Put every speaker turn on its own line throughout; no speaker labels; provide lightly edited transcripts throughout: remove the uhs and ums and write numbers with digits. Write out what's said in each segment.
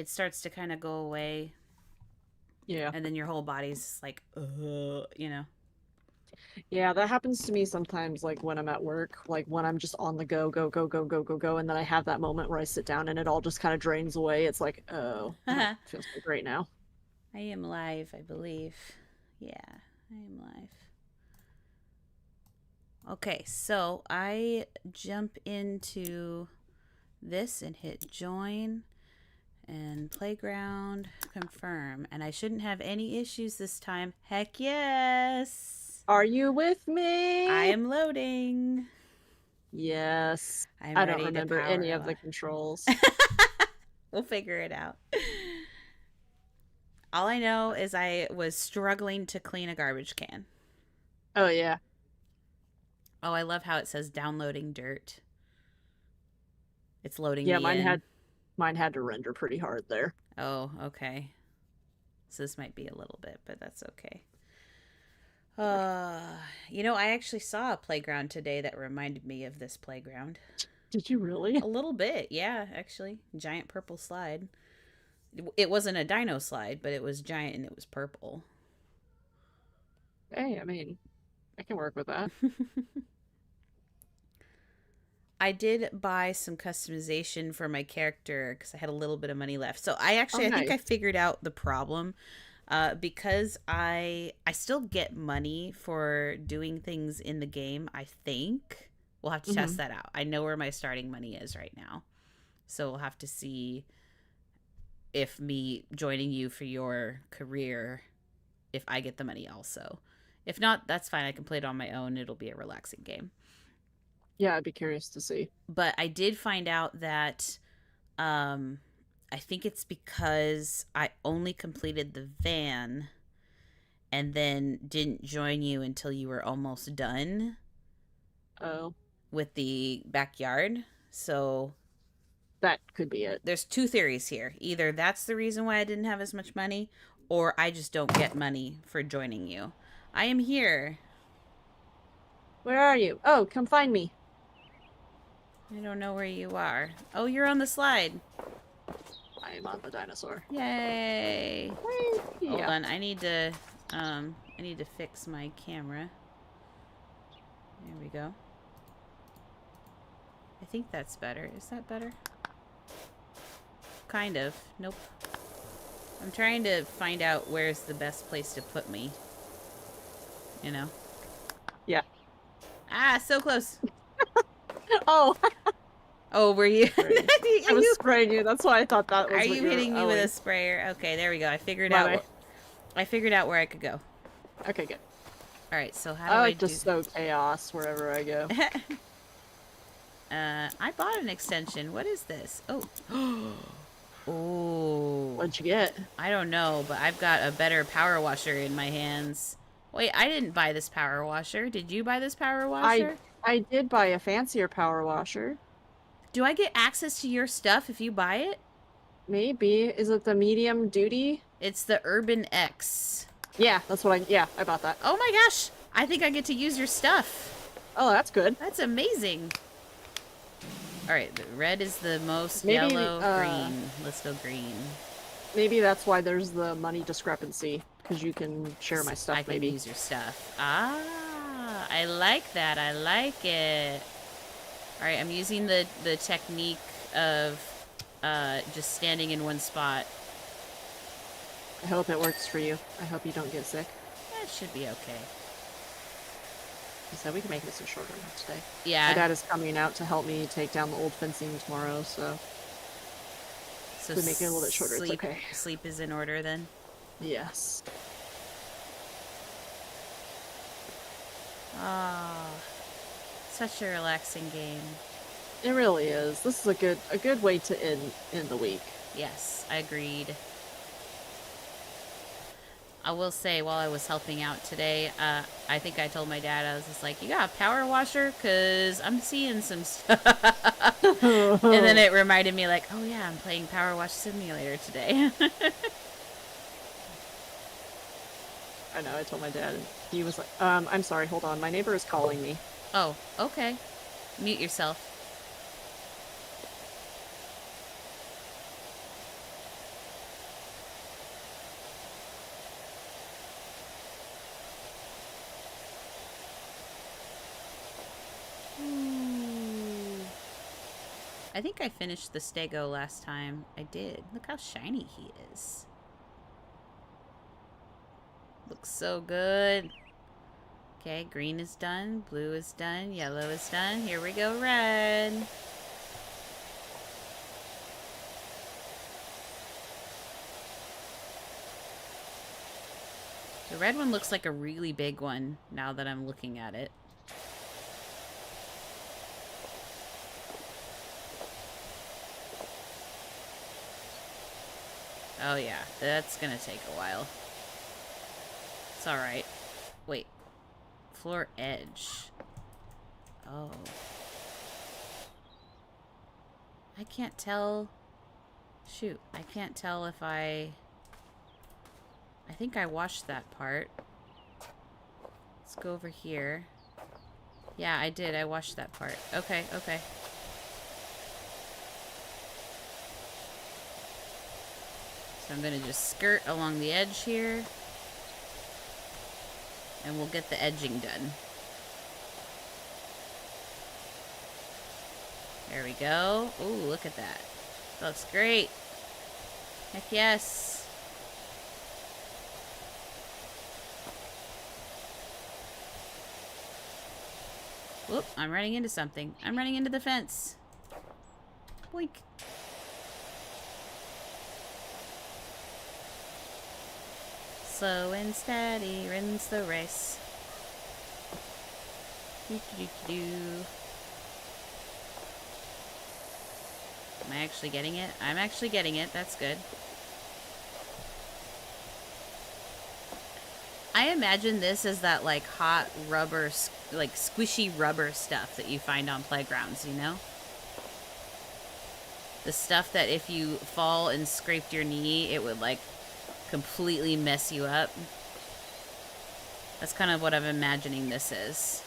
it starts to kind of go away,
Yeah.
and then your whole body's like, you know.
Yeah, that happens to me sometimes, like when I'm at work, like when I'm just on the go, go, go, go, go, go, go, and then I have that moment where I sit down and it all just kind of drains away. It's like, oh, I don't
I
feel so great now.
am live, I believe. Yeah, I am live. Okay, so I jump into this and hit join and playground confirm, and I shouldn't have any issues this time. Heck yes.
Are you with
I
me?
am loading.
Yes.
I'm
I don't
ready to
remember any of
power
the controls.
we'll figure it out. All I know is I was struggling to clean a garbage can.
Oh yeah.
Oh, I love how it says downloading dirt. It's loading
Yeah,
me in.
mine had to render pretty hard there.
Oh, okay. So this might be a little bit, but that's okay.
Okay.
I actually saw a playground today that reminded me of this playground.
Did you really?
A little bit, yeah, actually. Giant purple slide. It wasn't a dino slide, but it was giant and it was purple.
Hey, I mean, I can work with that.
I did buy some customization for my character because I had a little bit of money left. So
Oh,
I think I
nice.
figured out the problem. Because I still get money for doing things in the game. I think we'll have to test
Mm-hmm.
that out. I know where my starting money is right now, so we'll have to see if me joining you for your career, if I get the money also. If not, that's fine. I can play it on my own. It'll be a relaxing game.
Yeah, I'd be curious to see.
But I did find out that um, I think it's because I only completed the van and then didn't join you until you were almost done
Oh,
with the backyard. So
that could be it.
there's two theories here. Either that's the reason why I didn't have as much money, or I just don't get money for joining you. I am here.
Where are you? Oh, come find me.
I don't know where you are. Oh, you're on the slide.
I am on the dinosaur.
Yay. Hold
Yeah.
on. I need to fix my camera. There we go. I think that's better. Is that better? Kind of. Nope. I'm trying to find out where's the best place to put me. You know?
Yeah.
Ah, so close.
Oh,
Oh, were you?
sorry. I was spraying you. That's why I thought that
Are
was what
you
you were.
hitting me
Oh,
with a
wait.
sprayer? Okay, there we go.
My bad.
I figured out where I could go.
Okay, good.
All right. So how do
I
I
like to
do?
sow chaos wherever I go.
I bought an extension. What is this? Oh. Oh.
What'd you get?
I don't know, but I've got a better power washer in my hands. Wait, I didn't buy this power washer. Did you buy this power
I
washer?
I did buy a fancier power washer.
Do I get access to your stuff if you buy it?
Maybe. Is it the medium duty?
It's the Urban X.
Yeah, that's what yeah, I bought that.
Oh my gosh! I think I get to use your stuff.
Oh, that's good.
That's amazing. All right, the red is the most
Maybe
yellow, green. Let's go green.
maybe that's why there's the money discrepancy because you can share my stuff
I can
maybe.
use your stuff. Ah, I like that. I like it. All right, I'm using the technique of just standing in one spot.
I hope it works for you. I hope you don't get sick.
That should be okay.
So we can make this a shorter one today. My
Yeah.
dad is coming out to help me take down the old fencing tomorrow, so
So
if we make it a little bit shorter, it's okay.
sleep is in order then.
Yes.
Ah, such a relaxing game.
It really is. This is a good way to end the week.
Yes, I agreed. I will say, while I was helping out today, I think I told my dad, I was just like, you got a power washer? Because I'm seeing some stuff. And then it reminded me, like, oh yeah, I'm playing PowerWash Simulator today.
I know, I told my dad, and he was like, I'm sorry, hold on, my neighbor is calling me.
Oh, okay. Mute yourself. I think I finished the Stego last time. I did. Look how shiny he is. Looks so good. Okay, green is done. Blue is done. Yellow is done. Here we go, red. The red one looks like a really big one now that I'm looking at it. Oh yeah, that's gonna take a while. It's alright. Wait. Floor edge. Oh. I can't tell. Shoot, I can't tell if I think I washed that part. Let's go over here. Yeah, I did. I washed that part. Okay, okay. So I'm gonna just skirt along the edge here. And we'll get the edging done. There we go. Ooh, look at that. That looks great. Heck yes. Whoop, I'm running into something. I'm running into the fence. Boink. Slow and steady wins the race. Doo-doo-doo-doo. Am I actually getting it? I'm actually getting it. That's good. I imagine this as that, like, hot rubber, like, squishy rubber stuff that you find on playgrounds, you know? The stuff that if you fall and scraped your knee, it would, like, completely mess you up. That's kind of what I'm imagining this is.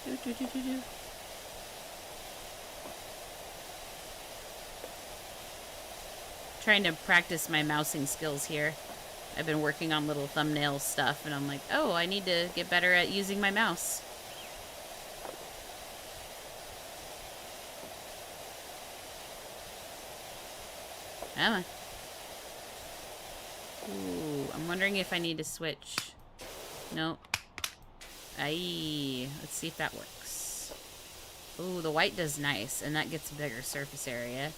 Do-do-do-do-do. Trying to practice my mousing skills here. I've been working on little thumbnail stuff, and I'm like, oh, I need to get better at using my mouse. Come on. Ooh, I'm wondering if I need to switch. Nope. Aye. Let's see if that works. Ooh, the white does nice, and that gets a bigger surface area.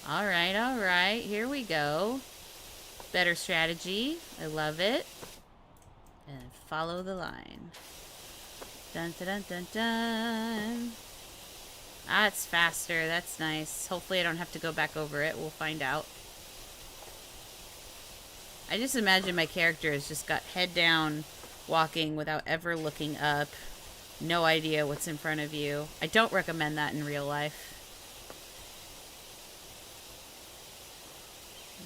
Alright, alright. Here we go. Better strategy. I love it. And follow the line. Dun dun dun dun dun. Ah, it's faster. That's nice. Hopefully I don't have to go back over it. We'll find out. I just imagine my character has just got head down, walking without ever looking up. No idea what's in front of you. I don't recommend that in real life.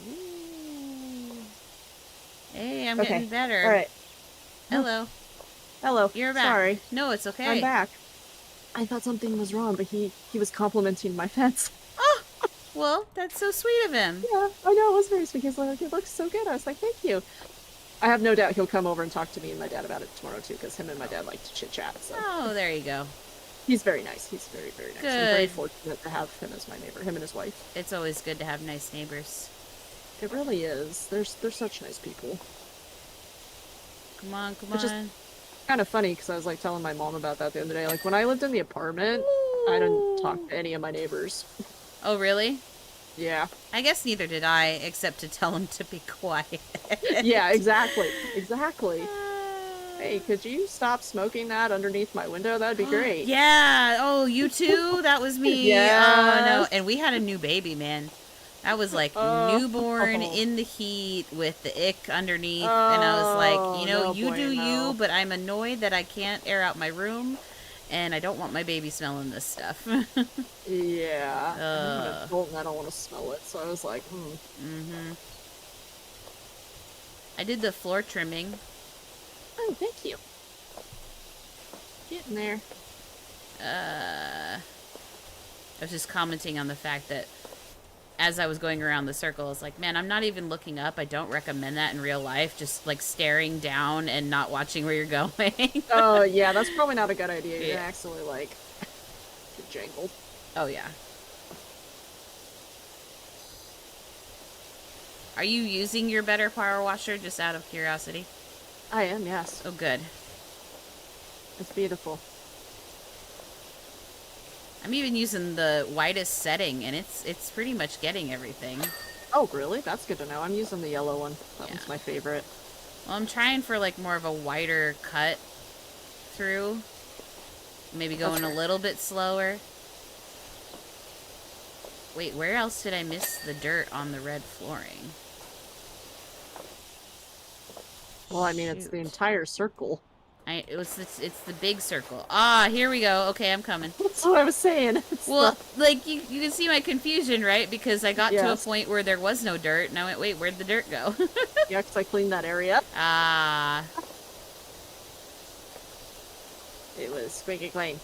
Ooh. Hey, I'm getting better.
All right.
Hello.
Hello.
You're back.
Sorry.
No, it's okay.
I'm back. I thought something was wrong, but he was complimenting my fence.
Oh, well, that's so sweet of him.
Yeah, I know, it was very sweet. He's like, it looks so good. I was like, thank you. I have no doubt he'll come over and talk to me and my dad about it tomorrow, too, because him and my dad like to chit-chat. So.
Oh, there you go.
He's very nice. He's very, very nice.
Good.
I'm very fortunate to have him as my neighbor, him and his wife.
It's always good to have nice neighbors.
It really is. They're such nice people.
Come on, come
It's
on.
just kind of funny, because I was like telling my mom about that the other day. Like, when I lived in the apartment, I didn't talk to any of my neighbors.
Oh, really?
Yeah.
I guess neither did I, except to tell him to be quiet.
Yeah, exactly. Exactly. Hey, could you stop smoking that underneath my window? That'd be great.
Yeah. Oh, you too? That was me.
Yes.
Oh, no. And we had a new baby, man. That was like newborn in the heat with the ick underneath. And I was like, you know, you do you, but I'm annoyed that I can't air out my room. And I don't want my baby smelling this stuff.
Yeah. I'm an adult and I don't want to smell it. So I was like,
Mm-hmm. I did the floor trimming.
Oh, thank you. Getting there.
I was just commenting on the fact that as I was going around the circle, I was like, man, I'm not even looking up. I don't recommend that in real life. Just like staring down and not watching where you're going.
Oh, yeah, that's probably not a good idea. You're
Yeah.
gonna actually, like, get jangled.
Oh, yeah. Are you using your better power washer just out of curiosity?
I am, yes.
Oh, good.
It's beautiful.
I'm even using the widest setting, and it's pretty much getting everything.
Oh, really? That's good to know. I'm using the yellow one. That
Yeah.
one's my favorite.
Well, I'm trying for like more of a wider cut through. Maybe going a little bit slower. Wait, where else did I miss the dirt on the red flooring?
Well, I mean, it's the entire circle.
It's the big circle. Ah, here we go. Okay, I'm coming.
That's what I was saying.
Well, like, you can see my confusion, right? Because I got to a
Yes.
point where there was no dirt, and I went, wait, where'd the dirt go?
Yeah, because I cleaned that area.
Ah.
It was squeaky clean.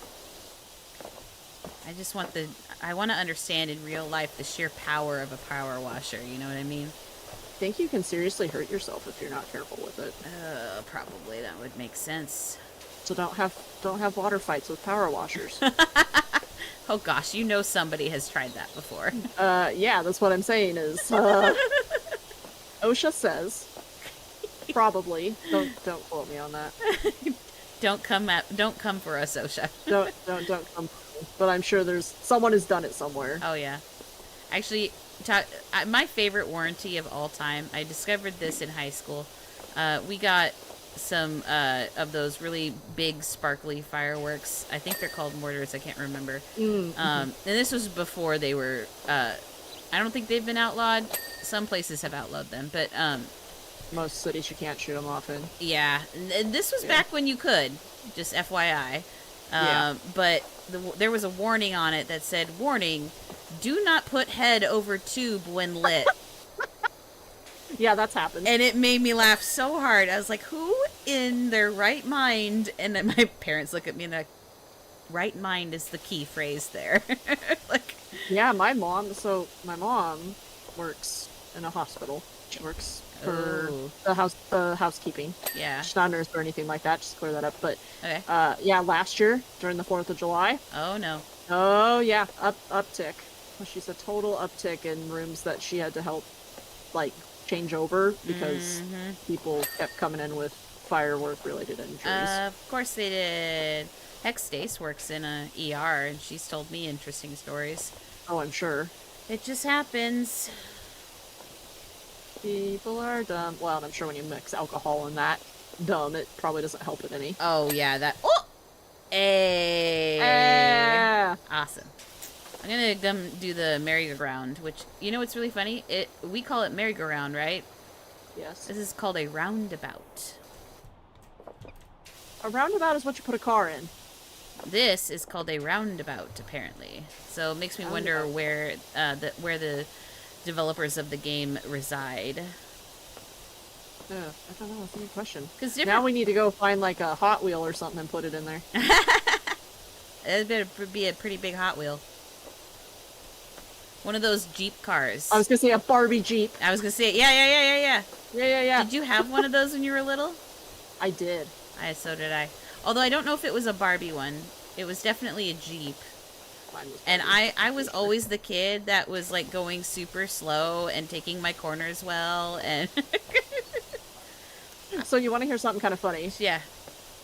I want to understand in real life the sheer power of a power washer, you know what I mean?
I think you can seriously hurt yourself if you're not careful with it.
Probably that would make sense.
So don't have water fights with power washers.
Oh gosh, you know somebody has tried that before.
Yeah, that's what I'm saying is, OSHA says, probably, don't quote me on that.
Don't come for us, OSHA.
Don't come, but I'm sure someone has done it somewhere.
Oh yeah. Actually, my favorite warranty of all time, I discovered this in high school. We got some of those really big sparkly fireworks. I think they're called mortars. I can't remember.
Mm-hmm.
And this was before they were. I don't think they've been outlawed. Some places have outlawed them, but
Most cities you can't shoot them off in.
yeah. And this was back when you could. Just FYI.
Yeah.
But there was a warning on it that said, "Warning: do not put head over tube when lit."
Yeah, that's happened.
And it made me laugh so hard. I was like, who in their right mind? And then my parents look at me and they're like, right mind is the key phrase there. Like,
yeah, my mom works in a hospital. She works for the housekeeping.
yeah.
She's not a nurse or anything like that, just to clear that up. But
Okay.
yeah, last year during the 4th of July.
Oh, no.
Oh yeah, uptick. She's a total uptick in rooms that she had to help, like, change over because people kept coming in with firework related injuries.
Of course they did. Hex Stace works in a ER, and she's told me interesting stories.
Oh, I'm sure.
It just happens.
People are dumb. Well, and I'm sure when you mix alcohol in that dumb, it probably doesn't help it any.
Oh, yeah, that... Oh! Hey! Awesome. I'm gonna do the merry-go-round, which, you know what's really funny? We call it merry-go-round, right?
Yes.
This is called a roundabout.
A roundabout is what you put a car in.
This is called a roundabout, apparently. So it makes me wonder where the developers of the game reside.
I don't know. That's a good question.
Because
now we need to go find like a Hot Wheel or something and put it in there.
It better be a pretty big Hot Wheel. One of those Jeep cars.
I was gonna say a Barbie Jeep.
I was gonna say, yeah.
Yeah.
Did you have one of those when you were little?
I did.
So did I. Although I don't know if it was a Barbie one. It was definitely a Jeep. And I was always the kid that was like going super slow and taking my corners well. And
so you want to hear something kind of funny?
yeah.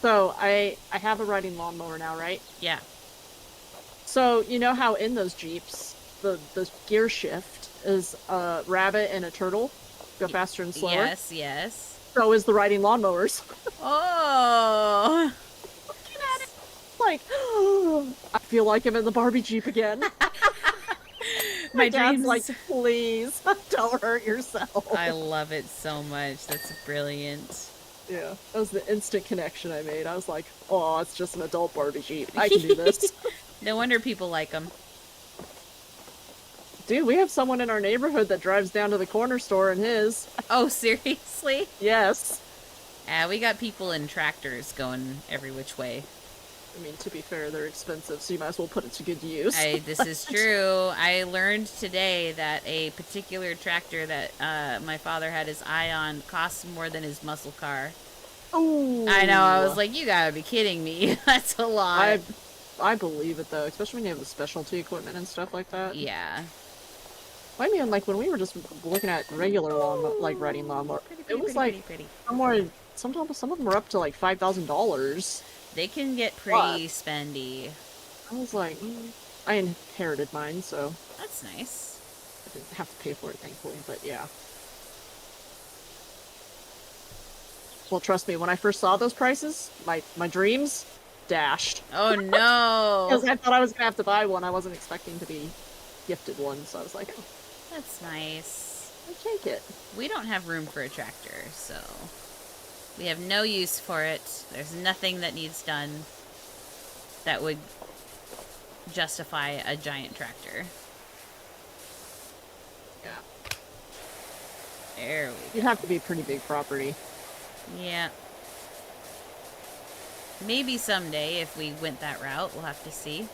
So I have a riding lawnmower now, right?
Yeah.
So you know how in those Jeeps the gear shift is a rabbit and a turtle go faster and slower?
Yes.
So is the riding lawnmowers.
Oh.
Looking at it, like, I feel like I'm in the Barbie Jeep again. My dad's
dreams.
like, please, don't hurt yourself.
I love it so much. That's brilliant.
Yeah, that was the instant connection I made. I was like, oh, it's just an adult Barbie Jeep. I can do this.
No wonder people like them.
Dude, we have someone in our neighborhood that drives down to the corner store in his.
Oh, seriously?
Yes.
We got people in tractors going every which way.
I mean, to be fair, they're expensive, so you might as well put it to good use.
This is true. I learned today that a particular tractor that my father had his eye on costs more than his muscle car.
Oh,
I know. I was like, you gotta be kidding me. That's a lot.
I believe it though, especially when you have the specialty equipment and stuff like that.
Yeah.
I mean, like when we were just looking at regular riding lawnmower, it was
pretty.
Sometimes some of them were up to like $5,000.
They can get pretty spendy.
I was like, I inherited mine, so
That's nice.
I didn't have to pay for it, thankfully. But yeah. Well, trust me, when I first saw those prices, my dreams dashed.
Oh no!
Because I thought I was gonna have to buy one. I wasn't expecting to be gifted one, so I was like, oh,
That's nice.
I'll take it.
We don't have room for a tractor, so we have no use for it. There's nothing that needs done that would justify a giant tractor.
Yeah.
There we go.
You'd have to be a pretty big property.
Yeah. Maybe someday if we went that route, we'll have to see.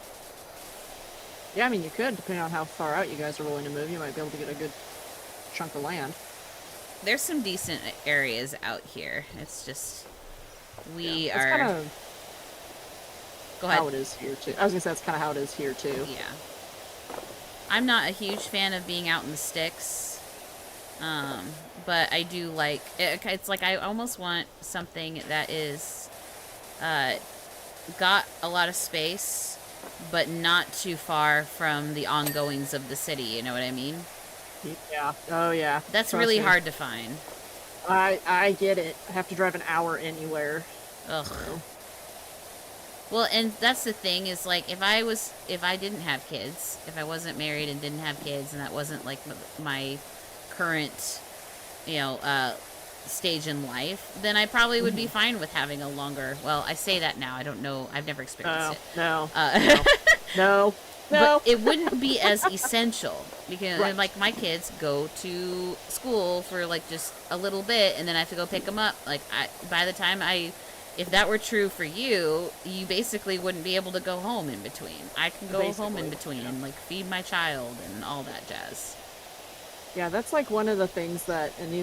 Yeah, I mean, you could, depending on how far out you guys are willing to move. You might be able to get a good chunk of land.
There's some decent areas out here. It's just we
That's
are.
kind of
Go ahead.
how it is here too. I was gonna say that's kind of how it is here too.
Yeah. I'm not a huge fan of being out in the sticks, but I do like it. It's like I almost want something that is got a lot of space, but not too far from the ongoings of the city. You know what I mean?
Yeah. Oh yeah.
That's
Trust
really
me.
hard to find.
I get it. I have to drive an hour anywhere.
Ugh.
So.
Well, and that's the thing is like if I didn't have kids, if I wasn't married and didn't have kids, and that wasn't like my current, stage in life, then I probably would be fine with having a longer. Well, I say that now. I don't know. I've never experienced it.
No.
No.
No.
But it wouldn't be as essential because
Right.
like my kids go to school for like just a little bit, and then I have to go pick them up. Like by the time if that were true for you, you basically wouldn't be able to go home in between. I can go home in between and like feed my child and all that jazz.
Yeah, that's like one of the things that, and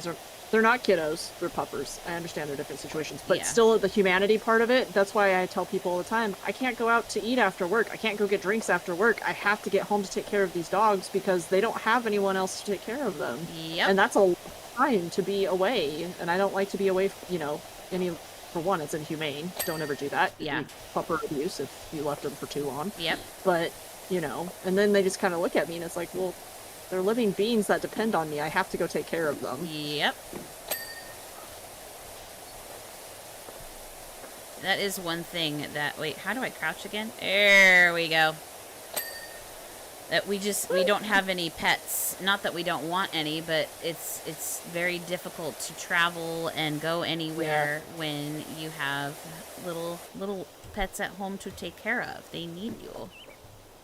they're not kiddos, they're puppers. I understand they're different situations, but still the humanity part of it, that's why I tell people all the time, I can't go out to eat after work. I can't go get drinks after work. I have to get home to take care of these dogs because they don't have anyone else to take care of them.
Yep.
And that's a long time to be away, and I don't like to be away, for one, it's inhumane. Don't ever do that.
Yeah.
Pupper abuse if you left them for too long.
Yep.
But, and then they just kind of look at me and it's like, well, they're living beings that depend on me. I have to go take care of them.
Yep. That is one thing that... Wait, how do I crouch again? There we go. That we don't have any pets. Not that we don't want any, but it's very difficult to travel and go anywhere when you have little pets at home to take care of. They need you.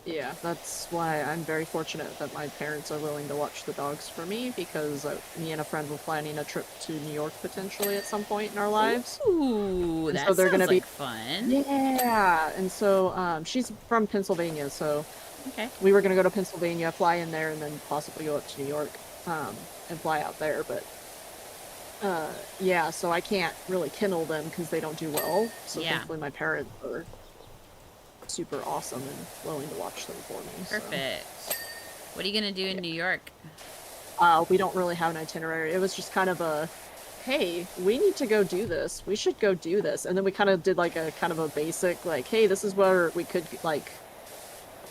Yeah, that's why I'm very fortunate that my parents are willing to watch the dogs for me, because me and a friend were planning a trip to New York potentially at some point in our lives.
Ooh, that
so they're
sounds
gonna
like
be
fun.
Yeah, and so she's from Pennsylvania, so
Okay.
we were gonna go to Pennsylvania, fly in there, and then possibly go up to New York and fly out there. But yeah, so I can't really kennel them because they don't do well. So thankfully my parents are super awesome and willing to watch them for me.
Perfect. So. What are you gonna do in New York?
We don't really have an itinerary. It was just kind of a, hey, we need to go do this. We should go do this. And then we kind of did like a kind of a basic, like, hey, this is where we could, like,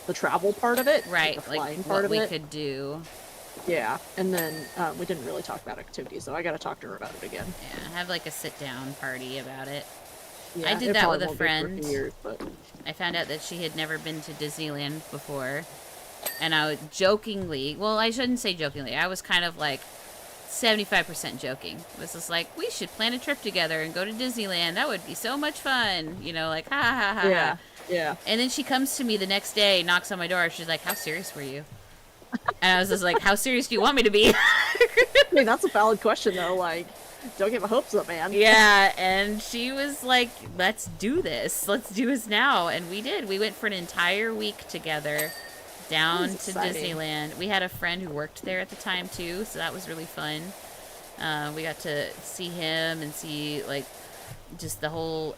the travel part of it.
Right,
like the flying
like
part
what
of
we
it.
could do.
Yeah, and then we didn't really talk about activities, so I gotta talk to her about it again.
Yeah, have like a sit-down party about it.
Yeah,
I did that with a
won't be for
friend.
few years, but...
I found out that she had never been to Disneyland before. And I would jokingly, well, I shouldn't say jokingly, I was kind of like 75% joking. It was just like, we should plan a trip together and go to Disneyland. That would be so much fun. Like, ha ha ha.
Yeah, yeah.
And then she comes to me the next day, knocks on my door. She's like, how serious were you? And I was just like, how serious do you want me to be?
I mean, that's a valid question, though. Like, Don't get my hopes up, man.
Yeah, and she was like, let's do this. Let's do this now. And we did. We went for an entire week together down to
exciting.
Disneyland. We had a friend who worked there at the time, too, so that was really fun. We got to see him and see, like, just the whole...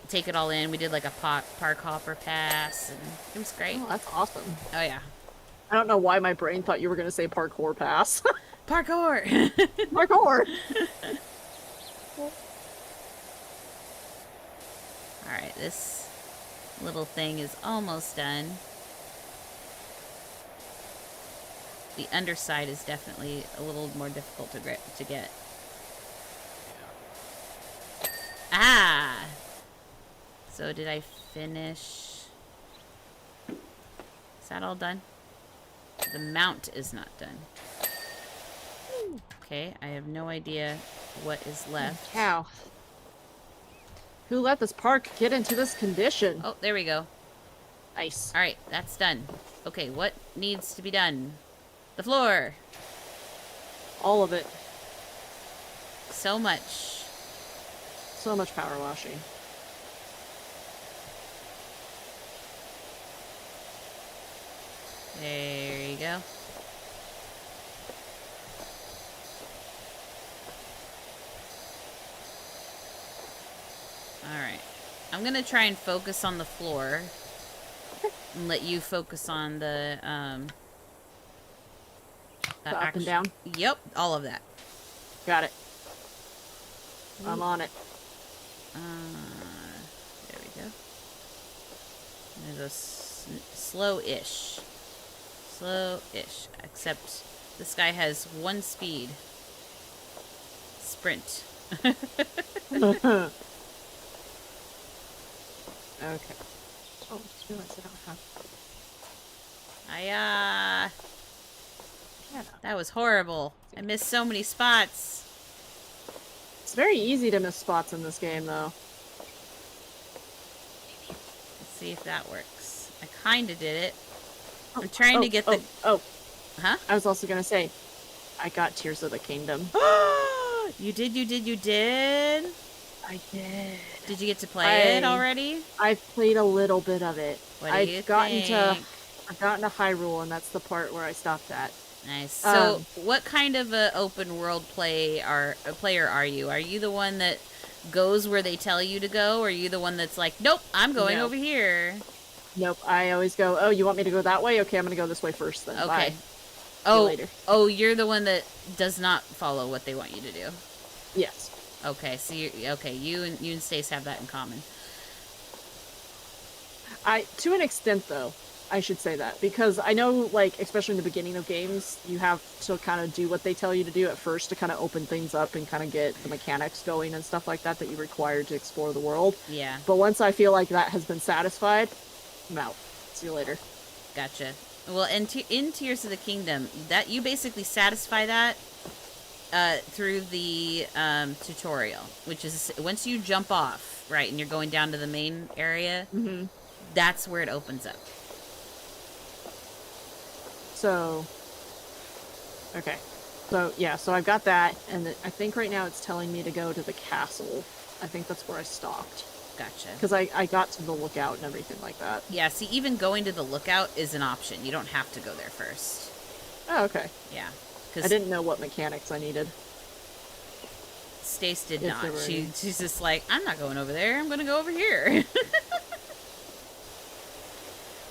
take it all in. We did, like, a park hopper pass, and it was great.
Oh, that's awesome.
Oh, yeah.
I don't know why my brain thought you were going to say parkour pass.
Parkour!
Parkour!
Alright, this little thing is almost done. The underside is definitely a little more difficult to get. Ah! So did I finish? Is that all done? The mount is not done. Okay, I have no idea what is left.
Cow. Who let this park get into this condition?
Oh, there we go.
Nice.
Alright, that's done. Okay, what needs to be done? The floor!
All of it.
So much.
So much power washing.
There you go. Alright. I'm gonna try and focus on the floor. And let you focus on the,
The up and down?
Yep, all of that.
Got it. I'm on it.
There we go. I'm gonna go slow-ish. Slow-ish. Except this guy has one speed. Sprint.
Okay. Oh, just realized I don't have...
Hiya!
Yeah.
That was horrible. I missed so many spots.
It's very easy to miss spots in this game, though.
Let's see if that works. I kinda did it. I'm trying to get the... Huh?
I was also gonna say, I got Tears of the Kingdom.
You did, you did, you did?
I did.
Did you get to play it already?
I've played a little bit of it.
What do you
I've gotten
think?
to Hyrule, and that's the part where I stopped at.
Nice. So, what kind of a open world player are you? Are you the one that goes where they tell you to go, or are you the one that's like, nope, I'm going over here?
Nope. I always go, oh, you want me to go that way? Okay, I'm gonna go this way first then.
Okay.
Bye.
Oh, oh, you're the one that does not follow what they want you to do.
Yes.
Okay, so you and Stace have that in common.
To an extent, though, I should say that, because I know, like, especially in the beginning of games, you have to kind of do what they tell you to do at first to kind of open things up and kind of get the mechanics going and stuff like that you require to explore the world.
Yeah.
But once I feel like that has been satisfied, I'm out. See you later.
Gotcha. Well, in Tears of the Kingdom, that you basically satisfy that through the tutorial, which is once you jump off, right, and you're going down to the main area, that's where it opens up.
So, okay. So, yeah, so I've got that, and I think right now it's telling me to go to the castle. I think that's where I stopped.
Gotcha.
Because I got to the lookout and everything like that.
Yeah, see, even going to the lookout is an option. You don't have to go there first.
Oh, okay.
Yeah.
I didn't know what mechanics I needed.
Stace did not. She's just like, I'm not going over there. I'm going to go over here.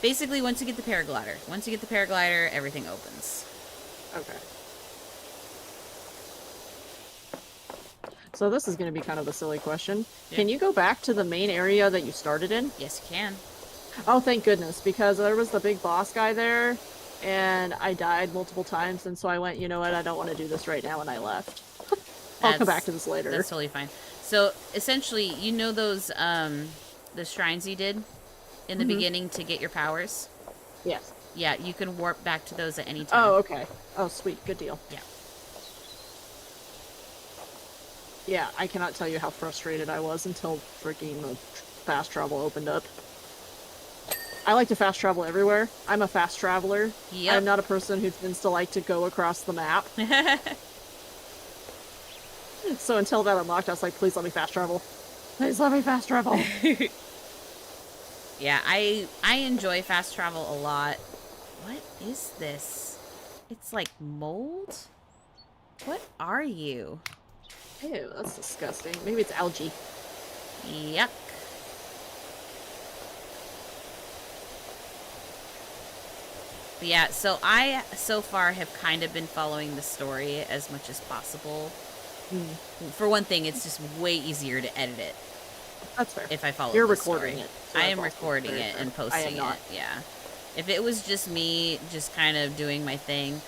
Basically, once you get the paraglider, everything opens.
Okay. So this is going to be kind of a silly question. Yeah. Can you go back to the main area that you started in?
Yes, you can.
Oh, thank goodness, because there was the big boss guy there, and I died multiple times, and so I went, you know what, I don't want to do this right now, and I left. I'll come back to this later.
That's totally fine. So, essentially, you know those, the shrines you did in the beginning to get your powers?
Yes.
Yeah, you can warp back to those at any time.
Oh, okay. Oh, sweet. Good deal.
Yeah.
Yeah, I cannot tell you how frustrated I was until freaking the fast travel opened up. I like to fast travel everywhere. I'm a fast traveler.
Yep.
I'm not a person who tends to like to go across the map. So until that unlocked, I was like, please let me fast travel. Please let me fast travel.
Yeah, I enjoy fast travel a lot. What is this? It's like mold? What are you?
Ew, that's disgusting. Maybe it's algae.
Yuck. But yeah, so I so far have kind of been following the story as much as possible. For one thing, it's just way easier to edit it.
That's fair.
If I follow
You're
the
recording
story.
it. So
I am recording it and posting it. Yeah. If it was just me just kind of doing my thing,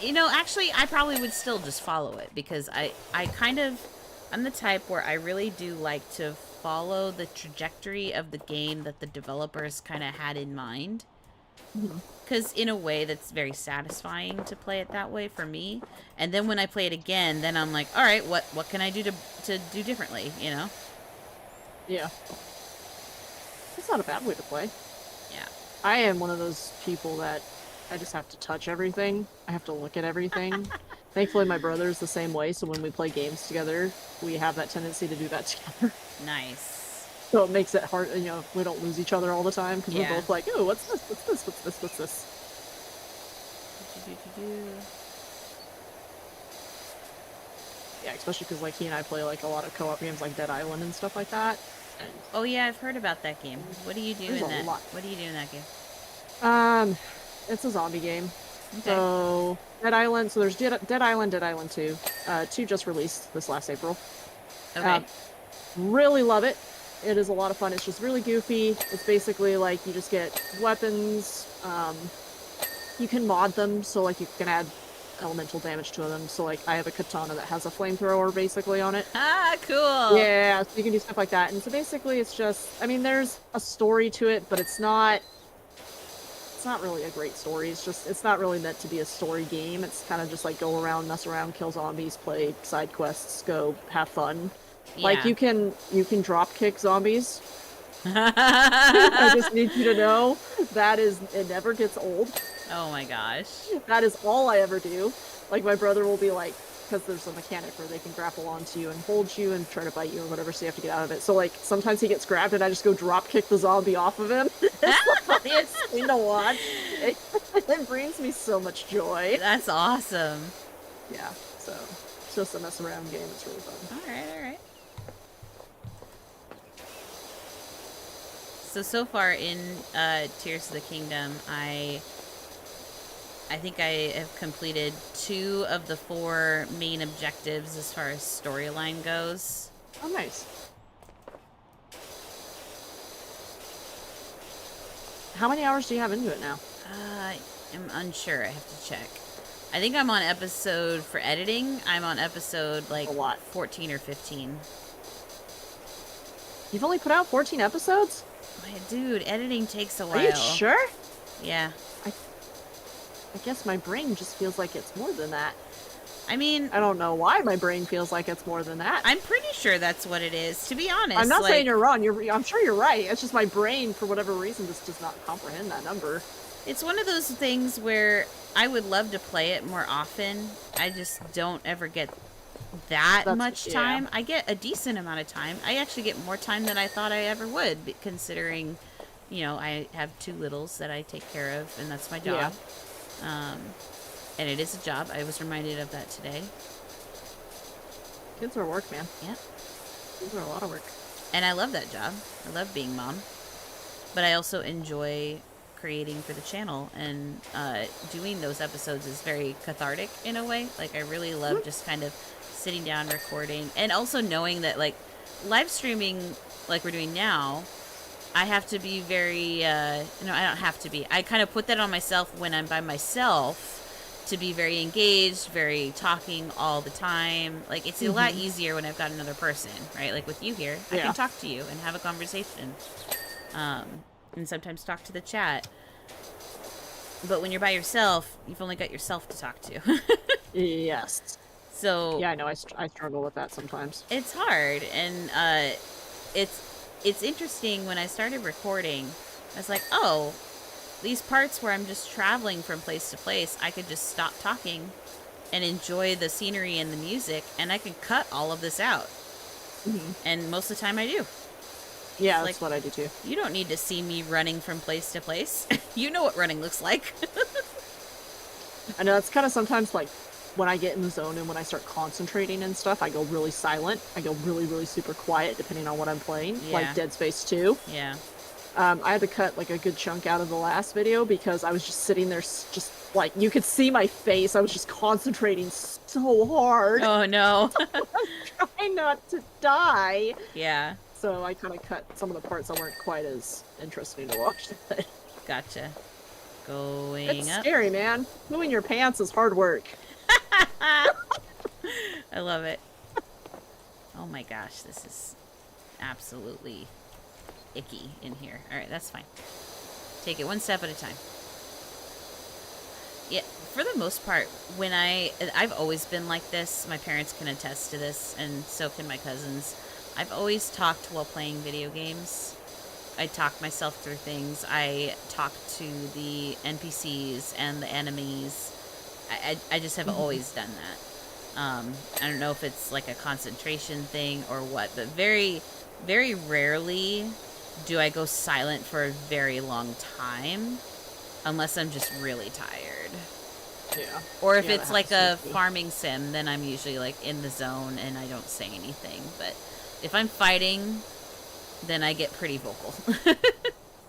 you know, actually I probably would still just follow it because I'm the type where I really do like to follow the trajectory of the game that the developers kind of had in mind. Because in a way that's very satisfying to play it that way for me. And then when I play it again, then I'm like, all right, what can I do to do differently, you know?
Yeah. That's not a bad way to play.
Yeah.
I am one of those people that I just have to touch everything. I have to look at everything. Thankfully, my brother's the same way, so when we play games together, we have that tendency to do that together.
Nice.
So it makes it hard, you know, we don't lose each other all the time, because
Yeah.
we're both like, oh, what's this, what's this, what's this, what's this? Yeah, especially because, like, he and I play, like, a lot of co-op games, like Dead Island and stuff like that. And
Oh yeah, I've heard about that game. What do you do
there's
in
a
that?
lot.
What do you do in that game?
It's a zombie game.
Okay.
So, Dead Island, so there's Dead Island, Dead Island 2. 2 just released this last April.
Okay.
Really love it. It is a lot of fun. It's just really goofy. It's basically like you just get weapons. You can mod them, so like you can add elemental damage to them. So like I have a katana that has a flamethrower basically on it.
Ah, cool.
Yeah, so you can do stuff like that. And so basically it's just, I mean, there's a story to it, but it's not really a great story. It's not really meant to be a story game. It's kind of just like go around, mess around, kill zombies, play side quests, go have fun.
Yeah.
Like you can drop kick zombies. I just need you to know it never gets old.
Oh my gosh.
That is all I ever do. Like my brother will be like, because there's a mechanic where they can grapple onto you and hold you and try to bite you or whatever, so you have to get out of it. So like sometimes he gets grabbed and I just go drop kick the zombie off of him. It's the funniest thing to watch. It brings me so much joy.
That's awesome.
Yeah, so it's just a mess around game. It's really fun.
All right. So far in Tears of the Kingdom, I think I have completed 2 of the 4 main objectives as far as storyline goes.
Oh, nice. How many hours do you have into it now?
I'm unsure. I have to check. I think I'm on episode, for editing, I'm on episode like 14 or 15.
You've only put out 14 episodes?
Dude, editing takes a while.
Are you sure?
Yeah.
I guess my brain just feels like it's more than that.
I mean,
I don't know why my brain feels like it's more than that.
I'm pretty sure that's what it is, to be honest.
I'm not saying you're wrong. I'm sure you're right. It's just my brain, for whatever reason, just does not comprehend that number.
It's one of those things where I would love to play it more often. I just don't ever get that much time. Yeah. I get a decent amount of time. I actually get more time than I thought I ever would, considering, you know, I have 2 littles that I take care of, and that's my job. Yeah. And it is a job. I was reminded of that today.
Kids are work, man.
Yeah.
Kids are a lot of work.
And I love that job. I love being mom. But I also enjoy creating for the channel, and doing those episodes is very cathartic in a way. Like, I really love just kind of sitting down, recording, and also knowing that, like, live streaming like we're doing now, I have to be very, I don't have to be. I kind of put that on myself when I'm by myself, to be very engaged, very talking all the time. Like, it's a lot easier when I've got another person, right? Like with you here, I can talk to you and have a conversation. And sometimes talk to the chat. But when you're by yourself, you've only got yourself to talk to.
Yes.
So
yeah, I know. I struggle with that sometimes.
It's hard, and it's interesting. When I started recording, I was like, oh, these parts where I'm just traveling from place to place, I could just stop talking and enjoy the scenery and the music, and I can cut all of this out. And most of the time I do.
Yeah, that's what I do too.
You don't need to see me running from place to place. You know what running looks like.
I know that's kind of sometimes like when I get in the zone and when I start concentrating and stuff, I go really silent. I go really, really super quiet depending on what I'm playing.
Yeah.
Like Dead Space 2.
Yeah.
I had to cut like a good chunk out of the last video because I was just sitting there just like, you could see my face. I was just concentrating so hard.
Oh no.
Trying not to die.
Yeah.
So I kind of cut some of the parts that weren't quite as interesting to watch.
Gotcha. Going
It's
up.
scary, man. Moving your pants is hard work.
I love it. Oh my gosh, this is absolutely icky in here. Alright, that's fine. Take it one step at a time. Yeah, for the most part, when I've always been like this. My parents can attest to this, and so can my cousins. I've always talked while playing video games. I talk myself through things. I talk to the NPCs and the enemies. I just have always done that. I don't know if it's like a concentration thing or what, but very, very rarely do I go silent for a very long time, unless I'm just really tired.
Yeah.
Or if it's like a farming sim, then I'm usually like in the zone and I don't say anything. But if I'm fighting, then I get pretty vocal.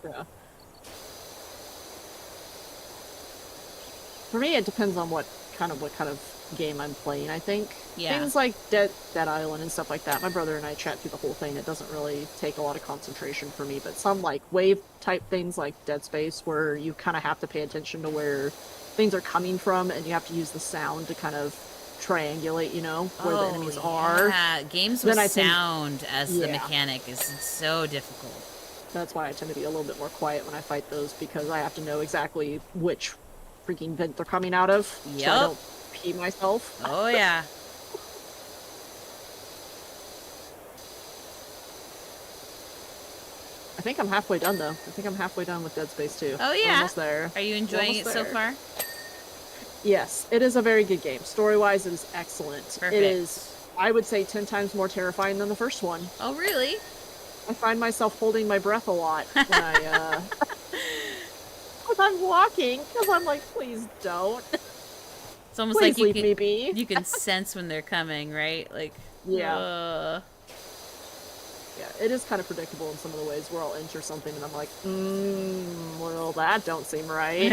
Yeah. For me, it depends on what kind of game I'm playing, I think.
Yeah.
Things like Dead Island and stuff like that. My brother and I chat through the whole thing. It doesn't really take a lot of concentration for me, but some like wave type things like Dead Space where you kind of have to pay attention to where things are coming from and you have to use the sound to kind of triangulate, you know, where the enemies are.
Yeah, games with sound as the mechanic is so difficult.
That's why I tend to be a little bit more quiet when I fight those, because I have to know exactly which freaking vent they're coming out of, so I don't pee myself.
Oh yeah.
I think I'm halfway done though. I think I'm halfway done with Dead Space 2.
Oh yeah.
We're almost there.
Are you enjoying it so far?
Yes, it is a very good game. Story-wise, it is excellent.
Perfect.
It is, I would say, 10 times more terrifying than the first one.
Oh really?
I find myself holding my breath a lot when when I'm walking, because I'm like, please don't.
It's almost
please
like
leave me be.
You can sense when they're coming, right? Like,
yeah. Yeah, it is kind of predictable in some of the ways where I'll enter something and I'm like, well, that don't seem right.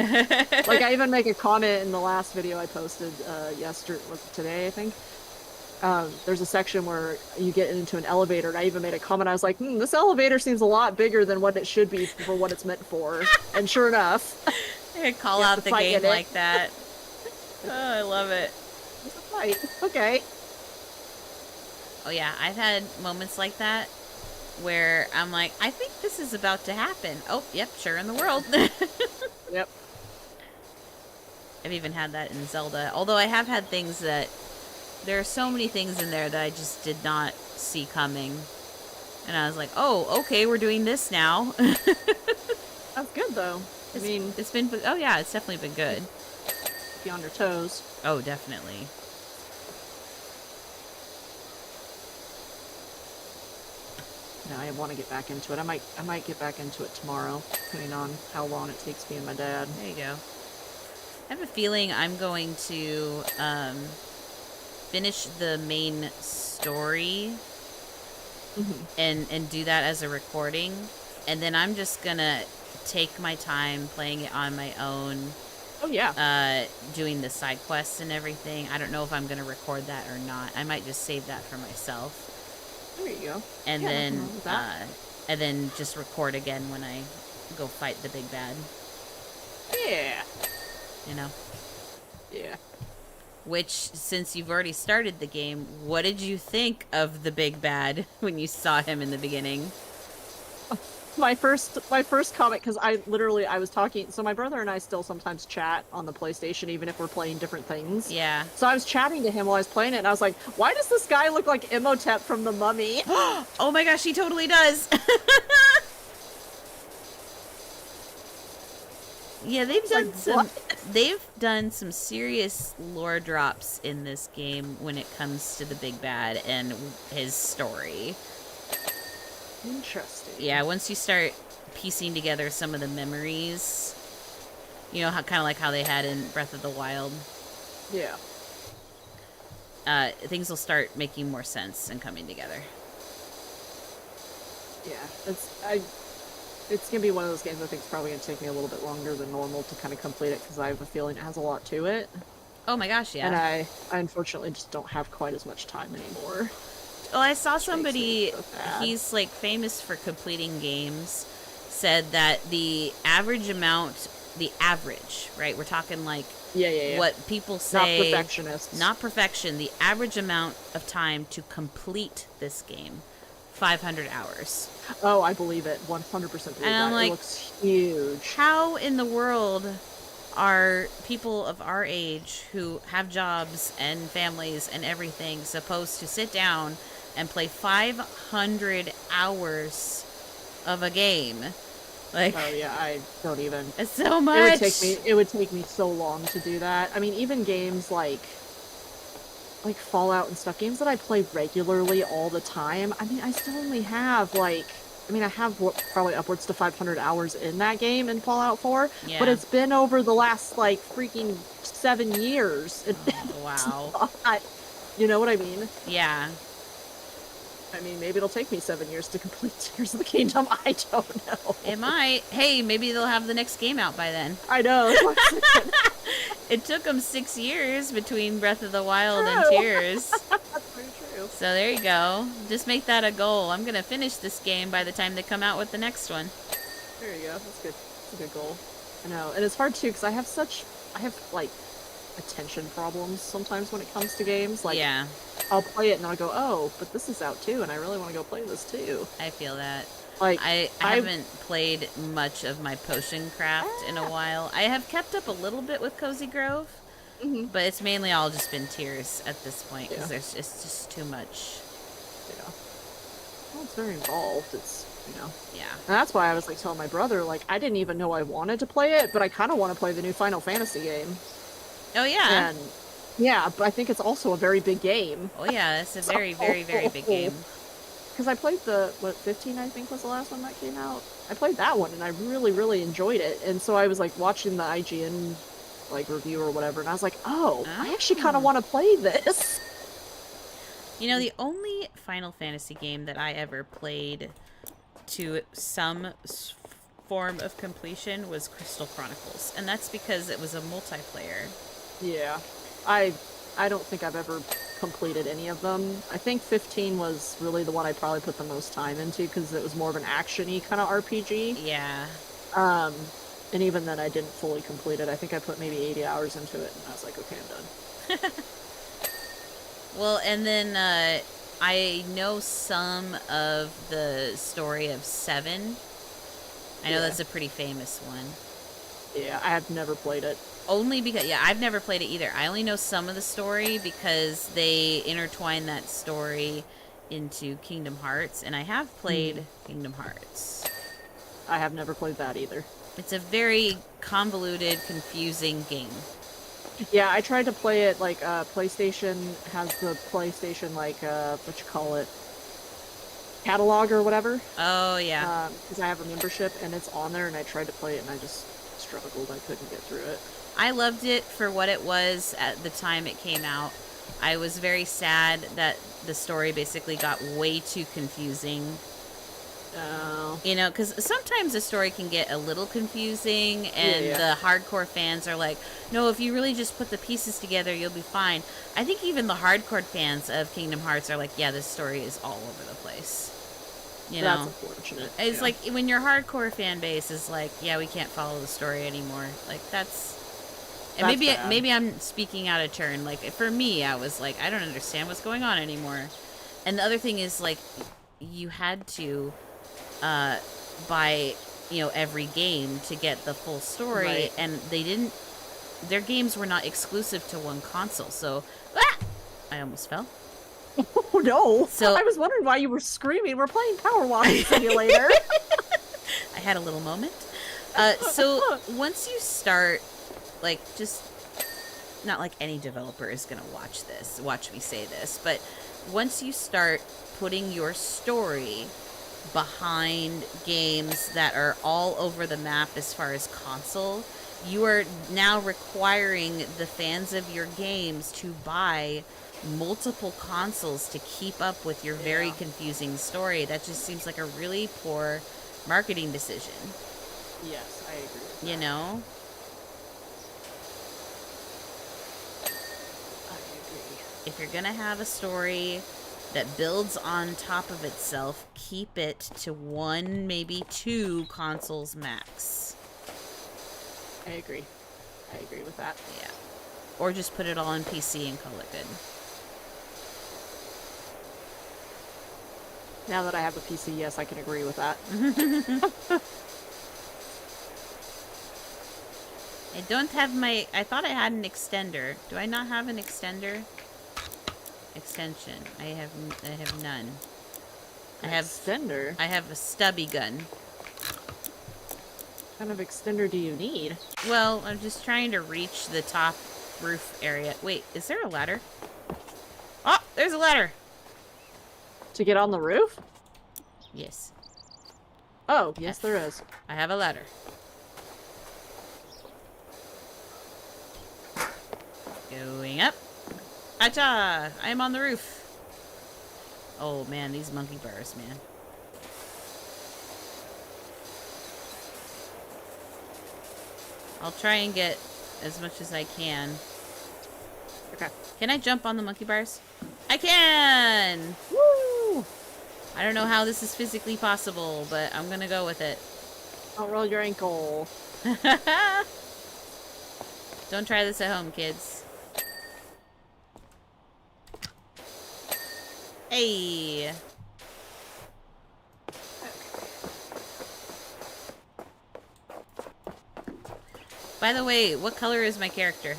Like, I even make a comment in the last video I posted yesterday, was it today, I think? There's a section where you get into an elevator, and I even made a comment. I was like, this elevator seems a lot bigger than what it should be for what it's meant for. And sure enough...
Call out the game like that. Oh, I love it.
It's a fight. Okay.
Oh yeah, I've had moments like that where I'm like, I think this is about to happen. Oh, yep, sure in the world.
Yep.
I've even had that in Zelda. Although I have had things that... There are so many things in there that I just did not see coming. And I was like, oh, okay, we're doing this now.
That's good, though.
It's been... Oh, yeah, it's definitely been good.
Be on your toes.
Oh, definitely.
No, I want to get back into it. I might get back into it tomorrow, depending on how long it takes me and my dad.
There you go. I have a feeling I'm going to finish the main story and do that as a recording, and then I'm just gonna take my time playing it on my own.
Oh yeah.
Doing the side quests and everything. I don't know if I'm gonna record that or not. I might just save that for myself.
There you go.
And then just record again when I go fight the big bad.
Yeah.
You know?
Yeah.
Which, since you've already started the game, what did you think of the big bad when you saw him in the beginning?
My first comment, because I was talking, so my brother and I still sometimes chat on the PlayStation, even if we're playing different things.
Yeah.
So I was chatting to him while I was playing it, and I was like, why does this guy look like Imhotep from The Mummy?
Oh my gosh, he totally does! Yeah,
What?
they've done some serious lore drops in this game when it comes to the big bad and his story.
Interesting.
Yeah, once you start piecing together some of the memories, you know, how kind of like how they had in Breath of the Wild.
Yeah.
Things will start making more sense and coming together.
Yeah, it's gonna be one of those games I think it's probably gonna take me a little bit longer than normal to kind of complete it because I have a feeling it has a lot to it.
Oh my gosh, yeah.
And I unfortunately just don't have quite as much time anymore.
Well, I saw somebody,
so
he's like famous for completing games, said that the average, right? We're talking like
yeah.
what people say.
Not perfectionists.
Not perfection. The average amount of time to complete this game, 500 hours.
Oh, I believe it. 100% believe
And I'm
that.
like,
it looks huge.
How in the world are people of our age who have jobs and families and everything supposed to sit down and play 500 hours of a game? Like,
oh yeah, I don't even.
It's so much.
It would take me so long to do that. I mean, even games like Fallout and stuff, games that I play regularly all the time. I mean, I still only have I have probably upwards to 500 hours in that game in Fallout 4,
yeah.
But it's been over the last freaking 7 years.
Wow.
You know what I mean?
Yeah.
I mean, maybe it'll take me 7 years to complete Tears of the Kingdom. I don't know.
It might. Hey, maybe they'll have the next game out by then.
I know.
It took them 6 years between Breath of the Wild and Tears.
That's very true.
So there you go. Just make that a goal. I'm going to finish this game by the time they come out with the next one.
There you go. That's good. That's a good goal. I know. And it's hard too because I have attention problems sometimes when it comes to games.
Yeah.
I'll play it and I'll go, oh, but this is out too, and I really want to go play this too.
I feel that.
I
haven't played much of my potion craft in a while. I have kept up a little bit with Cozy Grove, but it's mainly all just been Tears at this point because it's just too much.
Yeah. Well, it's very involved. It's,
Yeah.
And that's why I was telling my brother, I didn't even know I wanted to play it, but I kind of want to play the new Final Fantasy game.
Oh, yeah.
And yeah, but I think it's also a very big game.
Oh, yeah, it's a very, very, very big game.
Because I played 15 I think was the last one that came out. I played that one and I really, really enjoyed it. And so I was watching the IGN review or whatever, and I was like, oh. I actually kind of want to play this.
You know, the only Final Fantasy game that I ever played to some form of completion was Crystal Chronicles, and that's because it was a multiplayer.
Yeah. I don't think I've ever completed any of them. I think 15 was really the one I probably put the most time into because it was more of an action-y kind of RPG.
Yeah.
And even then I didn't fully complete it. I think I put maybe 80 hours into it and I was like, okay, I'm done.
Well, and then I know some of the story of 7. I know that's a pretty famous one.
Yeah, I have never played it.
Only because, I've never played it either. I only know some of the story because they intertwine that story into Kingdom Hearts, and I have played Kingdom Hearts.
I have never played that either.
It's a very convoluted, confusing game.
Yeah, I tried to play it, PlayStation has the PlayStation, catalog or whatever.
Oh, yeah.
Because I have a membership, and it's on there, and I tried to play it, and I just struggled. I couldn't get through it.
I loved it for what it was at the time it came out. I was very sad that the story basically got way too confusing.
Oh.
You know, because sometimes the story can get a little confusing, and the hardcore fans are like, no, if you really just put the pieces together, you'll be fine. I think even the hardcore fans of Kingdom Hearts are like, yeah, this story is all over the place. You know?
That's unfortunate.
It's like when your hardcore fan base is like, yeah, we can't follow the story anymore. That's and maybe I'm speaking out of turn. For me, I was like, I don't understand what's going on anymore. And the other thing is you had to buy every game to get the full story,
right.
And their games were not exclusive to one console. So I almost fell.
Oh no!
So
I was wondering why you were screaming. We're playing PowerWash Simulator.
I had a little moment. So once you start, like, just not like any developer is gonna watch me say this, but once you start putting your story behind games that are all over the map as far as console, you are now requiring the fans of your games to buy multiple consoles to keep up with your very confusing story. That just seems like a really poor marketing decision.
Yes, I agree with that.
You know?
I agree.
If you're gonna have a story that builds on top of itself, keep it to 1, maybe 2 consoles max.
I agree. I agree with that.
Yeah. Or just put it all on PC and call it good.
Now that I have a PC, yes, I can agree with that.
I don't have my... I thought I had an extender. Do I not have an extender? Extension. I have none.
Extender?
I have a stubby gun.
What kind of extender do you need?
Well, I'm just trying to reach the top roof area. Wait, is there a ladder? Oh, there's a ladder!
To get on the roof?
Yes.
Oh, yes there is.
I have a ladder. Going up. Acha! I'm on the roof. Oh man, these monkey bars, man. I'll try and get as much as I can.
Okay.
Can I jump on the monkey bars? I can!
Woo!
I don't know how this is physically possible, but I'm gonna go with it.
Don't roll your ankle.
Don't try this at home, kids. Hey! By the way, what color is my character?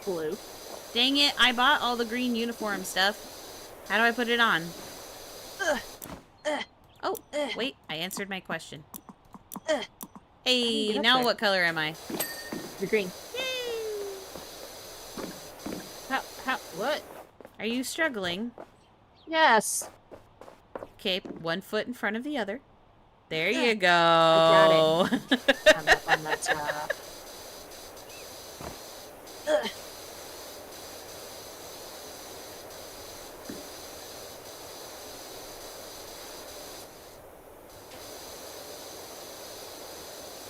Blue.
Dang it, I bought all the green uniform stuff. How do I put it on? Oh, wait, I answered my question. Hey, now what color am I?
You're green.
Yay!
What?
Are you struggling?
Yes.
Okay, 1 foot in front of the other. There you go.
I got it. I'm up on that top.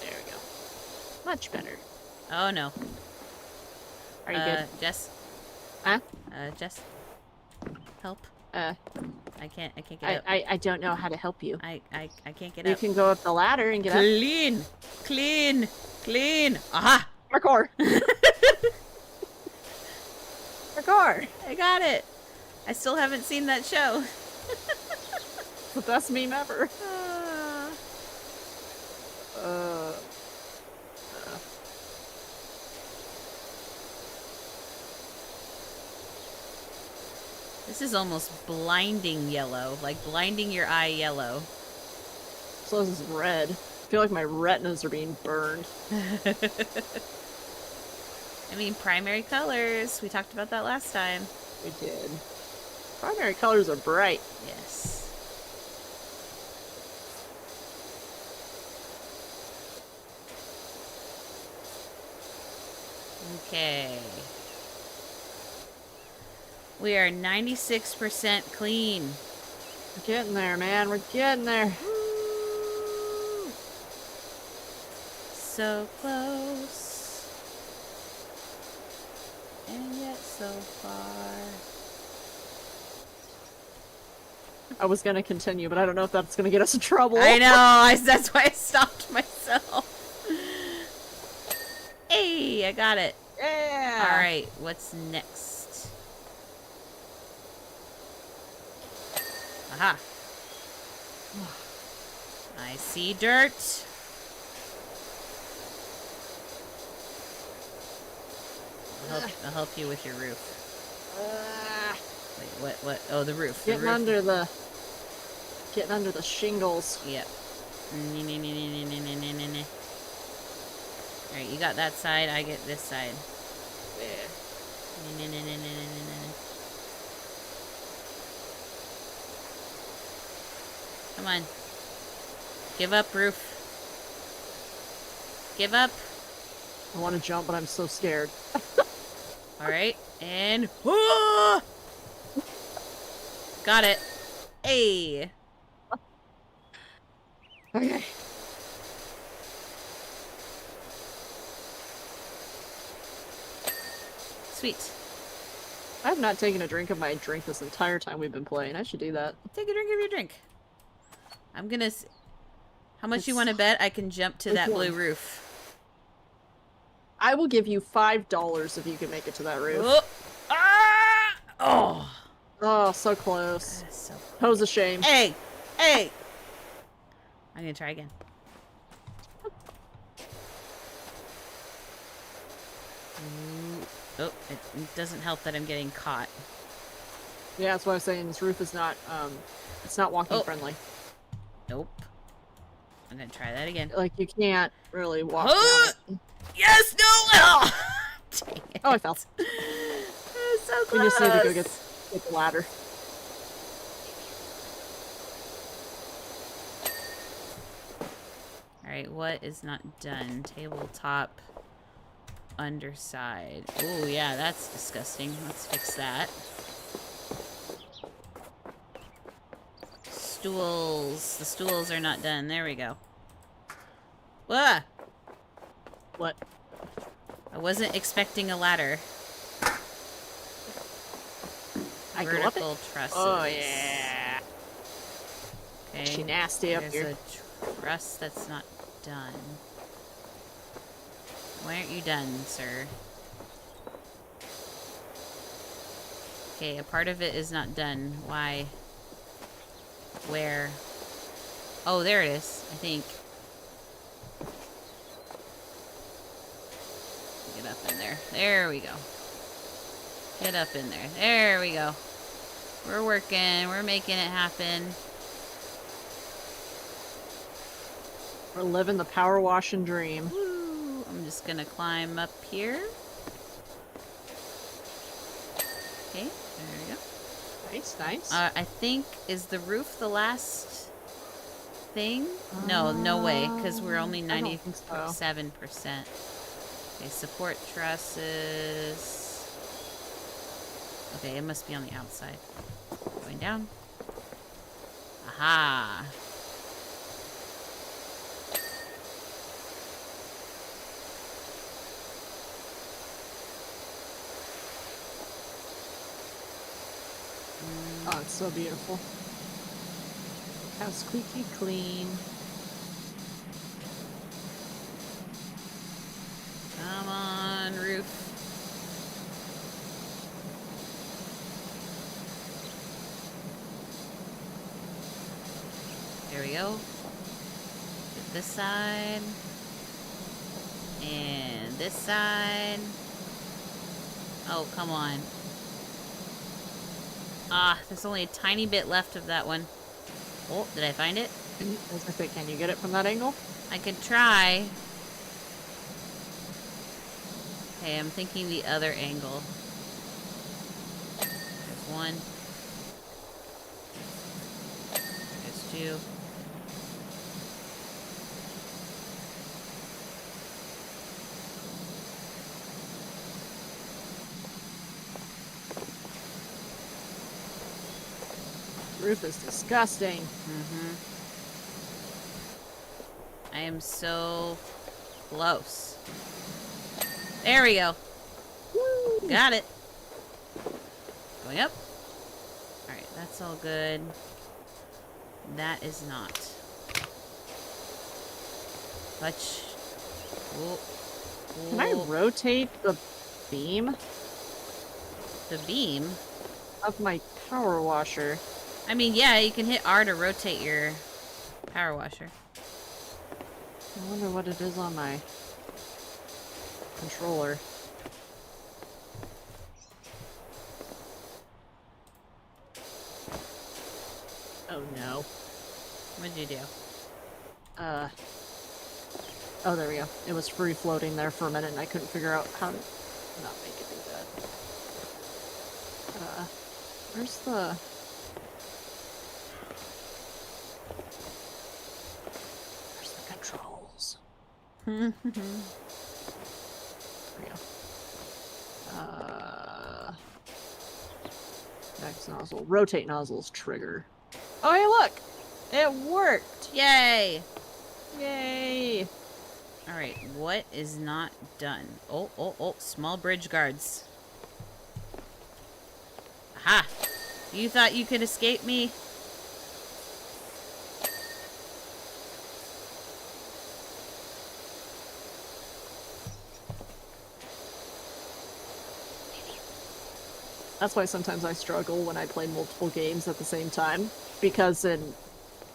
There we go. Much better.
Oh no.
Are you good?
Jess?
Huh?
Jess? Help.
Uh,
I can't get up.
I don't know how to help you.
I can't get
You
up.
can go up the ladder and get up.
Clean! Clean! Clean! Aha!
Parkour! Parkour!
I got it! I still haven't seen that show.
The best meme ever.
This is almost blinding yellow. Like blinding your eye yellow.
So this is red. I feel like my retinas are being burned.
I mean, primary colors. We talked about that last time.
We did. Primary colors are bright.
Yes. Okay. We are 96% clean.
We're getting there, man. We're getting there.
Woo! So close. And yet so far.
I was gonna continue, but I don't know if that's gonna get us in trouble.
I know. That's why I stopped myself. Hey, I got it.
Yeah.
All right. What's next? Aha. I see dirt. I'll help you with your roof. Wait, what? Oh, the roof.
Getting under the shingles.
Yep. Alright, you got that side, I get this side.
Yeah.
Come on. Give up, roof. Give up.
I want to jump, but I'm so scared.
Alright, and... Whoa! Got it. Hey!
Okay.
Sweet.
I have not taken a drink of my drink this entire time we've been playing. I should do that.
Take a drink of your drink. I'm gonna... How much you want to bet I can jump to that blue roof?
I will give you $5 if you can make it to that roof.
Oh! Ah! Oh!
Oh, so close.
That is so...
Pose a shame.
Hey! Hey! I'm gonna try again. Oh, it doesn't help that I'm getting caught.
Yeah, that's what I was saying. This roof is not, it's not walking friendly.
Nope. I'm gonna try that again.
Like, you can't really walk down it.
Yes! No! Oh! Dang it.
Oh, I fell.
So close!
We just need to go get the ladder.
Alright, what is not done? Tabletop underside. Oh, yeah, that's disgusting. Let's fix that. Stools. The stools are not done. There we go. Whoa!
What?
I wasn't expecting a ladder.
I go up
Vertical
it?
trusses.
Oh, yeah.
Okay.
She nasty up
There's
here.
a truss that's not done. Why aren't you done, sir? Okay, a part of it is not done. Why? Where? Oh, there it is, I think. Get up in there. There we go. Get up in there. There we go. We're working. We're making it happen.
We're living the power washing dream.
Woo. I'm just gonna climb up here. Okay, there we go.
Nice, nice.
I think, is the roof the last thing? No, no way, because we're only
I don't think so.
97%. Okay, support trusses. Okay, it must be on the outside. Going down. Aha!
Oh, it's so beautiful. How squeaky clean.
Come on, roof. There we go. Get this side. And this side. Oh, come on. Ah, there's only a tiny bit left of that one. Oh, did I find it?
I was gonna say, can you get it from that angle?
I could try. Okay, I'm thinking the other angle. There's one. There's two.
Roof is disgusting.
Mm-hmm. I am so close. There we go.
Woo!
Got it. Going up. Alright, that's all good. That is not. Touch. Oh.
Can I rotate the beam
The beam?
of my power washer?
I mean, yeah, you can hit R to rotate your power washer.
I wonder what it is on my controller. Oh no.
What'd you do?
Oh, there we go. It was free floating there for a minute and I couldn't figure out how to not make it do that. Where's the... Where's the controls? There we go. Next nozzle. Rotate nozzles trigger. Oh, hey, look! It worked!
Yay!
Yay!
Alright, what is not done? Oh, small bridge guards. Aha! You thought you could escape me?
That's why sometimes I struggle when I play multiple games at the same time. Because in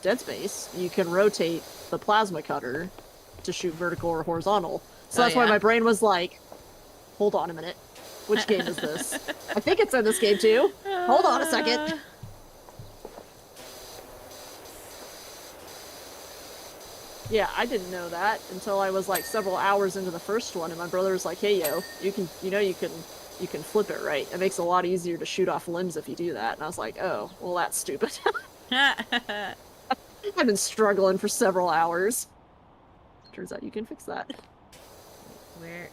Dead Space, you can rotate the plasma cutter to shoot vertical or horizontal. So that's why my brain was like, hold on a minute. Which game is this? I think it's in this game too. Hold on a second. Yeah, I didn't know that until I was like several hours into the first one, and my brother was like, "Hey, yo, you can flip it right. It makes it a lot easier to shoot off limbs if you do that." And I was like, "Oh, well, that's stupid." I've been struggling for several hours. Turns out you can fix that.
Wait.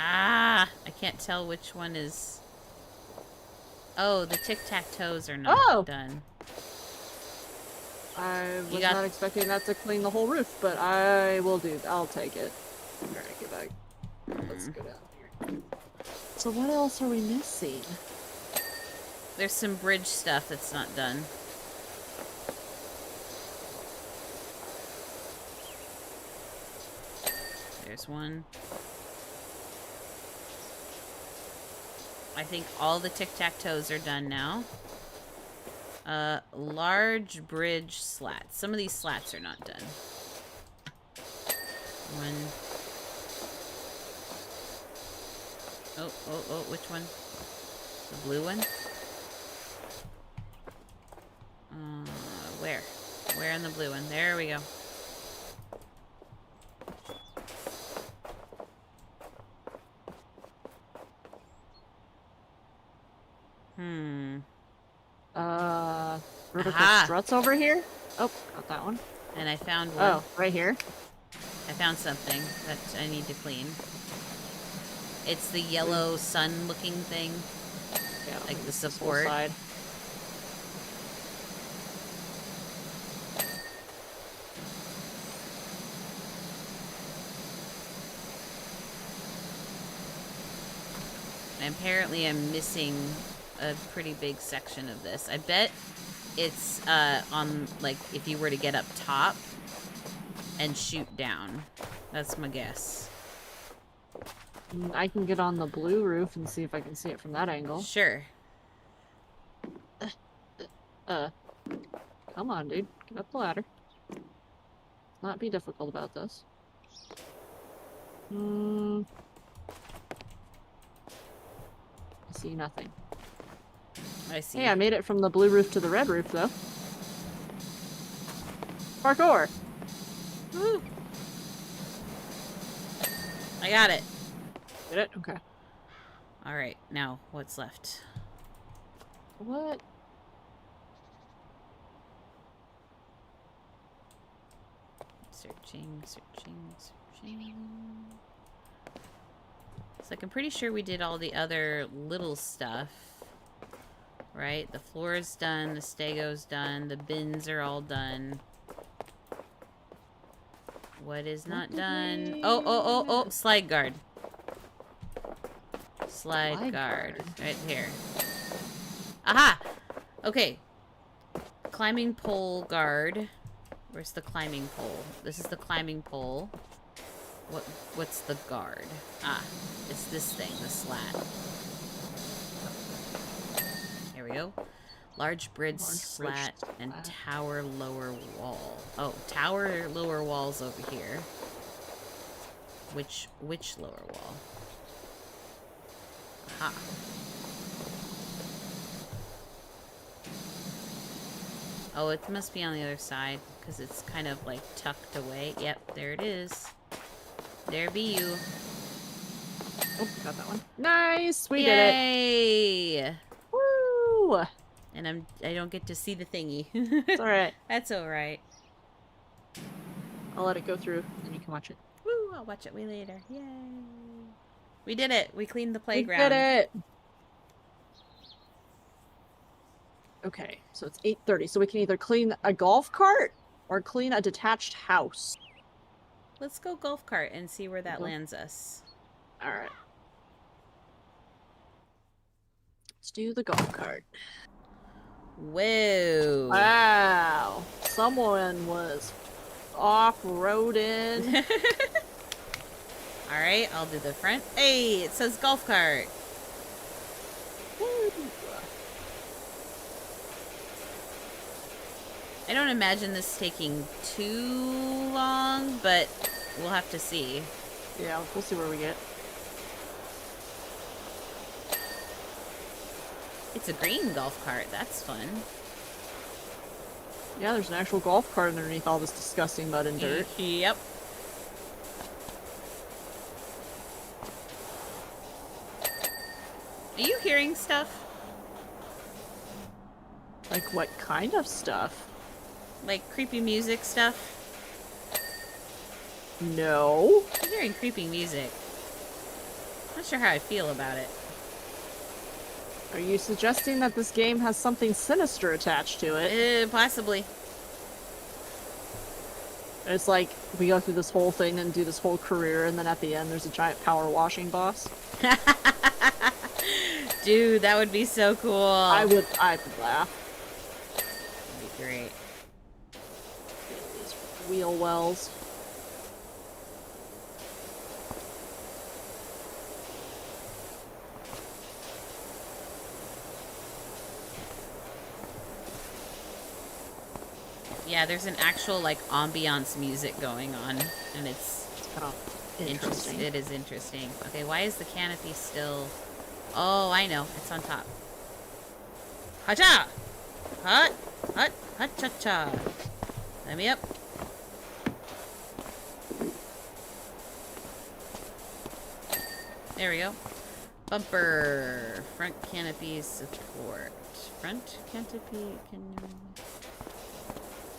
Ah! I can't tell which one is... Oh, the tic-tac-toes are not done.
I was not expecting that to clean the whole roof, but I'll take it. Alright, get back. Let's go down here. So what else are we missing?
There's some bridge stuff that's not done. There's one. I think all the tic-tac-toes are done now. Large bridge slats. Some of these slats are not done. One. Oh, which one? The blue one? Where? Where in the blue one? There we go.
Vertical struts over here? Oh, got that one.
And I found one.
Oh, right here.
I found something that I need to clean. It's the yellow sun-looking thing.
Yeah,
like the support.
Side.
And apparently I'm missing a pretty big section of this. I bet it's on, like, if you were to get up top and shoot down. That's my guess.
I can get on the blue roof and see if I can see it from that angle.
Sure.
Come on, dude. Get up the ladder. Not be difficult about this. I see nothing.
I see.
Hey, I made it from the blue roof to the red roof, though. Parkour! Woo!
I got it.
Did it? Okay.
Alright, now, what's left?
What?
Searching. It's like, I'm pretty sure we did all the other little stuff. Right? The floor is done, the stego's done, the bins are all done. What is not done? Oh, slide guard. Slide guard. Right here. Aha! Okay. Climbing pole guard. Where's the climbing pole? This is the climbing pole. What's the guard? Ah, it's this thing, the slat. Here we go. Large bridge slat and tower lower wall. Oh, tower lower wall's over here. Which lower wall? Aha. Oh, it must be on the other side, because it's kind of, like, tucked away. Yep, there it is. There be you.
Oh, got that one. Nice! We did
Yay!
it! Woo!
And I don't get to see the thingy.
It's alright.
That's alright.
I'll let it go through, and you can watch it.
Woo! I'll watch it way later. Yay! We did it! We cleaned the playground.
We did it! Okay, so it's 8:30, so we can either clean a golf cart or clean a detached house.
Let's go golf cart and see where that lands us.
Alright. Let's do the golf cart.
Whoa!
Wow! Someone was off-roading.
Alright, I'll do the front. Hey, it says golf cart. I don't imagine this taking too long, but we'll have to see.
Yeah, we'll see where we get.
It's a green golf cart. That's fun.
Yeah, there's an actual golf cart underneath all this disgusting mud and dirt.
Yep. Are you hearing stuff?
Like, what kind of stuff?
Like creepy music stuff?
No.
I'm hearing creepy music. Not sure how I feel about it.
Are you suggesting that this game has something sinister attached to it?
Possibly.
It's like, we go through this whole thing and do this whole career, and then at the end there's a giant power washing boss.
Dude, that would be so cool.
I'd laugh.
That'd be great.
These wheel wells.
Yeah, there's an actual, like, ambiance music going on, and it's
kind of interesting.
It is interesting. Okay, why is the canopy still... Oh, I know. It's on top. Ha-cha! Hut! Hut! Hut-cha-cha! Let me up. There we go. Bumper. Front canopy support. Front canopy...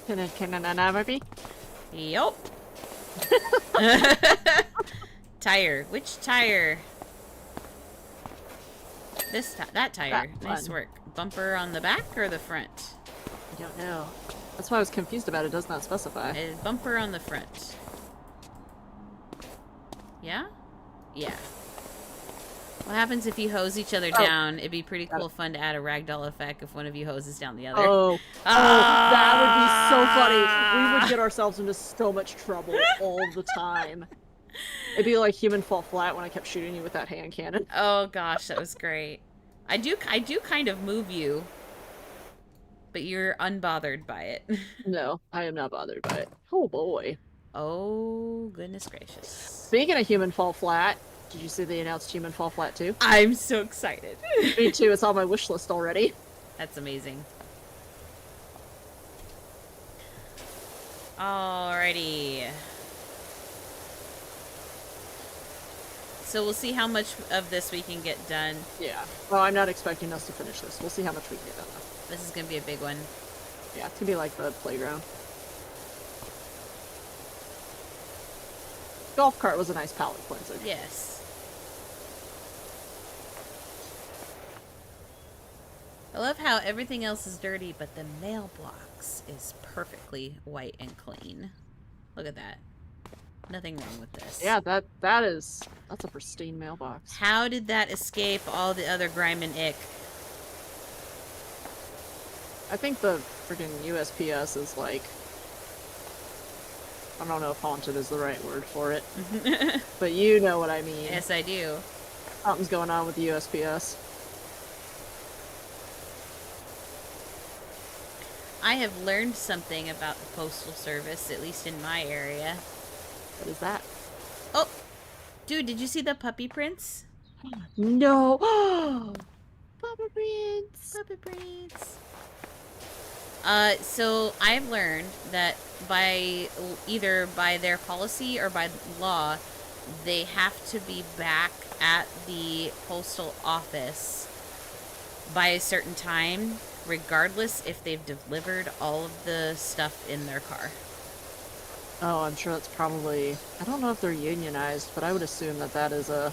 Can
Yup. Tire. Which tire? That tire. Nice work. Bumper on the back or the front?
I don't know. That's why I was confused about it. Does not specify.
Bumper on the front. Yeah? Yeah. What happens if you hose each other down? It'd be pretty cool fun to add a ragdoll effect if one of you hoses down the other.
Oh, that would be so funny. We would get ourselves into so much trouble all the time. It'd be like Human Fall Flat when I kept shooting you with that hand cannon.
Oh gosh, that was great. I do kind of move you, but you're unbothered by it.
No, I am not bothered by it. Oh boy.
Oh goodness gracious.
Speaking of Human Fall Flat, did you see they announced Human Fall Flat 2?
I'm so excited.
Me too, it's on my wish list already.
That's amazing. Alrighty. So we'll see how much of this we can get done.
Yeah. Well, I'm not expecting us to finish this. We'll see how much we can get done though.
This is gonna be a big one.
Yeah, it's gonna be like the playground. Golf cart was a nice palate cleanser.
Yes. I love how everything else is dirty, but the mailbox is perfectly white and clean. Look at that. Nothing wrong with this.
Yeah, that's a pristine mailbox.
How did that escape all the other grime and ick?
I think the freaking USPS is like, I don't know if haunted is the right word for it, but you know what I mean.
Yes, I do.
Something's going on with the USPS.
I have learned something about the Postal Service, at least in my area.
What is that?
Oh! Dude, did you see the puppy prints?
No! Puppy prints!
Puppy prints! So I've learned that either by their policy or by law, they have to be back at the postal office by a certain time, regardless if they've delivered all of the stuff in their car.
Oh, I'm sure that's probably... I don't know if they're unionized, but I would assume that that is a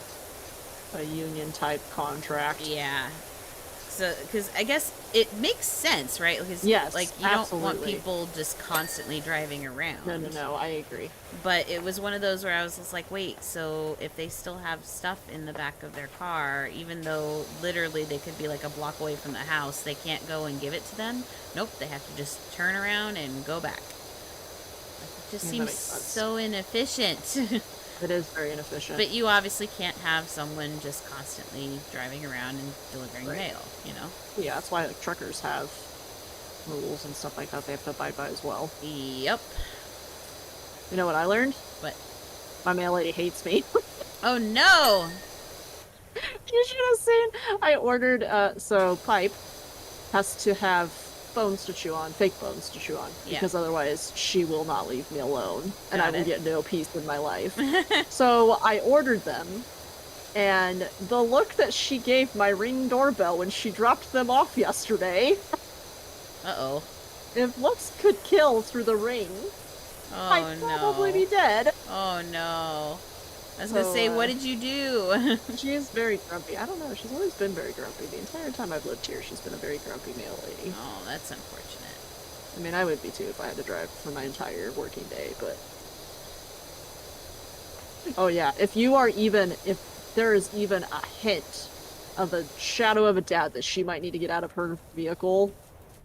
union-type contract.
Yeah. So, because I guess it makes sense, right? Because,
yes,
like, you
absolutely.
don't want people just constantly driving around.
No, I agree.
But it was one of those where I was just like, wait, so if they still have stuff in the back of their car, even though literally they could be like a block away from the house, they can't go and give it to them? Nope, they have to just turn around and go back. It just seems so inefficient.
It is very inefficient.
But you obviously can't have someone just constantly driving around and delivering mail, you know?
Yeah, that's why like truckers have rules and stuff like that they have to abide by as well.
Yep.
You know what I learned?
What?
My mail lady hates me.
Oh no!
You should have seen. I ordered, so Pipe has to have bones to chew on, fake bones to chew on, because otherwise she will not leave me alone, and I will get no peace in my life. So I ordered them, and the look that she gave my Ring doorbell when she dropped them off yesterday.
Uh-oh.
If looks could kill through the Ring, I'd probably be dead.
Oh no. I was gonna say, what did you do?
She is very grumpy. I don't know, she's always been very grumpy. The entire time I've lived here, she's been a very grumpy mail lady.
Oh, that's unfortunate.
I mean, I would be too if I had to drive for my entire working day, but... Oh yeah, if there is even a hint of a shadow of a doubt that she might need to get out of her vehicle,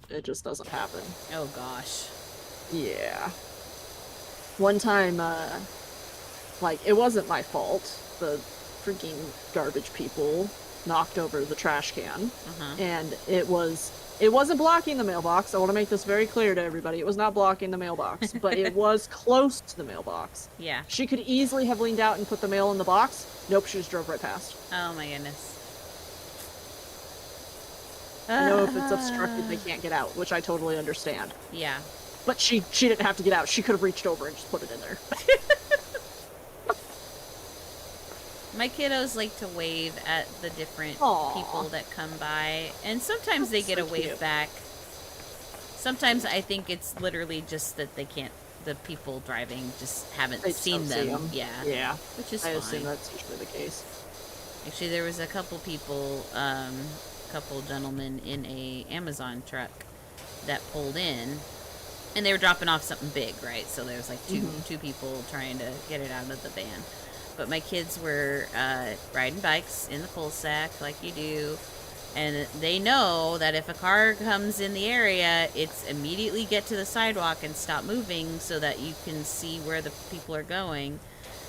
it just doesn't happen.
Oh gosh.
Yeah. One time, like, it wasn't my fault. The freaking garbage people knocked over the trash can. And it wasn't blocking the mailbox. I want to make this very clear to everybody. It was not blocking the mailbox, but it was close to the mailbox.
Yeah.
She could easily have leaned out and put the mail in the box. Nope, she just drove right past.
Oh my goodness.
I know if it's obstructed, they can't get out, which I totally understand.
Yeah.
But she didn't have to get out. She could have reached over and just put it in there.
My kiddos like to wave at the different people that come by, and sometimes they get a wave back. Sometimes I think it's literally just that they can't, the people driving just haven't seen them. Yeah. Which is fine.
I assume that's usually the case.
Actually, there was a couple people, couple gentlemen in a Amazon truck that pulled in, and they were dropping off something big, right? So there was like two people trying to get it out of the van. But my kids were riding bikes in the cul-de-sac like you do, and they know that if a car comes in the area, it's immediately get to the sidewalk and stop moving so that you can see where the people are going.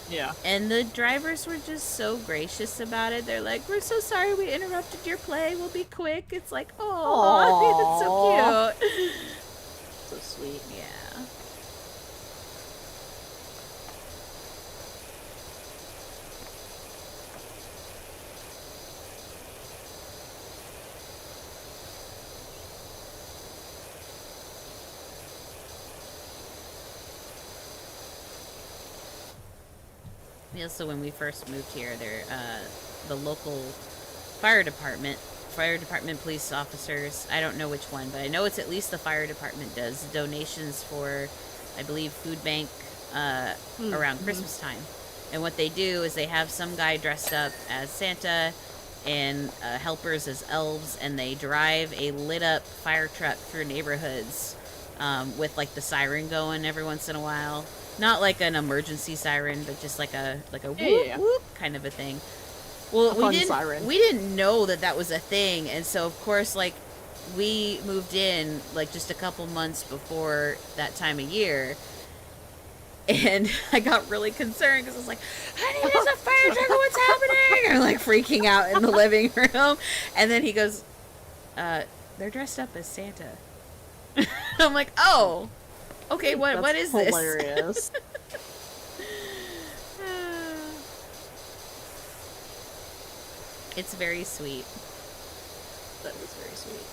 Yeah.
And the drivers were just so gracious about it. They're like, "We're so sorry we interrupted your play. We'll be quick." It's like, oh, it's so cute.
So sweet.
Yeah. Yeah, so when we first moved here, the local fire department, police officers, I don't know which one, but I know it's at least the fire department does donations for, I believe, food bank around Christmas time. And what they do is they have some guy dressed up as Santa and helpers as elves, and they drive a lit up fire truck through neighborhoods with like the siren going every once in a while. Not like an emergency siren, but just like a whoop whoop kind of a thing. Well, we didn't know that was a thing, and so of course, like, we moved in like just a couple months before that time of year, and I got really concerned because I was like, "Honey, there's a fire truck! What's happening?" I'm like freaking out in the living room, and then he goes, "They're dressed up as Santa." I'm like, "Oh. Okay, what is this?"
Hilarious.
It's very sweet.
That is very sweet.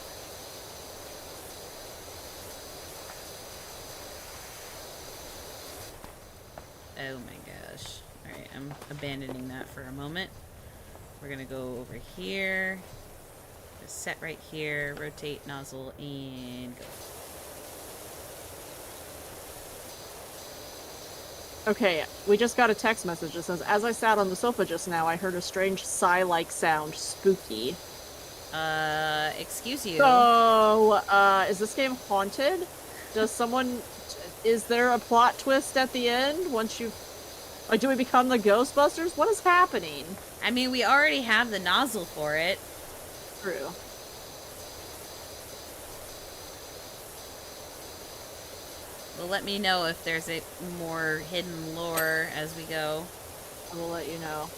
Oh my gosh. Alright, I'm abandoning that for a moment. We're gonna go over here. Just set right here, rotate nozzle, and go.
Okay, we just got a text message that says, as I sat on the sofa just now, I heard a strange sigh-like sound. Spooky.
Excuse you.
So, is this game haunted? Is there a plot twist at the end once you... Or do we become the Ghostbusters? What is happening?
I mean, we already have the nozzle for it.
True.
Well, let me know if there's a more hidden lore as we go.
I will let you know.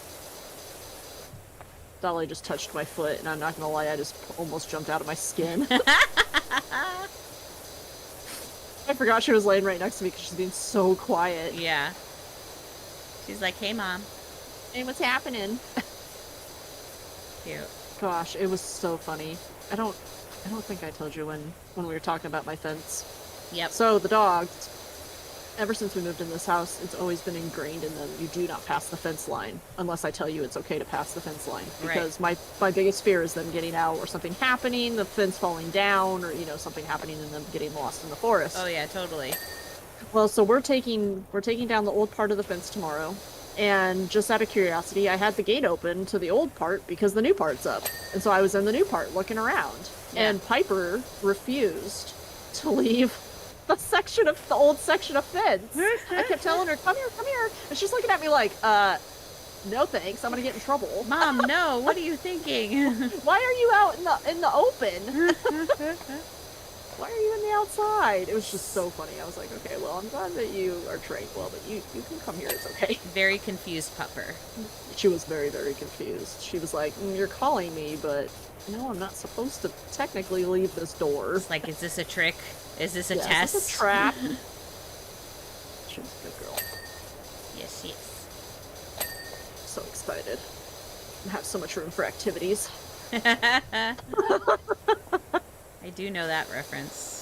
Dolly just touched my foot, and I'm not gonna lie, I just almost jumped out of my skin. I forgot she was laying right next to me because she's being so quiet.
Yeah. She's like, hey, Mom.
Hey, what's happening?
Cute.
Gosh, it was so funny. I don't think I told you when we were talking about my fence.
Yep.
So the dogs, ever since we moved in this house, it's always been ingrained in them. You do not pass the fence line unless I tell you it's okay to pass the fence line. Because my biggest fear is them getting out or something happening, the fence falling down, or, you know, something happening and them getting lost in the forest.
Oh yeah, totally.
Well, so we're taking down the old part of the fence tomorrow. And just out of curiosity, I had the gate open to the old part because the new part's up. And so I was in the new part looking around. Yeah. And Piper refused to leave the old section of fence. I kept telling her, come here, come here. And she's looking at me like, no thanks, I'm gonna get in trouble.
Mom, no, what are you thinking?
Why are you out in the open? Why are you in the outside? It was just so funny. I was like, okay, well, I'm glad that you are trained well, but you can come here, it's okay.
Very confused pupper.
She was very, very confused. She was like, you're calling me, but no, I'm not supposed to technically leave this door.
It's like, is this a trick? Is this a test?
Is this a trap? She was a good girl.
Yes, she is.
So excited. I have so much room for activities.
I do know that reference.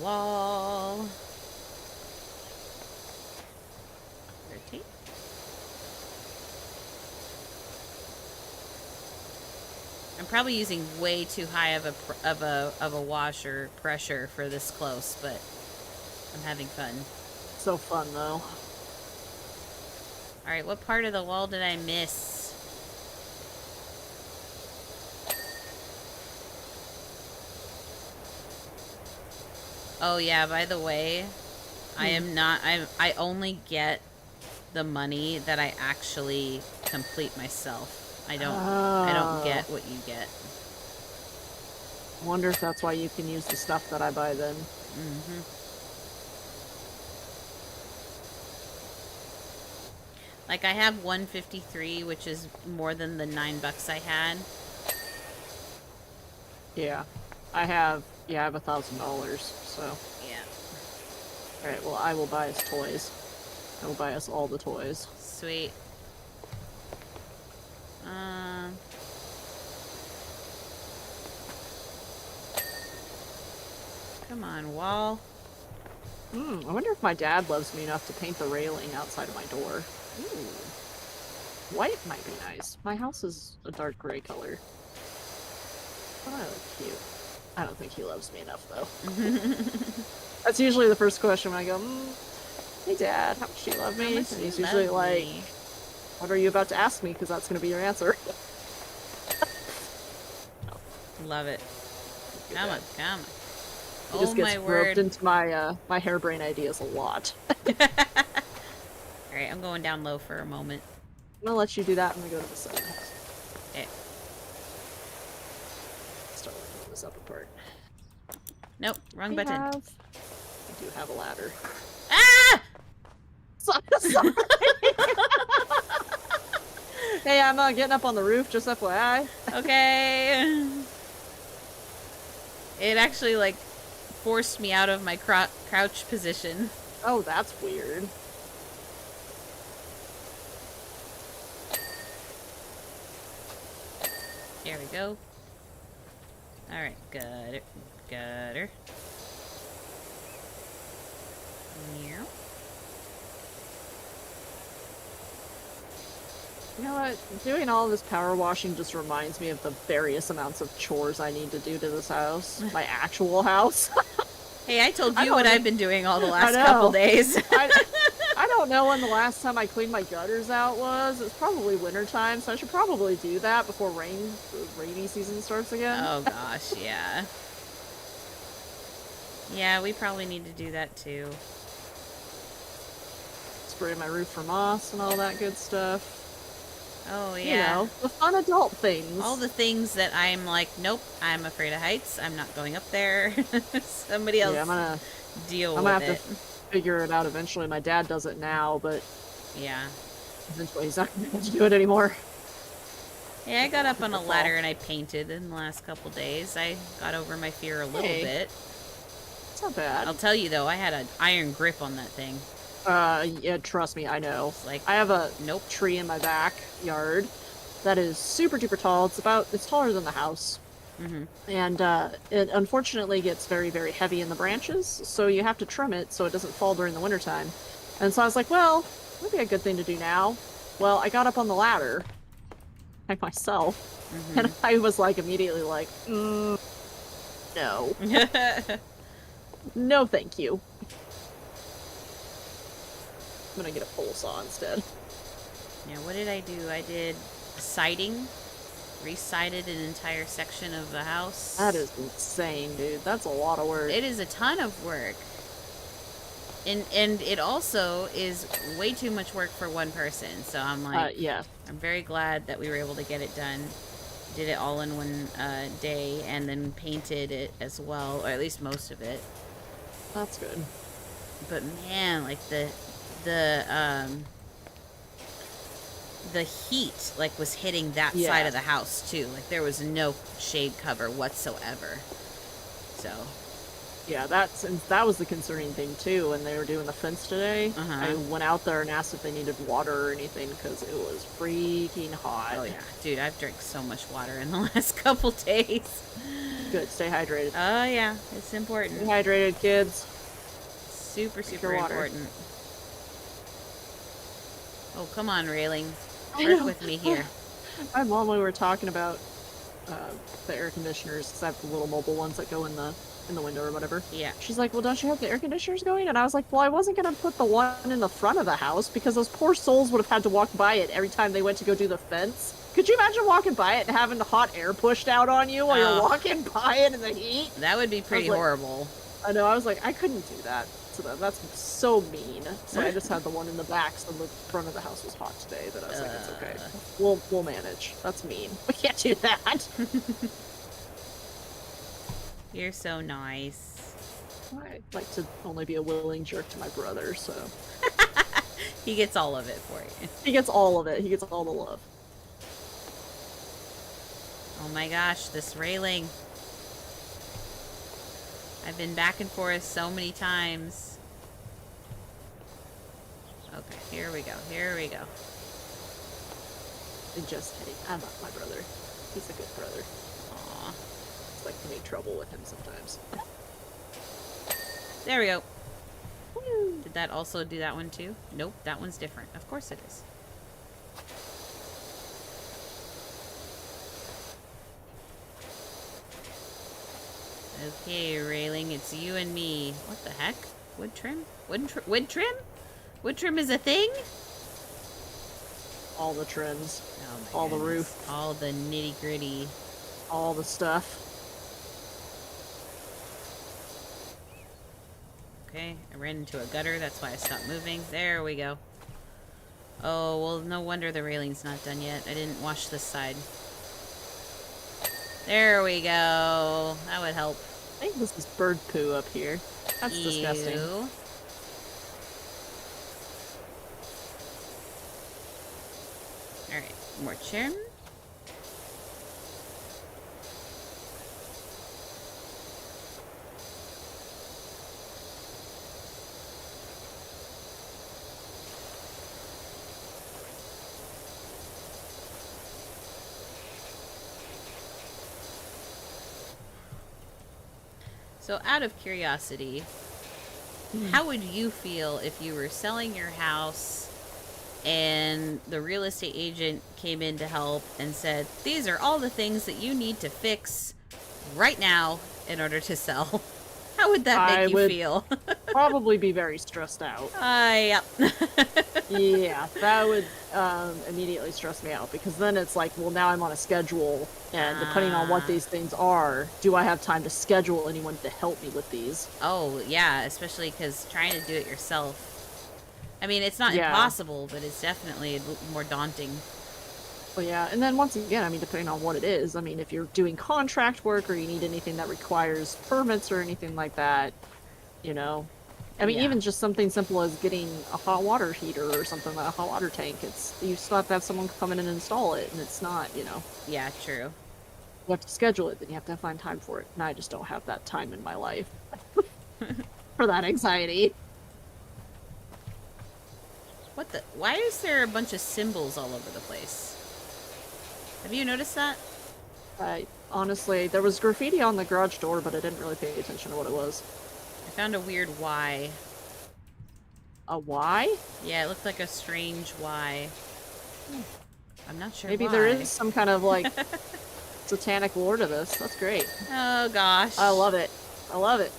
Wall. Rotate. I'm probably using way too high of a washer pressure for this close, but I'm having fun.
So fun though.
All right, what part of the wall did I miss? Oh yeah, by the way, I only get the money that I actually complete myself. I don't get what you get.
I wonder if that's why you can use the stuff that I buy then.
Mm-hmm. Like, I have 153, which is more than the $9 I had.
Yeah. I have $1,000, so.
Yeah.
Alright, well, I will buy us toys. I will buy us all the toys.
Sweet. Come on, wall.
I wonder if my dad loves me enough to paint the railing outside of my door.
Ooh.
White might be nice. My house is a dark gray color. But I look cute. I don't think he loves me enough, though. That's usually the first question when I go, hey Dad, how much do you love me? And he's usually like, what are you about to ask me? Because that's going to be your answer.
Love it. Come on, come on.
He just gets roped into my my harebrained ideas a lot.
Alright, I'm going down low for a moment.
I'm gonna let you do that when we go to the second house.
Okay.
Start working this up apart.
Nope, wrong button.
I do have a ladder.
Ah!
Sorry. Hey, I'm getting up on the roof, just FYI.
Okay. It actually, like, forced me out of my crouch position.
Oh, that's weird.
There we go. Alright, got it. Got her. Meow.
You know what? Doing all this power washing just reminds me of the various amounts of chores I need to do to this house. My actual house.
Hey, I told
I
you
don't
what
know.
I've been doing all the
I
last
know.
couple days.
I don't know when the last time I cleaned my gutters out was. It's probably wintertime, so I should probably do that before rainy season starts again.
Oh gosh, yeah. Yeah, we probably need to do that too.
Spray my roof for moss and all that good stuff.
Oh yeah.
You know, the fun adult things.
All the things that I'm like, nope, I'm afraid of heights. I'm not going up there. Somebody else deal with it.
I'm gonna have to figure it out eventually. My dad does it now, but
yeah.
Eventually he's not gonna do it anymore.
Yeah, I got up on a ladder and I painted in the last couple days. I got over my fear a little bit.
It's not bad.
I'll tell you though, I had an iron grip on that thing.
Yeah, trust me, I know.
Like,
I have a tree in my backyard that is super duper tall. It's taller than the house.
Mm-hmm.
And it unfortunately gets very, very heavy in the branches, so you have to trim it so it doesn't fall during the wintertime. And so I was like, well, that'd be a good thing to do now. Well, I got up on the ladder by myself, and I was like immediately like, no. No, thank you. I'm gonna get a pole saw instead.
Yeah, what did I do? I did siding. Re-sided an entire section of the house.
That is insane, dude. That's a lot of work.
It is a ton of work. And it also is way too much work for one person. So I'm like,
yeah.
I'm very glad that we were able to get it done. Did it all in one day and then painted it as well, or at least most of it.
That's good.
But man, like the heat like was hitting that side of the house too. Like there was no shade cover whatsoever. So
yeah, that was the concerning thing too. When they were doing the fence today, I went out there and asked if they needed water or anything because it was freaking hot.
Oh yeah, dude, I've drank so much water in the last couple days.
Good, stay hydrated.
Oh yeah, it's important.
Stay hydrated, kids.
Super important. Oh, come on, railing. Work with me here.
My mom, when we were talking about the air conditioners, because I have the little mobile ones that go in the window or whatever.
Yeah.
She's like, well, don't you have the air conditioners going? And I was like, well, I wasn't going to put the one in the front of the house because those poor souls would have had to walk by it every time they went to go do the fence. Could you imagine walking by it and having the hot air pushed out on you while you're walking by it in the heat?
That would be pretty horrible.
I know. I was like, I couldn't do that to them. That's so mean. So I just had the one in the back, so the front of the house was hot today. But I was like, it's okay. We'll manage. That's mean. We can't do that.
You're so nice.
I like to only be a willing jerk to my brother, so
he gets all of it for you.
He gets all of it. He gets all the love.
Oh my gosh, this railing. I've been back and forth so many times. Okay, here we go. Here we go.
Just kidding. I love my brother. He's a good brother.
Aw.
It's like to make trouble with him sometimes.
There we go.
Woo.
Did that also do that one too? Nope, that one's different. Of course it is. Okay, railing, it's you and me. What the heck? Wood trim? Wood trim? Wood trim is a thing?
All the trims.
Oh my
all
goodness.
The roof.
All the nitty gritty.
All the stuff.
Okay, I ran into a gutter. That's why I stopped moving. There we go. Oh, well, no wonder the railing's not done yet. I didn't wash this side. There we go. That would help.
I think this is bird poo up here. That's disgusting.
Alright, more trim. So out of curiosity, how would you feel if you were selling your house and the real estate agent came in to help and said, these are all the things that you need to fix right now in order to sell? How would that make you feel?
Probably be very stressed out.
Yep.
Yeah, that would immediately stress me out, because then it's like, well, now I'm on a schedule, and depending on what these things are, do I have time to schedule anyone to help me with these?
Oh, yeah, especially because trying to do it yourself. I mean, it's not impossible, but it's definitely more daunting.
Well, yeah, and then once again, I mean, depending on what it is, I mean, if you're doing contract work or you need anything that requires permits or anything like that, you know. I mean, even just something simple as getting a hot water heater or something, like a hot water tank, you still have to have someone come in and install it, and it's not, you know.
Yeah, true.
You have to schedule it, then you have to find time for it, and I just don't have that time in my life for that anxiety.
What the? Why is there a bunch of symbols all over the place? Have you noticed that?
Honestly, there was graffiti on the garage door, but I didn't really pay attention to what it was.
I found a weird Y.
A Y?
Yeah, it looked like a strange Y. I'm not sure
Maybe
why.
there is some kind of, like, satanic lore to this. That's great.
Oh, gosh.
I love it. I love it.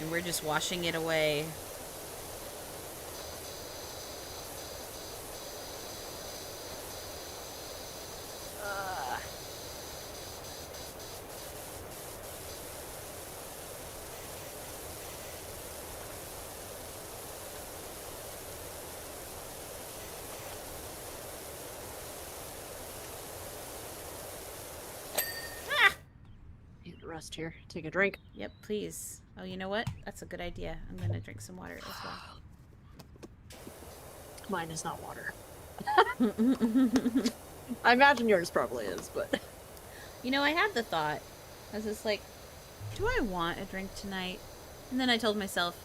And we're just washing it away.
Need to rest here. Take a drink.
Yep, please. Oh, you know what? That's a good idea. I'm gonna drink some water as well.
Mine is not water. I imagine yours probably is, but...
You know, I had the thought. I was just like, do I want a drink tonight? And then I told myself,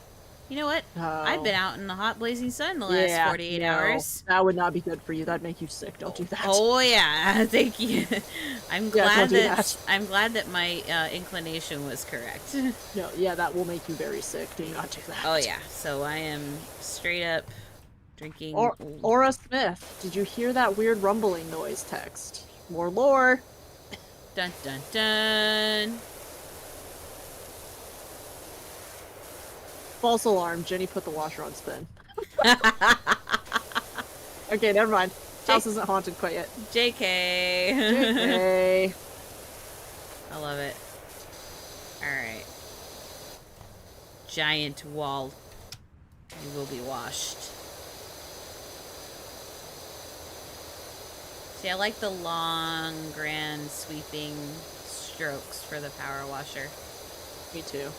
you know what? I've been out in the hot blazing sun the last 48 hours.
That would not be good for you. That'd make you sick. Don't do that.
Oh yeah, thank you. I'm glad that my inclination was correct.
No, yeah, that will make you very sick. Do not do that.
Oh yeah. So I am straight up drinking.
Aura Smith, did you hear that weird rumbling noise text? More lore.
Dun dun dun.
False alarm. Jenny put the washer on spin. Okay, never mind. House isn't haunted quite yet.
JK.
JK.
I love it. Alright. Giant wall. You will be washed. See, I like the long, grand, sweeping strokes for the power washer.
Me too.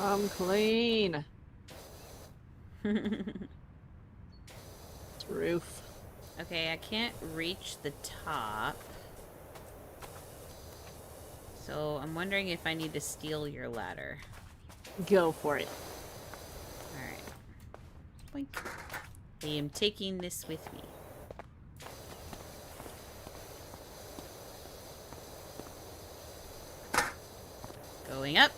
I'm clean. It's roof.
Okay, I can't reach the top. So I'm wondering if I need to steal your ladder.
Go for it.
Alright. Boink. I am taking this with me. Going up.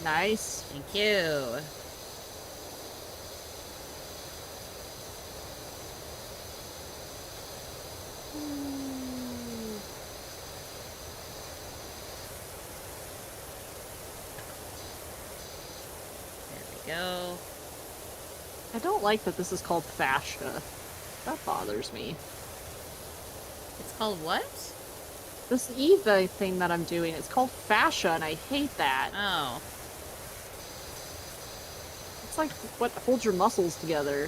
Nice.
Thank you. There we go.
I don't like that this is called fascia. That bothers me.
It's called what?
This Eva thing that I'm doing, it's called fascia, and I hate that.
Oh.
It's like what holds your muscles together.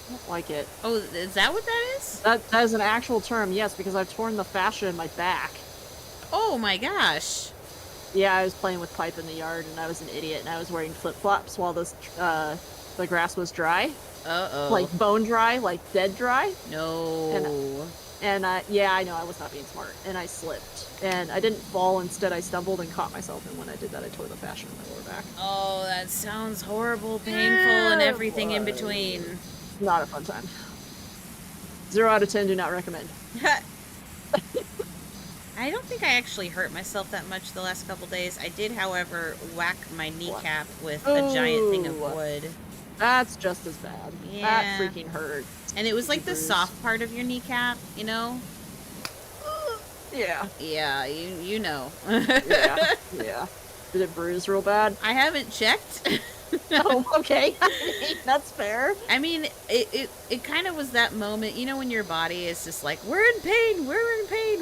don't like it.
Oh, is that what that is?
That is an actual term, yes, because I've torn the fascia in my back.
Oh my gosh.
Yeah, I was playing with pipe in the yard, and I was an idiot, and I was wearing flip-flops while the grass was dry.
Uh-oh.
Like bone dry, like dead dry.
No.
And yeah, I know, I was not being smart. And I slipped. And I didn't fall, instead I stumbled and caught myself, and when I did that, I tore the fascia in my lower back.
Oh, that sounds horrible, painful, and everything in between.
Not a fun time. 0 out of 10, do not recommend.
I don't think I actually hurt myself that much the last couple days. I did, however, whack my kneecap with a giant thing of wood.
That's just as bad.
Yeah.
That freaking hurt.
And it was like the soft part of your kneecap, you know?
Yeah.
Yeah, you know.
Yeah. Did it bruise real bad?
I haven't checked.
Oh, okay. That's fair.
I mean, it kind of was that moment, you know, when your body is just like, we're in pain,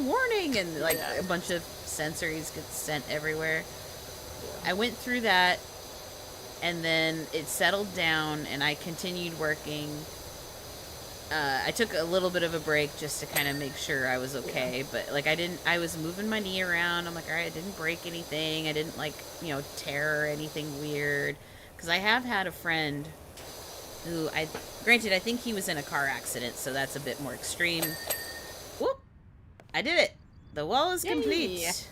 warning, and like a bunch of sensories get sent everywhere. Yeah. I went through that, and then it settled down, and I continued working. I took a little bit of a break just to kind of make sure I was okay, but like I was moving my knee around. I'm like, all right, I didn't break anything. I didn't like, you know, tear or anything weird. Because I have had a friend who, granted, I think he was in a car accident, so that's a bit more extreme. Whoop! I did it! The wall is complete!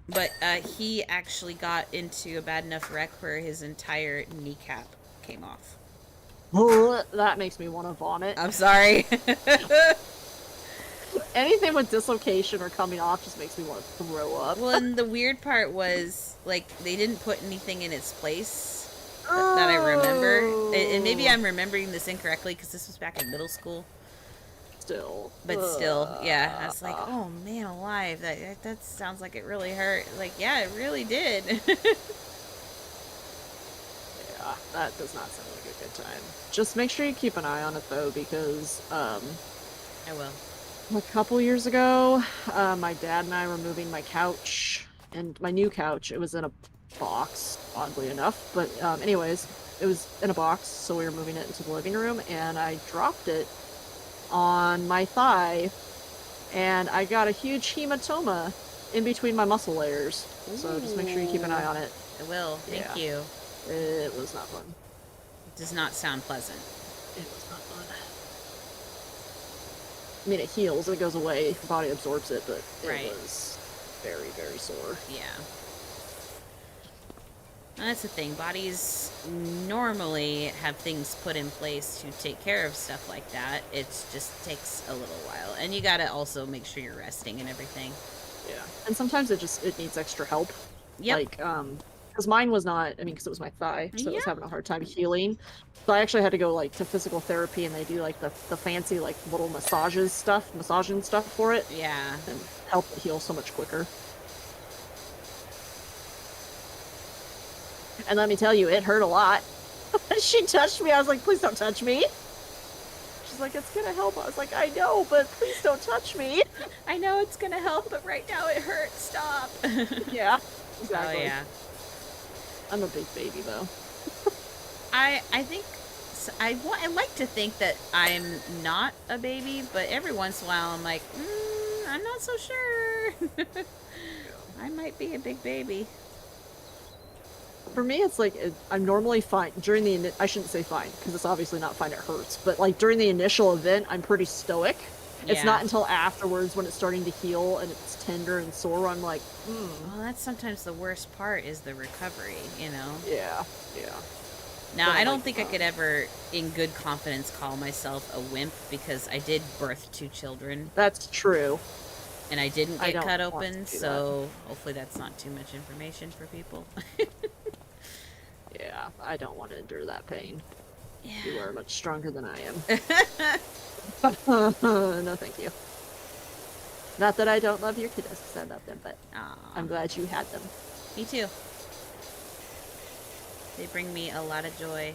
But he actually got into a bad enough wreck where his entire kneecap came off.
That makes me want to vomit.
I'm sorry.
Anything with dislocation or coming off just makes me want to throw up.
Well, and the weird part was, like, they didn't put anything in its place that I remember. And maybe I'm remembering this incorrectly because this was back in middle school. But still, yeah. I was like, oh, man alive. That sounds like it really hurt. Like, yeah, it really did.
Yeah, that does not sound like a good time. Just make sure you keep an eye on it, though, because,
I will.
A couple years ago, my dad and I were moving my couch, and my new couch, it was in a box, oddly enough, but anyways, it was in a box, so we were moving it into the living room, and I dropped it on my thigh, and I got a huge hematoma in between my muscle layers. Ooh. So just make sure you keep an eye on it.
I will, thank you.
It was not fun.
It does not sound pleasant.
It was not fun. I mean, it heals, it goes away, the body absorbs it, but it was very, very sore.
Yeah. That's the thing. Bodies normally have things put in place to take care of stuff like that. It just takes a little while. And you gotta also make sure you're resting and everything.
Yeah. And sometimes it needs extra help.
Yep.
Like, because mine was not, I mean, because it was my thigh, so it was having a hard time healing. So I actually had to go, like, to physical therapy, and they do, like, the fancy, like, little massaging stuff for it.
Yeah.
And help it heal so much quicker. And let me tell you, it hurt a lot. She touched me, I was like, please don't touch me. She's like, it's gonna help. I was like, I know, but please don't touch me.
I know it's gonna help, but right now it hurts. Stop.
Yeah, exactly.
Oh, yeah.
I'm a big baby, though.
I think I like to think that I'm not a baby, but every once in a while I'm like, I'm not so sure. I might be a big baby.
For me, it's like, I'm normally fine during the, I shouldn't say fine, because it's obviously not fine, it hurts, but like during the initial event, I'm pretty stoic. Yeah. It's not until afterwards when it's starting to heal and it's tender and sore, I'm like,
Well, that's sometimes the worst part is the recovery, you know?
Yeah.
Now, I don't think I could ever, in good confidence, call myself a wimp, because I did birth 2 children.
That's true.
And I didn't get cut open, so hopefully that's not too much information for people.
Yeah, I don't want to endure that pain.
Yeah.
You are much stronger than I am. No, thank you. Not that I don't love your kiddos, because I love them, but I'm glad you had them.
Me too. They bring me a lot of joy.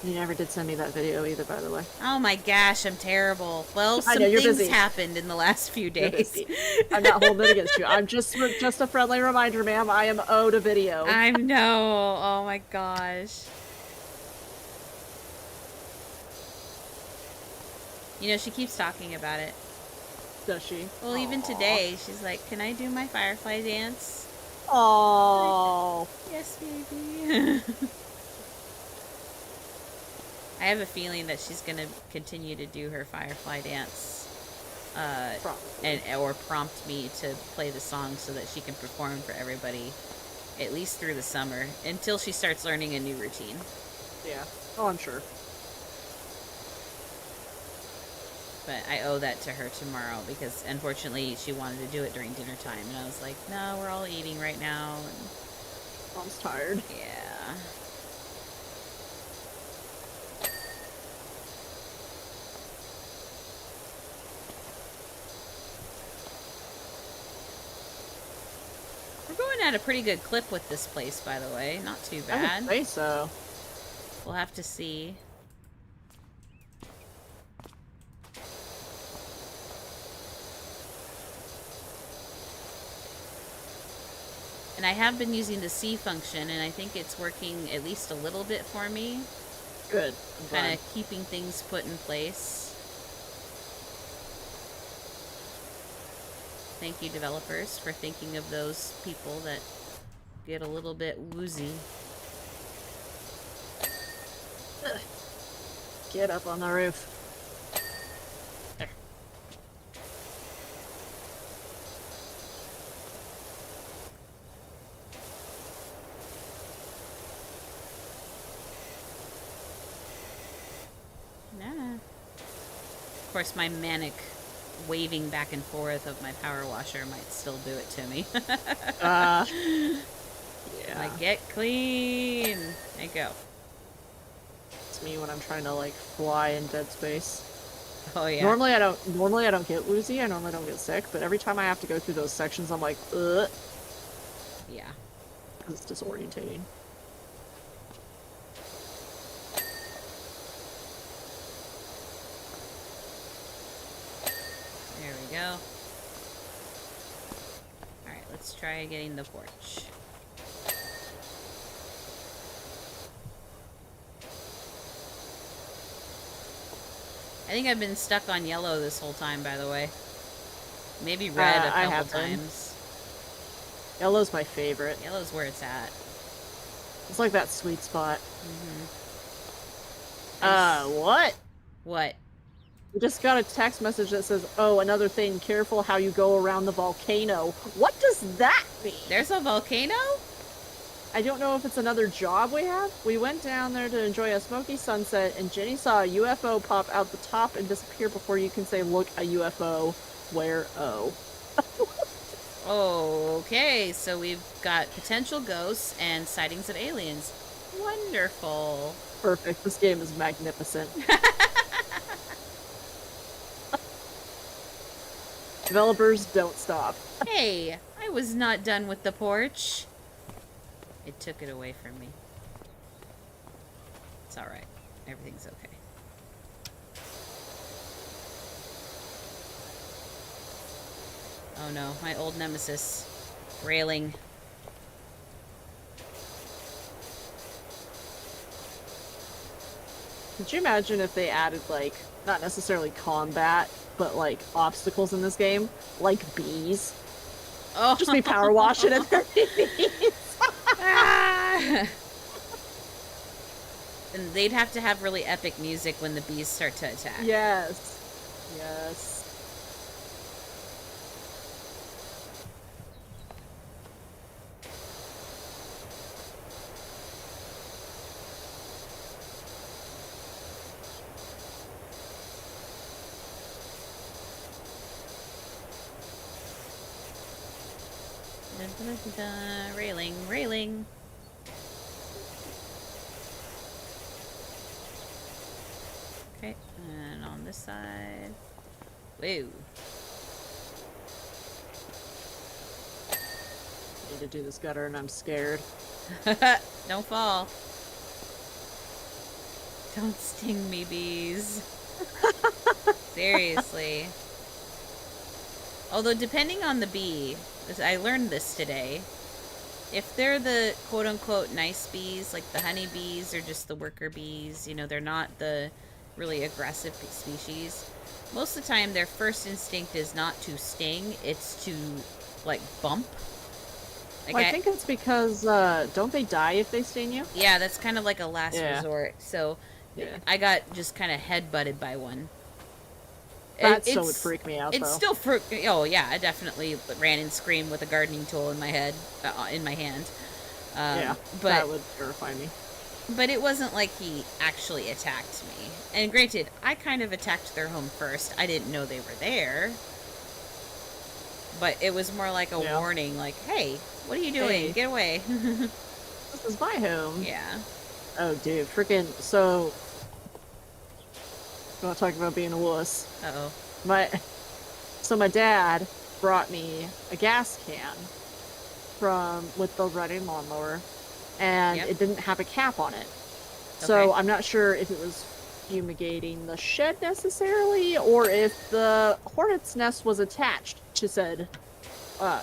You never did send me that video either, by the way.
Oh my gosh, I'm terrible. Well, some things happened in the last few days.
I'm not holding it against you. I'm just a friendly reminder, ma'am. I am owed a video.
I know. Oh my gosh. You know, she keeps talking about it.
Does she?
Well, even today, she's like, "Can I do my firefly dance?"
Oh.
Yes, baby. I have a feeling that she's gonna continue to do her firefly dance, or prompt me to play the song so that she can perform for everybody, at least through the summer, until she starts learning a new routine.
Yeah. Oh, I'm sure.
But I owe that to her tomorrow because, unfortunately, she wanted to do it during dinner time, and I was like, "No, we're all eating right now." And
Mom's tired.
yeah. We're going at a pretty good clip with this place, by the way. Not too bad.
I would say so.
We'll have to see. And I have been using the C function, and I think it's working at least a little bit for me.
Good.
Kind of keeping things put in place. Thank you, developers, for thinking of those people that get a little bit woozy.
Get up on the roof.
There. Nah. Of course, my manic waving back and forth of my power washer might still do it to me.
Yeah.
Like, get clean. There you go.
It's me when I'm trying to like fly in Dead Space.
Oh yeah.
Normally I don't get woozy. I normally don't get sick, but every time I have to go through those sections, I'm like, ugh.
Yeah.
It's disorientating.
There we go. Alright, let's try getting the porch. I think I've been stuck on yellow this whole time, by the way. Maybe red a couple times.
Yellow's my favorite.
Yellow's where it's at.
It's like that sweet spot.
Mm-hmm.
What?
What?
We just got a text message that says, "Oh, another thing, careful how you go around the volcano." What does that mean?
There's a volcano?
I don't know if it's another job we have. We went down there to enjoy a smoky sunset, and Jenny saw a UFO pop out the top and disappear before you can say, "Look, a UFO." Where? Oh.
Okay, so we've got potential ghosts and sightings of aliens. Wonderful.
Perfect. This game is magnificent. Developers, don't stop.
Hey, I was not done with the porch. It took it away from me. It's alright. Everything's okay. Oh no, my old nemesis. Railing.
Could you imagine if they added, like, not necessarily combat, but, like, obstacles in this game? Like bees?
Oh.
Just be power washing at their bees.
Ah! And they'd have to have really epic music when the bees start to attack.
Yes. Yes.
Dun, dun, dun, dun. Railing, railing. Okay, and on this side. Whoa.
I need to do this gutter and I'm scared.
Don't fall. Don't sting me, bees. Seriously. Although, depending on the bee, I learned this today. If they're the quote-unquote nice bees, like the honey bees or just the worker bees, you know, they're not the really aggressive species, most of the time their first instinct is not to sting, it's to, like, bump. Like,
Well, I think it's because, don't they die if they sting you?
yeah, that's kind of like a last
Yeah.
resort. So
Yeah.
I got just kind of head-butted by one.
That still would freak me out,
It's
though.
still oh yeah, I definitely ran and screamed with a gardening tool in my head, in my hand.
Yeah,
but
that would terrify me.
But it wasn't like he actually attacked me. And granted, I kind of attacked their home first. I didn't know they were there. But it was more like a warning, like, hey, what are you doing?
Hey.
Get away.
This is my home.
Yeah.
Oh, dude, freaking, so... You want to talk about being a wuss?
Uh-oh.
So my dad brought me a gas can with the riding lawnmower, and it didn't have a cap on it. So I'm not sure if it was fumigating the shed necessarily, or if the hornet's nest was attached to said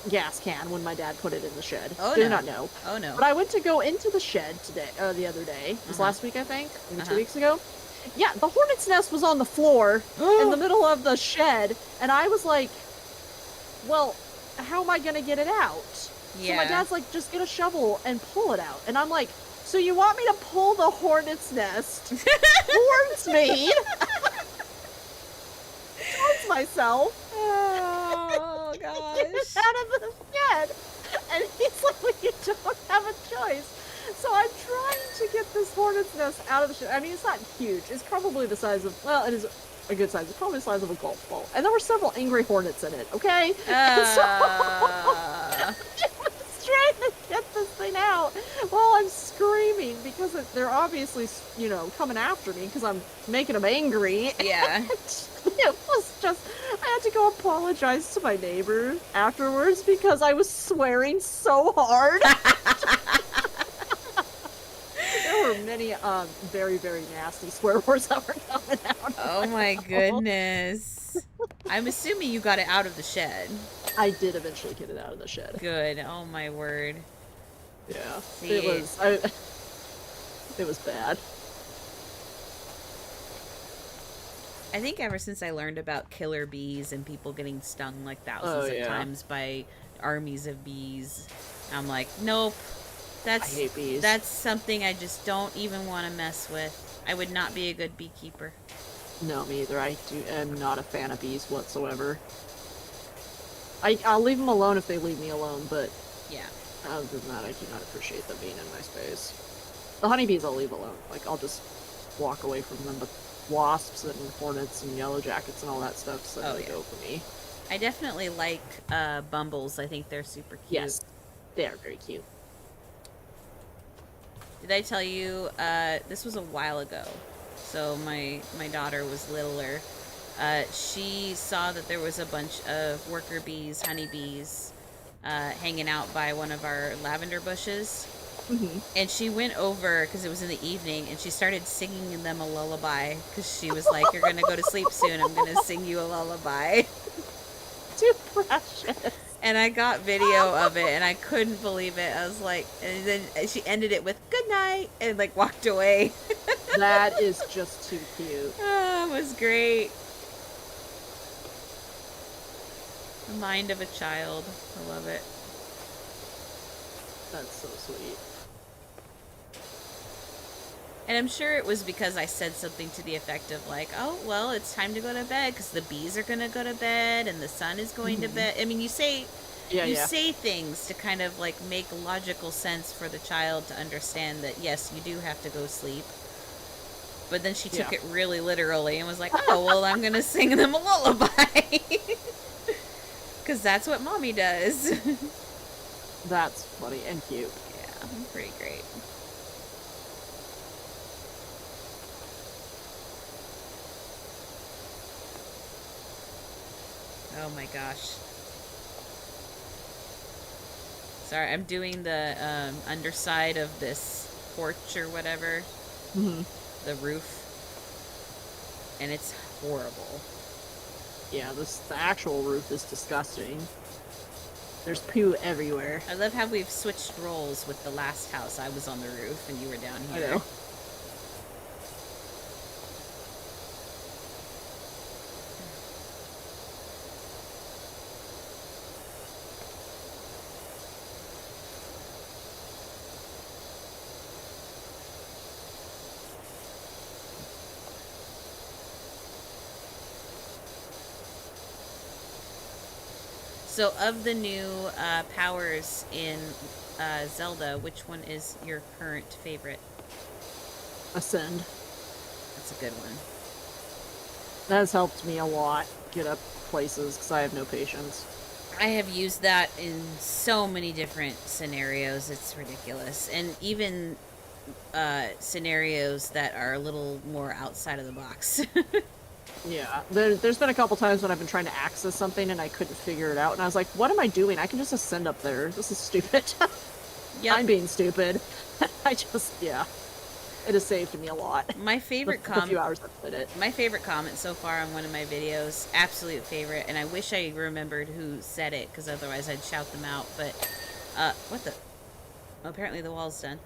gas can when my dad put it in the shed.
Oh,
Do not know.
Oh, no.
But I went to go into the shed today, the other day. It was last week, I think, maybe 2 weeks ago. Yeah, the hornet's nest was on the floor in the middle of the shed, and I was like, well, how am I going to get it out? Yeah. So my dad's like, just get a shovel and pull it out. And I'm like, so you want me to pull the hornet's nest towards me? Towards myself.
Oh, gosh.
Out of the shed. And he's like, well, you don't have a choice. So I'm trying to get this hornet's nest out of the shed. I mean, it's not huge. It's probably the size of, well, it is a good size. It's probably the size of a golf ball. And there were several angry hornets in it, okay? So I was trying to get this thing out while I'm screaming because they're obviously, you know, coming after me because I'm making them angry.
Yeah.
It was just, I had to go apologize to my neighbor afterwards because I was swearing so hard. There were many very, very nasty swear words that were coming out.
Oh my goodness. I'm assuming you got it out of the shed.
I did eventually get it out of the shed.
Good. Oh my word.
Yeah.
See,
it was bad.
I think ever since I learned about killer bees and people getting stung like thousands of times by armies of bees, I'm like, nope. I hate bees. That's something I just don't even want to mess with. I would not be a good beekeeper.
No, me either. I am not a fan of bees whatsoever. I'll leave them alone if they leave me alone, but
yeah.
Other than that, I do not appreciate them being in my space. The honeybees I'll leave alone. Like, I'll just walk away from them, but wasps and hornets and yellow jackets and all that stuff, so they go for me.
I definitely like bumbles. I think they're super cute.
Yes, they are very cute.
Did I tell you, this was a while ago, so my daughter was littler. She saw that there was a bunch of worker bees, honeybees, hanging out by one of our lavender bushes. Mm-hmm. And she went over, because it was in the evening, and she started singing them a lullaby, because she was like, you're going to go to sleep soon, I'm going to sing you a lullaby.
Too precious.
And I got video of it, and I couldn't believe it. I was like, and then she ended it with "good night" and like walked away.
That is just too cute.
Oh, it was great. The mind of a child. I love it.
That's so sweet.
And I'm sure it was because I said something to the effect of like, oh, well, it's time to go to bed because the bees are going to go to bed and the sun is going to bed. I mean, you say say things to kind of like make logical sense for the child to understand that, yes, you do have to go sleep. But then she took it really literally and was like, oh, well, I'm going to sing them a lullaby. Because that's what mommy does.
That's funny and cute.
Yeah, pretty great. Oh my gosh. Sorry, I'm doing the underside of this porch or whatever. Mm-hmm. The roof. And it's horrible.
Yeah, the actual roof is disgusting. There's poo everywhere.
I love how we've switched roles with the last house. I was on the roof and you were down here.
I know.
So, of the new powers in Zelda, which one is your current favorite?
Ascend.
That's a good one.
That has helped me a lot get up places because I have no patience.
I have used that in so many different scenarios. It's ridiculous. And even scenarios that are a little more outside of the box.
Yeah, there's been a couple times when I've been trying to access something and I couldn't figure it out, and I was like, what am I doing? I can just ascend up there. This is stupid.
Yep.
I'm being stupid. Yeah. It has saved me a lot.
My favorite
the few hours I've played it.
My favorite comment so far on one of my videos, absolute favorite, and I wish I remembered who said it, because otherwise I'd shout them out, but, what the? Oh, apparently the wall's done.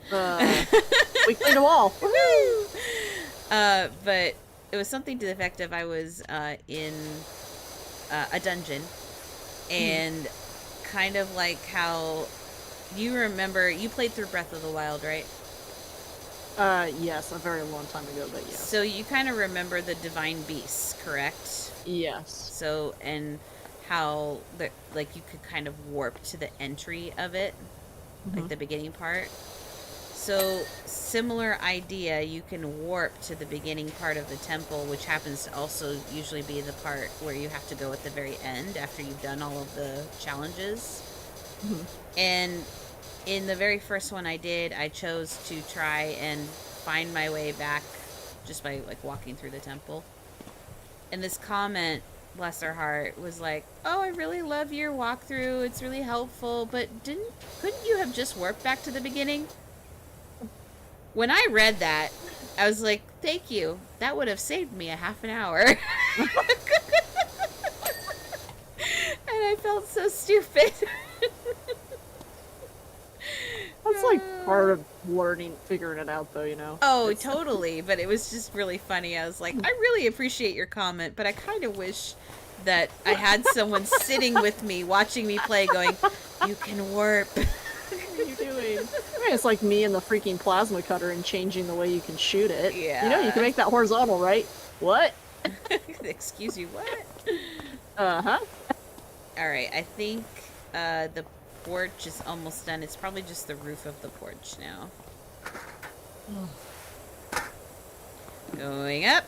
We cleaned a wall.
Woohoo! But it was something to the effect of I was in a dungeon, and kind of like how you remember you played through Breath of the Wild, right?
Yes, a very long time ago, but yes.
So you kind of remember the divine beasts, correct?
Yes.
So, and how like you could kind of warp to the entry of it, like the beginning part. So, similar idea, you can warp to the beginning part of the temple, which happens to also usually be the part where you have to go at the very end after you've done all of the challenges. And in the very first one I did, I chose to try and find my way back just by, like, walking through the temple. And this comment, bless her heart, was like, oh, I really love your walkthrough, it's really helpful, but couldn't you have just warped back to the beginning? When I read that, I was like, thank you. That would have saved me a half an hour. And I felt so stupid.
That's like part of figuring it out, though, you know?
Oh, totally. But it was just really funny. I was like, I really appreciate your comment, but I kind of wish that I had someone sitting with me, watching me play, going, you can warp.
What are you doing? I mean, it's like me and the freaking plasma cutter and changing the way you can shoot it.
Yeah.
You know, you can make that horizontal, right? What?
Excuse you, what?
Uh-huh.
Alright, I think the porch is almost done. It's probably just the roof of the porch now. Going up.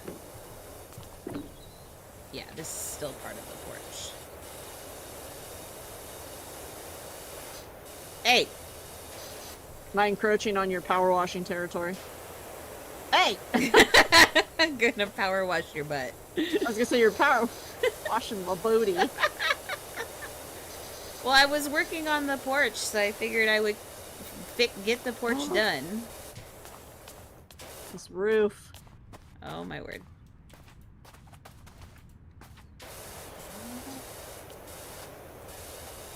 Yeah, this is still part of the porch. Hey!
Am I encroaching on your power washing territory?
Hey! I'm gonna power wash your butt.
I was gonna say you're power washing my booty.
Well, I was working on the porch, so I figured I would get the porch done.
This roof.
Oh, my word.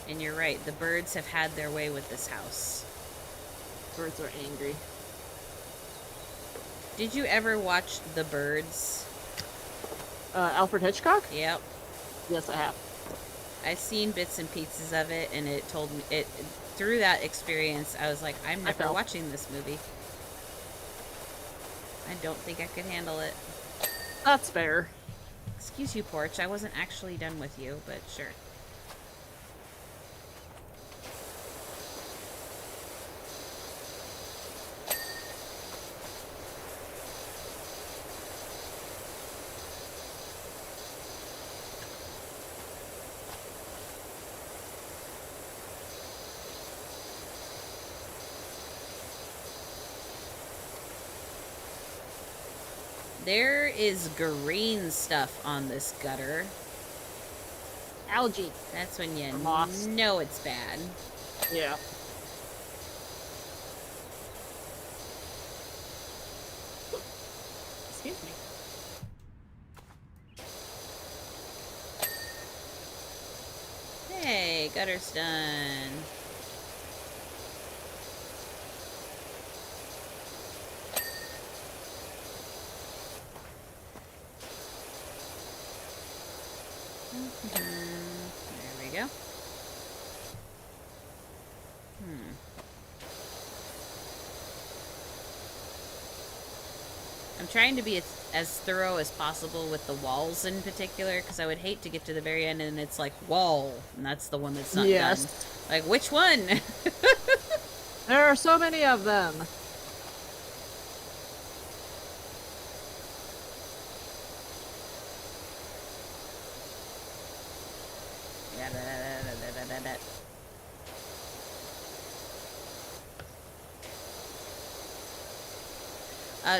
And you're right, the birds have had their way with this house.
Birds are angry.
Did you ever watch The Birds?
Alfred Hitchcock?
Yep.
Yes, I have.
I've seen bits and pieces of it, and it told me through that experience. I was like, I'm never watching this movie. I don't think I could handle it.
That's fair.
Excuse you, porch. I wasn't actually done with you, but sure. There is green stuff on this gutter.
Algae.
That's when you
Moss.
know it's bad.
Yeah. Excuse me.
Hey, gutter's done. There we go. I'm trying to be as thorough as possible with the walls in particular, because I would hate to get to the very end and it's like, wall, and that's the one that's not done. Like, which one?
There are so many of them.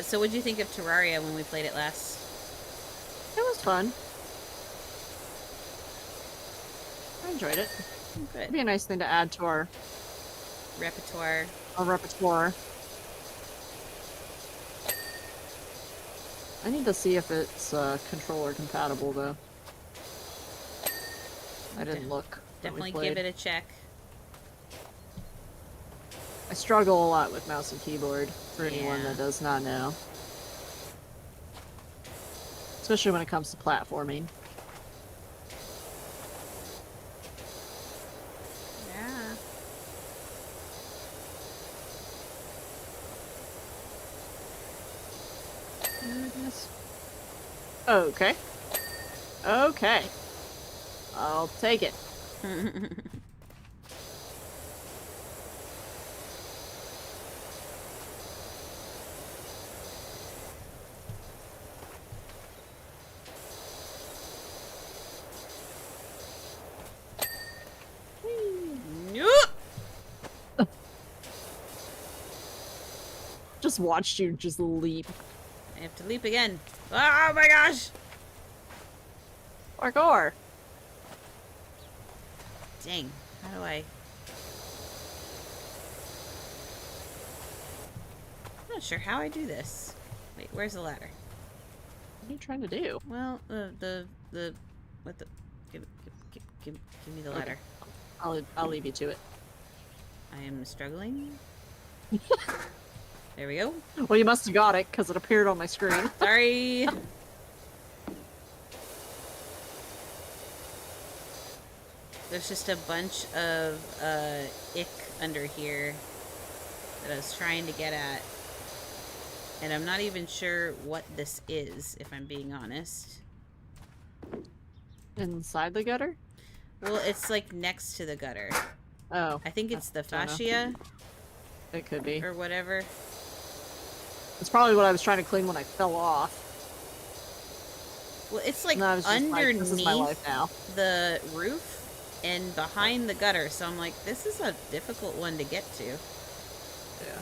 So what'd you think of Terraria when we played it last?
It was fun. I enjoyed it.
Good.
It'd be a nice thing to add to our
repertoire.
Our repertoire. I need to see if it's controller compatible though. I didn't look.
Definitely give it a check.
I struggle a lot with mouse and keyboard, for anyone that does not know. Especially when it comes to platforming.
Yeah.
Okay. Okay. I'll take it. Just watched you just leap.
I have to leap again. Oh my gosh!
Parkour!
Dang. How do I... I'm not sure how I do this. Wait, where's the ladder?
What are you trying to do?
Well, what the... Give me the ladder.
Okay. I'll leave you to it.
I am struggling. There we go.
Well, you must have got it, because it appeared on my screen.
Sorry! There's just a bunch of ick under here that I was trying to get at. And I'm not even sure what this is, if I'm being honest.
Inside the gutter?
Well, it's like next to the gutter.
Oh.
I think it's the fascia.
It could be.
Or whatever.
It's probably what I was trying to clean when I fell off.
Well, it's like
underneath
like,
this is my life now.
The roof and behind the gutter. So I'm like, this is a difficult one to get to.
Yeah.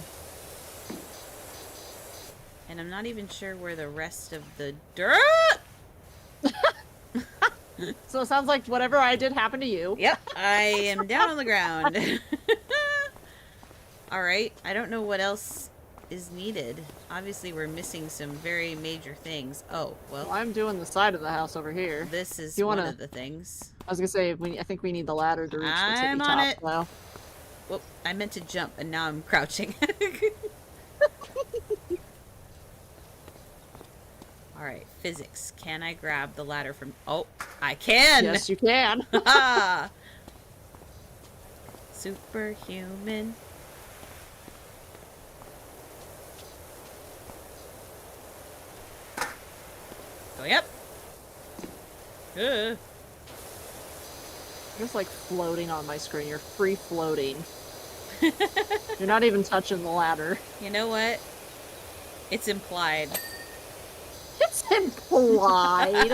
And I'm not even sure where the rest of the dirt...
So it sounds like whatever I did happened to you.
Yep, I am down on the ground. Alright, I don't know what else is needed. Obviously, we're missing some very major things. Oh, well.
I'm doing the side of the house over here.
This is one of the things.
I was gonna say, I think we need the ladder to reach the tippy top.
I'm on it.
Now.
Well, I meant to jump, and now I'm crouching. Alright, physics. Can I grab the ladder from... Oh, I can!
Yes, you can.
Superhuman. Going up.
You're just like floating on my screen. You're free floating. You're not even touching the ladder.
You know what? It's implied.
It's implied.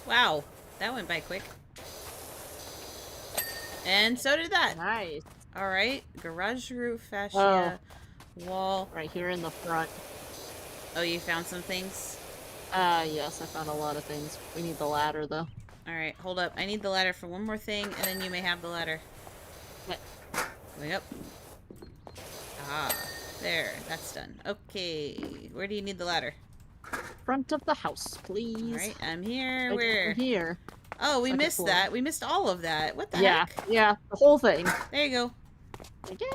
Wow, that went by quick. And so did that.
Nice.
Alright, garage roof, fascia, wall.
Right here in the front.
Oh, you found some things?
Yes, I found a lot of things. We need the ladder, though.
Alright, hold up. I need the ladder for one more thing, and then you may have the ladder.
Okay.
Going up. Ah, there. That's done. Okay. Where do you need the ladder?
Front of the house, please.
Alright, I'm here.
Right
Where?
here.
Oh, we
Second
missed
floor.
that. We missed all of that. What the
Yeah,
heck?
yeah, the whole thing.
There you go.
Thank you.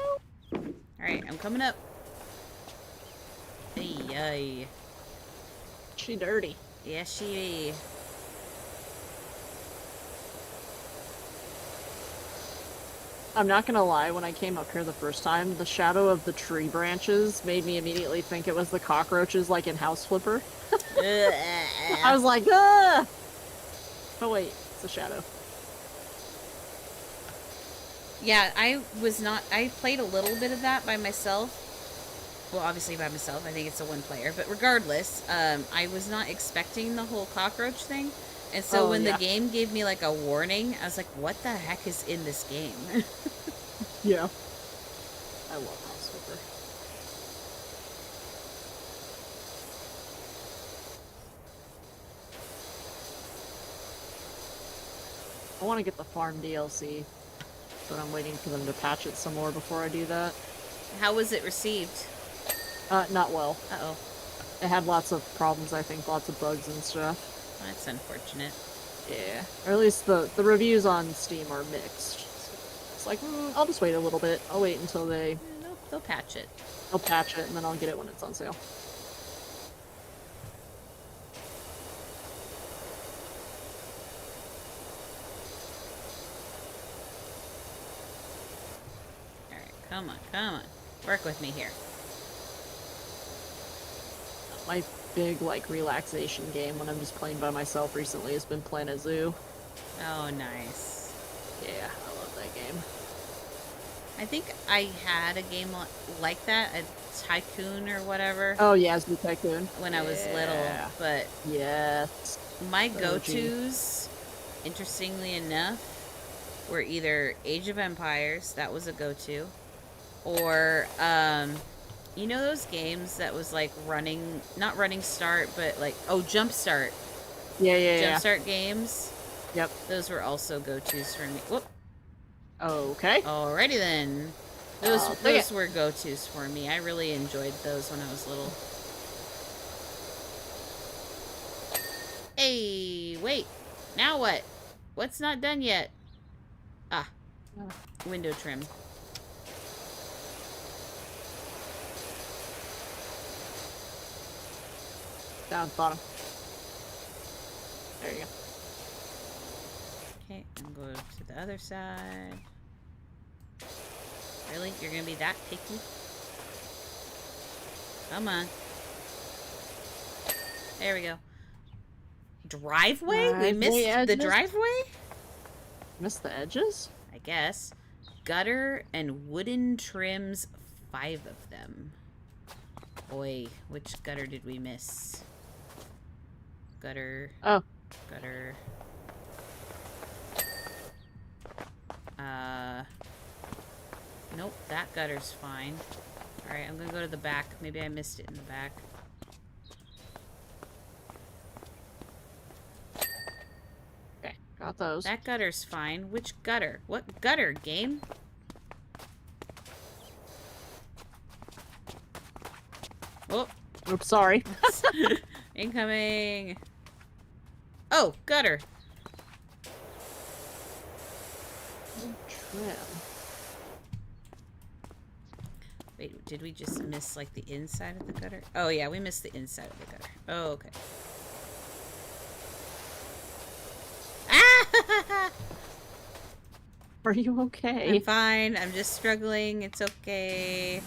Alright, I'm coming up. Hey, yay.
She dirty.
Yes, she.
I'm not gonna lie, when I came up here the first time, the shadow of the tree branches made me immediately think it was the cockroaches like in House Flipper. I was like, ah! Oh wait, it's a shadow.
Yeah, I played a little bit of that by myself. Well, obviously by myself. I think it's a one player. But regardless, I was not expecting the whole cockroach thing. And so when the game gave me like a warning, I was like, what the heck is in this game?
Yeah. I love House Flipper. I want to get the farm DLC, but I'm waiting for them to patch it some more before I do that.
How was it received?
Not well.
Uh-oh.
It had lots of problems, I think, lots of bugs and stuff.
That's unfortunate.
Yeah. Or at least the reviews on Steam are mixed. So it's like, I'll just wait a little bit. I'll wait until
They'll patch it.
they'll patch it, and then I'll get it when it's on sale.
Alright, come on, come on. Work with me here.
My big, like, relaxation game when I'm just playing by myself recently has been Planet Zoo.
Oh, nice.
Yeah, I love that game.
I think I had a game like that, a Tycoon or whatever.
Oh, yeah, Zoo Tycoon.
When I was little, but
yes,
my go-tos, interestingly enough, were either Age of Empires, that was a go-to, or, you know those games that was like not running start, but like, Jump Start.
Yeah.
Jump Start games.
Yep.
Those were also go-tos for me. Whoop.
Okay.
Alrighty then. Those were go-tos for me. I really enjoyed those when I was little. Hey, wait. Now what? What's not done yet? Ah. Window trim.
Down bottom. There you go.
Okay, and go to the other side. Really? You're gonna be that picky? Come on. There we go. Driveway? We missed the driveway?
Missed the edges?
I guess. Gutter and wooden trims, 5 of them. Boy, which gutter did we miss? Gutter.
Oh.
Gutter. Nope, that gutter's fine. Alright, I'm gonna go to the back. Maybe I missed it in the back.
Okay, got those.
That gutter's fine. Which gutter? What gutter, game? Oh.
Oops, sorry.
Incoming. Oh, gutter.
Trim.
Wait, did we just miss, like, the inside of the gutter? Oh, yeah, we missed the inside of the gutter. Oh, okay. Ah!
Are you okay?
I'm fine. I'm just struggling. It's okay.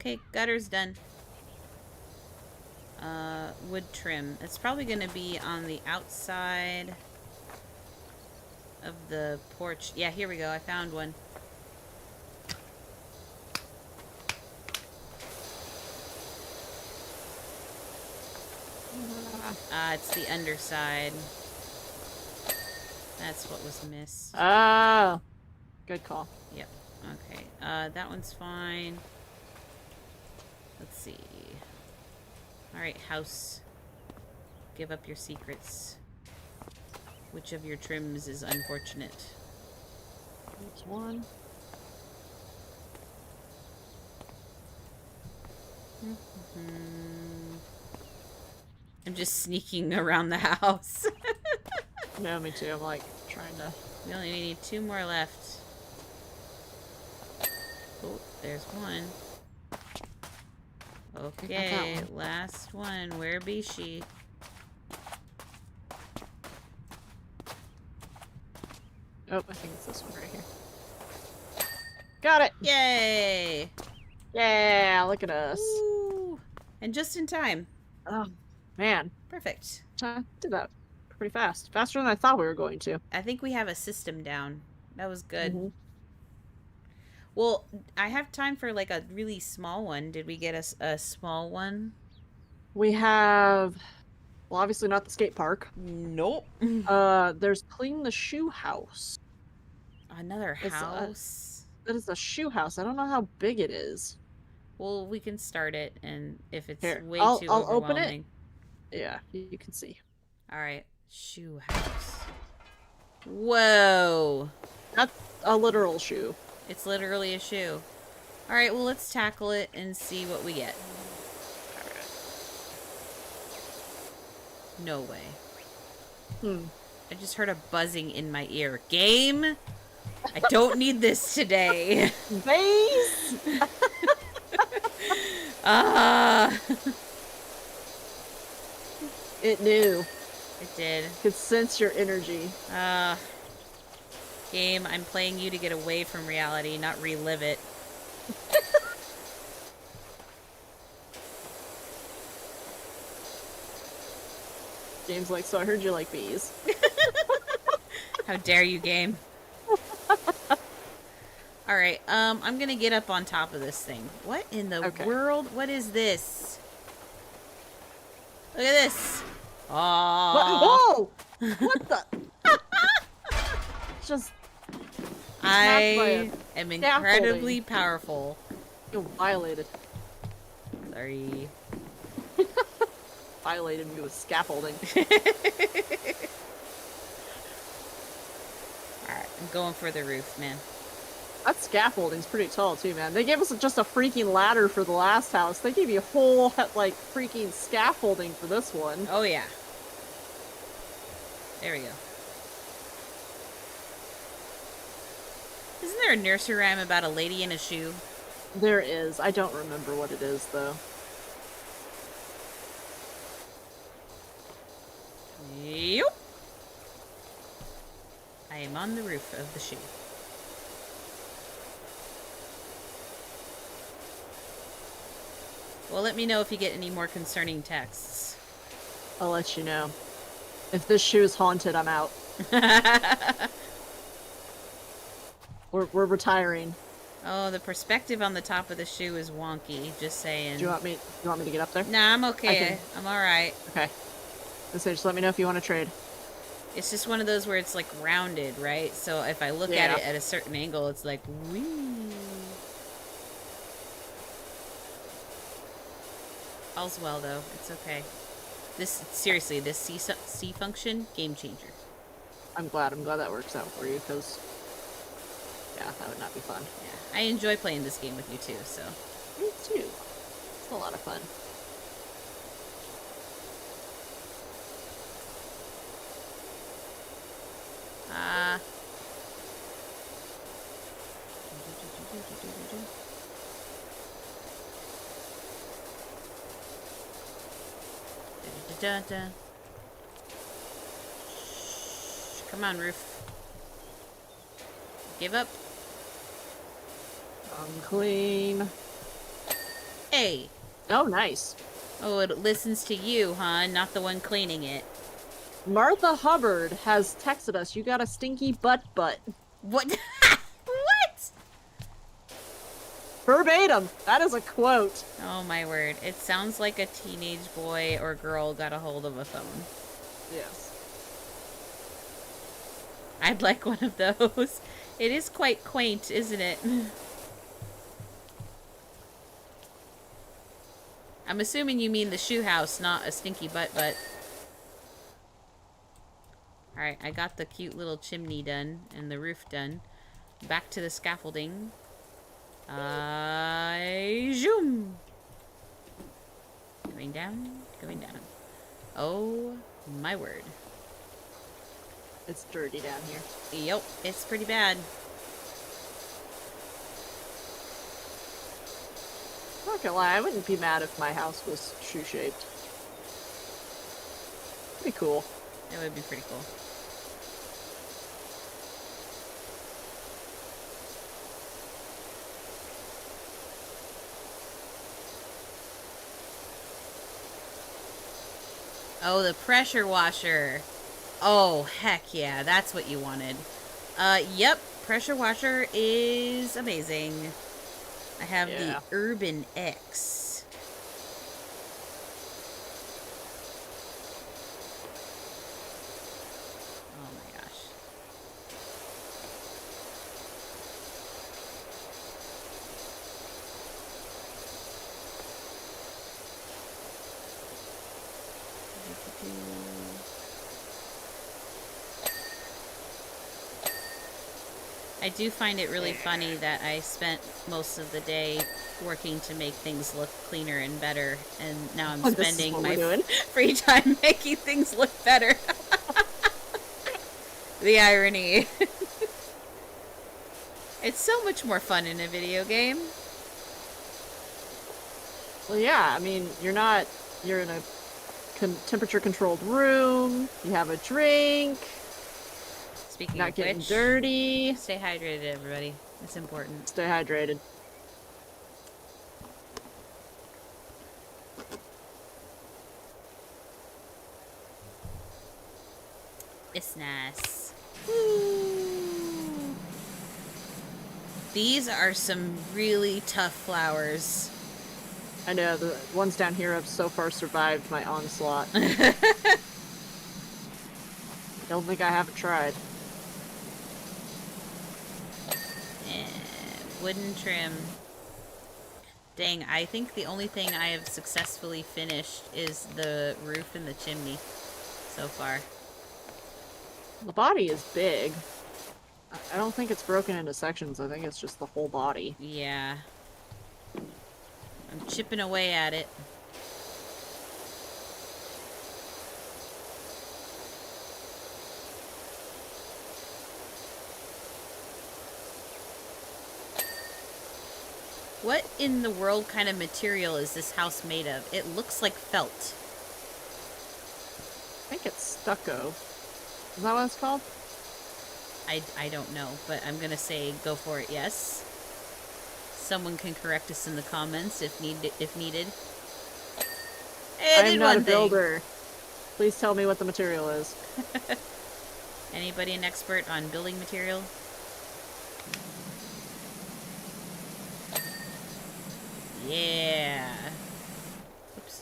Okay, gutter's done. Wood trim. It's probably going to be on the outside of the porch. Yeah, here we go. I found one. It's the underside. That's what was missed.
Ah, good call.
Yep. Okay. That one's fine. Let's see. Alright, house. give up your secrets. Which of your trims is unfortunate?
There's one.
I'm just sneaking around the house.
No, me too. I'm like trying to.
We only need 2 more left. Oh, there's one. Okay, last one. Where be she?
Oh, I think it's this one right here. Got it!
Yay!
Yeah, look at us.
Ooh. And just in time.
Oh, man.
Perfect.
I did that pretty fast. Faster than I thought we were going to.
I think we have a system down. That was good.
Mm-hmm.
Well, I have time for like a really small one. Did we get a small one?
We have... Well, obviously not the skate park.
Nope.
There's clean the shoe house.
Another house?
That is a shoe house. I don't know how big it is.
Well, we can start it, and if it's
Here,
way
I'll
too
open
overwhelming...
it. Yeah, you can see.
Alright. Shoe house. Whoa!
That's a literal shoe.
It's literally a shoe. Alright, well, let's tackle it and see what we get. No way. I just heard a buzzing in my ear. Game? I don't need this today.
Vase? It knew.
It did.
Could sense your energy.
Game, I'm playing you to get away from reality, not relive it.
James like, so I heard you like bees.
How dare you, game. Alright, I'm gonna get up on top of this thing. What in the world? What is this? Look at this!
Whoa! What the? Just...
I am incredibly powerful.
You violated.
Sorry.
Violated me with scaffolding.
Alright, I'm going for the roof, man.
That scaffolding's pretty tall too, man. They gave us just a freaking ladder for the last house. They gave you a whole, like, freaking scaffolding for this one.
Oh, yeah. There we go. Isn't there a nursery rhyme about a lady in a shoe?
There is. I don't remember what it is, though.
Yep. I am on the roof of the shoe. Well, let me know if you get any more concerning texts.
I'll let you know. If this shoe is haunted, I'm out. We're retiring.
Oh, the perspective on the top of the shoe is wonky. Just saying.
Do you want me to get up there?
Nah, I'm okay. I'm alright.
Okay. So just let me know if you want to trade.
It's just one of those where it's like rounded, right? So if I look at it at a certain angle, it's like, wee. All's well, though. It's okay. Seriously, this C function, game changer.
I'm glad that works out for you, because, yeah, that would not be fun.
Yeah, I enjoy playing this game with you, too, so.
Me too. It's a lot of fun.
Come on, roof. Give up.
Clean.
Hey.
Oh, nice.
Oh, it listens to you, huh? Not the one cleaning it.
Martha Hubbard has texted us, you got a stinky butt.
What? What?
Verbatim. That is a quote.
Oh my word. It sounds like a teenage boy or girl got a hold of a phone.
Yes.
I'd like one of those. It is quite quaint, isn't it? I'm assuming you mean the shoe house, not a stinky butt. Alright, I got the cute little chimney done and the roof done. Back to the scaffolding. Zoom! Going down, going down. Oh my word.
It's dirty down here.
Yep, it's pretty bad.
Not gonna lie, I wouldn't be mad if my house was shoe-shaped. Be cool.
It would be pretty cool. Oh, the pressure washer. Oh, heck yeah. That's what you wanted. Yep. Pressure washer is amazing. I have the Urban X. Oh my gosh. I do find it really funny that I spent most of the day working to make things look cleaner and better, and now I'm spending my free time making things look better. The irony. It's so much more fun in a video game.
Well, yeah, I mean, you're in a temperature-controlled room, you have a drink,
Speaking
not
of
getting
which,
dirty.
stay hydrated, everybody. It's important.
Stay hydrated.
It's nice. Woo. These are some really tough flowers.
I know, the ones down here have so far survived my onslaught. Don't think I haven't tried.
Wooden trim. Dang, I think the only thing I have successfully finished is the roof and the chimney so far.
The body is big. I don't think it's broken into sections. I think it's just the whole body.
Yeah. I'm chipping away at it. What in the world kind of material is this house made of? It looks like felt.
I think it's stucco. Is that what it's called?
I don't know, but I'm gonna say go for it, yes. Someone can correct us in the comments if needed. Hey,
I am not a builder. Please tell me what the material is.
Anybody an expert on building material? Yeah. Oops.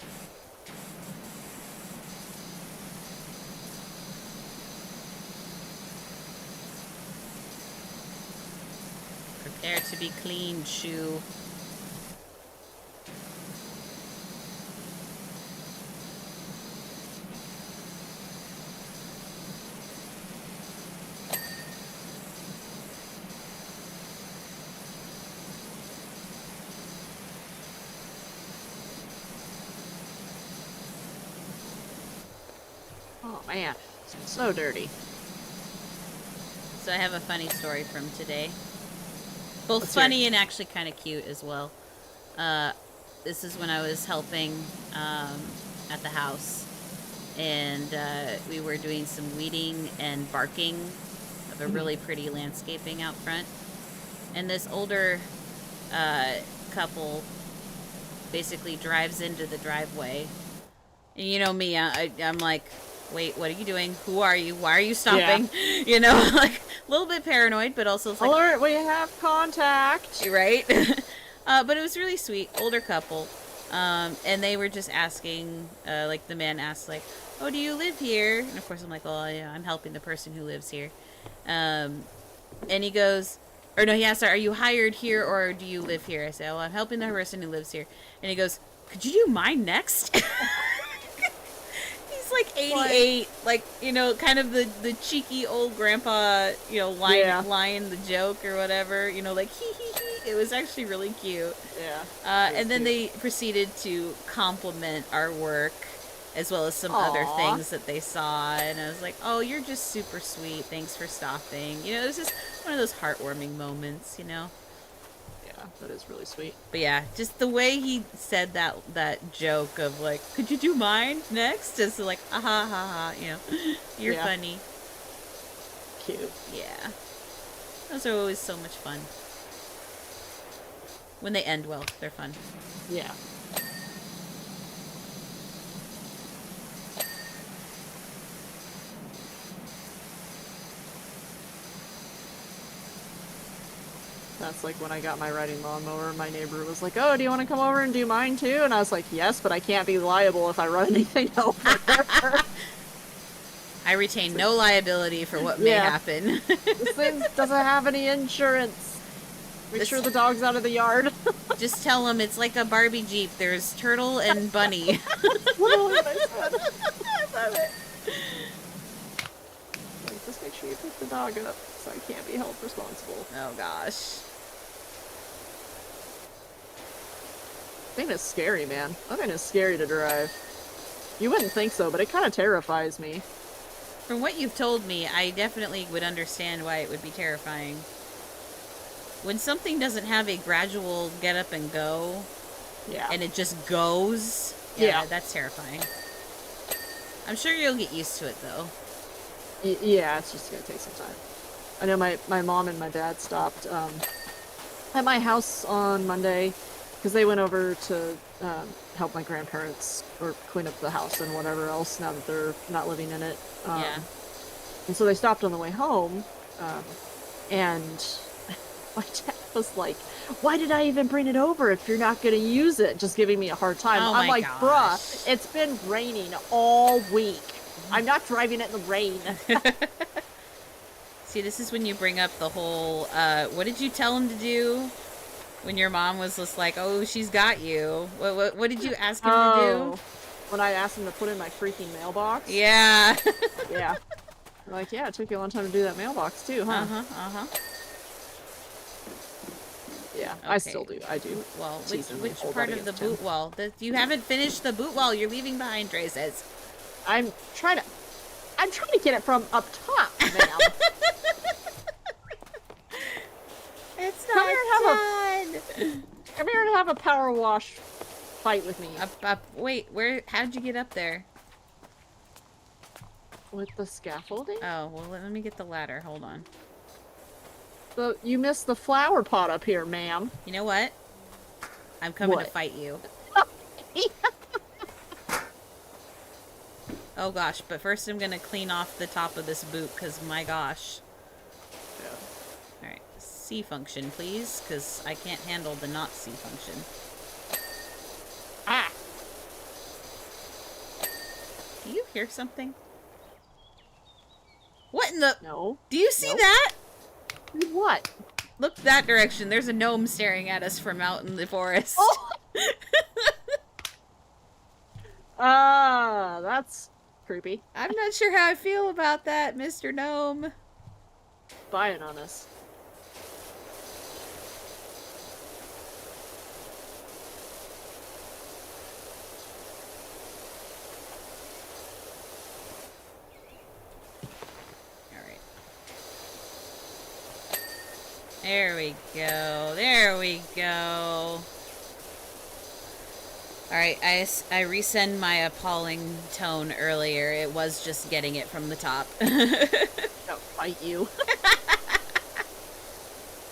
Prepare to be cleaned, shoe.
Oh man, it's so dirty.
So I have a funny story from today. Both
Let's
funny
hear it.
and actually kind of cute as well. This is when I was helping at the house. And we were doing some weeding and barking of a really pretty landscaping out front. And this older couple basically drives into the driveway. And you know me, I'm like, wait, what are you doing? Who are you? Why are you stopping? Yeah. You know, like a little bit paranoid, but also it's like,
alert, we have contact.
right? But it was really sweet, older couple. And they were just asking, like the man asked, like, oh, do you live here? And of course I'm like, oh, yeah, I'm helping the person who lives here. And he goes, or no, he asked, are you hired here or do you live here? I said, well, I'm helping the person who lives here. And he goes, could you do mine next? He's like 88, like, you know, kind of the cheeky old grandpa, you know, lying the joke or whatever, you know, like hee hee hee. It was actually really cute.
Yeah.
And then they proceeded to compliment our work as well as some
Aww.
other things that they saw, and I was like, oh, you're just super sweet, thanks for stopping. You know, it was just one of those heartwarming moments, you know.
Yeah, that is really sweet.
But yeah, just the way he said that joke of like, could you do mine next? Just like, ha ha ha, you know, you're funny.
Cute.
Yeah. Those are always so much fun. When they end well, they're fun.
Yeah. That's like when I got my riding lawnmower, my neighbor was like, oh, do you want to come over and do mine too? And I was like, yes, but I can't be liable if I run anything over.
I retain no liability for what may happen.
This thing doesn't have any insurance. Make sure the dog's out of the yard.
Just tell them it's like a Barbie Jeep. There's Turtle and Bunny.
That's literally what I said. I love it. Like, just make sure you pick the dog up so I can't be held responsible.
Oh gosh.
That thing is scary, man. That thing is scary to drive. You wouldn't think so, but it kind of terrifies me.
From what you've told me, I definitely would understand why it would be terrifying. When something doesn't have a gradual get up and go, and it just goes, that's terrifying. I'm sure you'll get used to it, though.
Yeah, it's just gonna take some time. I know my mom and my dad stopped at my house on Monday because they went over to help my grandparents or clean up the house and whatever else now that they're not living in it. And so they stopped on the way home, and my dad was like, why did I even bring it over if you're not going to use it? Just giving me a hard time. I'm like, bruh, it's been raining all week. I'm not driving it in the rain.
See, this is when you bring up the whole, what did you tell him to do? When your mom was just like, oh, she's got you. What did you ask him to do?
When I asked him to put in my freaking mailbox?
Yeah.
Yeah. I'm like, yeah, it took you a long time to do that mailbox too, huh?
Uh-huh.
Yeah, okay. I still do. I do.
Well, which part of the boot wall? You haven't finished the boot wall you're leaving behind, Dre says.
I'm trying to get it from up top, ma'am.
It's not done.
Come here and have a power wash fight with me.
Wait, how'd you get up there?
With the scaffolding?
Oh, well, let me get the ladder. Hold on.
So you missed the flower pot up here, ma'am.
You know what? I'm coming to fight you. Oh gosh, but first I'm gonna clean off the top of this boot, because my gosh. Yeah. Alright, C function, please, because I can't handle the not C function.
Ah!
Do you hear something? What in the...
No.
Do you see that?
What?
Look that direction. There's a gnome staring at us from out in the forest.
Oh! That's creepy.
I'm not sure how I feel about that, Mr. Gnome.
Spying on us.
There we go. There we go. Alright, I resend my appalling tone earlier. It was just getting it from the top.
Don't fight you.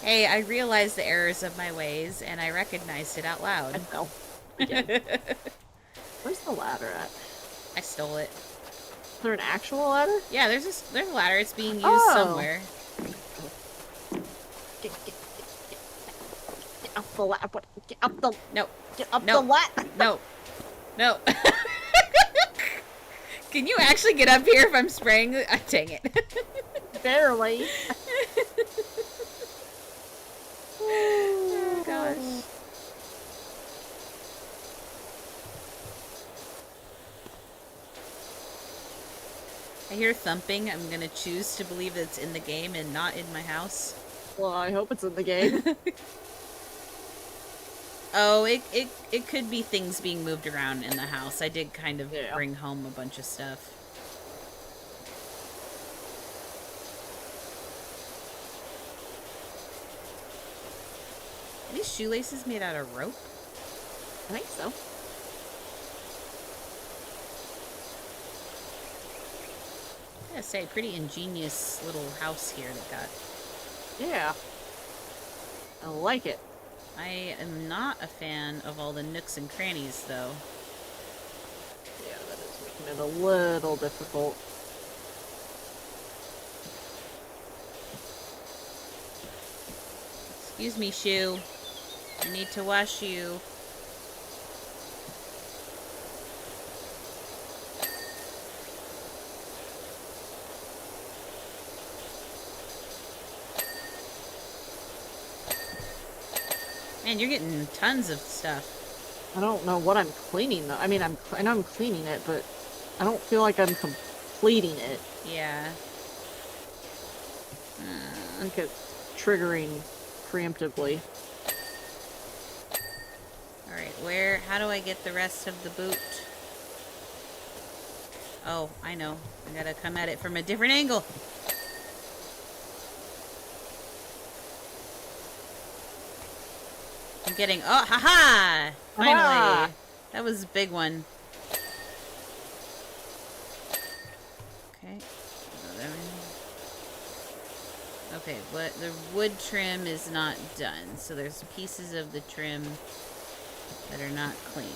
Hey, I realized the errors of my ways, and I recognized it out loud.
I fell. Again. Where's the ladder at?
I stole it.
Is there an actual ladder?
Yeah, there's a ladder. It's being used somewhere.
Get up the ladder. Get up the...
No.
Get up the ladder.
No. No. Can you actually get up here if I'm spraying? Dang it.
Barely.
Oh, gosh. hear thumping, I'm gonna choose to believe that it's in the game and not in my house.
Well, I hope it's in the game.
Oh, it could be things being moved around in the house. I did kind of bring home a bunch of stuff. Are these shoelaces made out of rope?
I think so.
I gotta say, pretty ingenious little house here they got.
Yeah. I like it.
I am not a fan of all the nooks and crannies, though.
Yeah, that is making it a little difficult.
Excuse me, shoe. I need to wash you. Man, you're getting tons of stuff.
I don't know what I'm cleaning though. I mean, I know I'm cleaning it, but I don't feel like I'm completing it.
Yeah.
I think it's triggering preemptively.
Alright, how do I get the rest of the boot? Oh, I know. I gotta come at it from a different angle. I'm getting, oh, haha! Finally!
Aha!
That was a big one. Okay. Okay, what the wood trim is not done, so there's pieces of the trim that are not clean.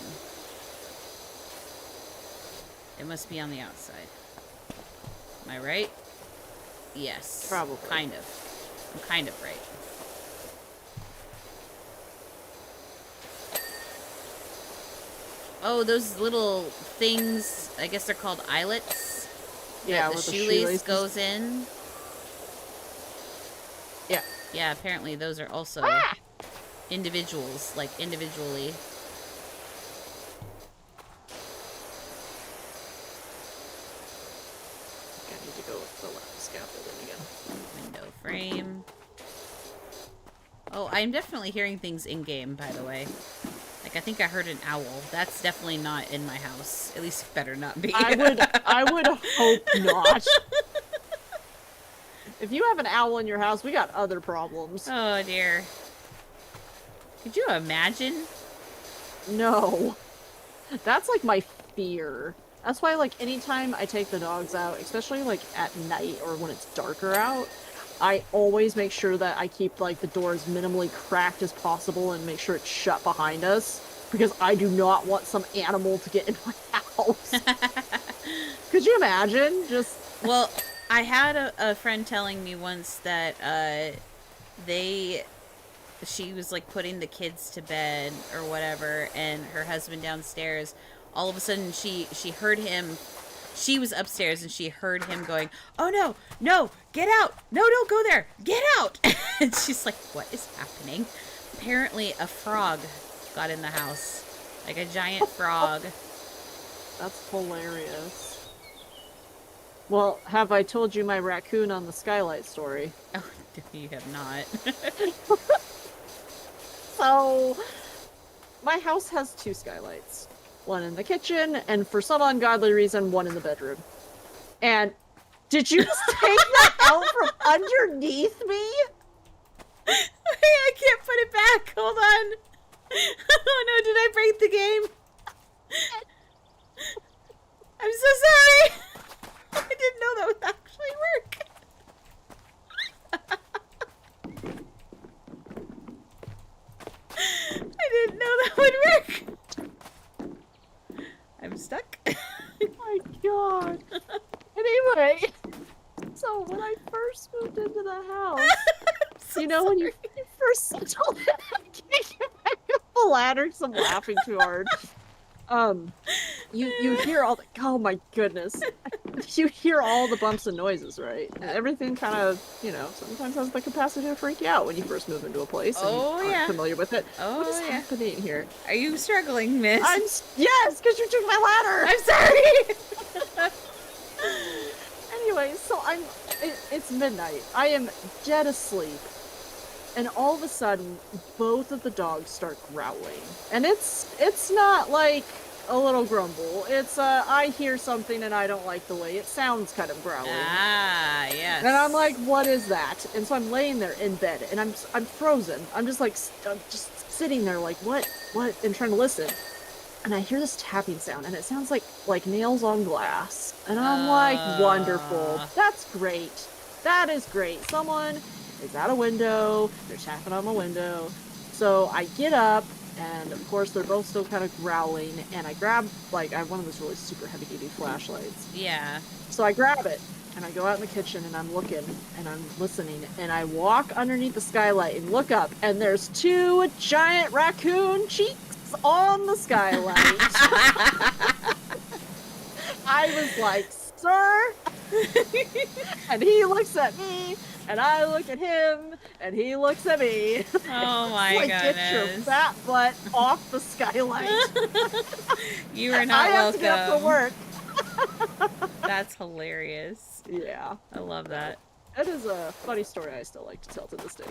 It must be on the outside. Am I right? Yes.
Probably.
Kind of. I'm kind of right. Oh, those little things, I guess they're called eyelets.
Yeah,
the
with
shoelace goes in.
Yeah.
Yeah, apparently those are also individuals, like individually.
I need to go with the scaffolding again.
Window frame. Oh, I'm definitely hearing things in-game, by the way. Like, I think I heard an owl. That's definitely not in my house. At least it better not be.
I would hope not. If you have an owl in your house, we got other problems.
Oh, dear. Could you imagine?
No. That's like my fear. That's why, like, anytime I take the dogs out, especially like at night or when it's darker out, I always make sure that I keep like the door as minimally cracked as possible and make sure it's shut behind us, because I do not want some animal to get in my house. Could you imagine? Just
well, I had a friend telling me once that she was like putting the kids to bed or whatever, and her husband downstairs, all of a sudden she heard him. She was upstairs and she heard him going, "Oh no, no, get out. No, don't go there. Get out." And she's like, "What is happening?" Apparently a frog got in the house. Like a giant frog.
that's hilarious. Well, have I told you my raccoon on the skylight story?
Oh, you have not.
So, my house has 2 skylights. One in the kitchen, and for some ungodly reason, one in the bedroom. And did you just take that out from underneath me?
I can't put it back. Hold on. Oh no, did I break the game? I'm so sorry. I didn't know that would actually work. I didn't know that would work. I'm stuck.
Oh my god. Anyway, so when I first moved into the house,
So
you know, when you
sorry.
first settled in, I can't get back up the ladder because I'm laughing too hard. You hear all the, oh my goodness. You hear all the bumps and noises, right? And everything kind of, you know, sometimes has the capacity to freak you out when you first move into a place and
Oh,
you
yeah.
aren't familiar with it.
Oh,
What is
yeah.
happening here?
Are you struggling, miss?
Yes, because you took my ladder!
I'm sorry.
Anyway, so it's midnight. I am dead asleep. And all of a sudden, both of the dogs start growling. And it's not like a little grumble. It's I hear something and I don't like the way it sounds kind of growling.
Ah, yes.
And I'm like, what is that? And so I'm laying there in bed and I'm frozen. I'm just like, I'm just sitting there like, what? And trying to listen. And I hear this tapping sound and it sounds like nails on glass. And I'm like, wonderful. That's great. That is great. Someone is at a window, they're tapping on my window. So I get up, and of course they're both still kind of growling, and I grab, like, I have one of those really super heavy duty flashlights.
Yeah.
So I grab it, and I go out in the kitchen, and I'm looking, and I'm listening, and I walk underneath the skylight and look up, and there's 2 giant raccoon cheeks on the skylight. I was like, sir? And he looks at me, and I look at him, and he looks at me.
Oh my
like,
goodness.
Get your fat butt off the skylight.
You are not welcome.
I have to get up to work.
That's hilarious.
Yeah.
I love that.
That is a funny story I still like to tell to this day.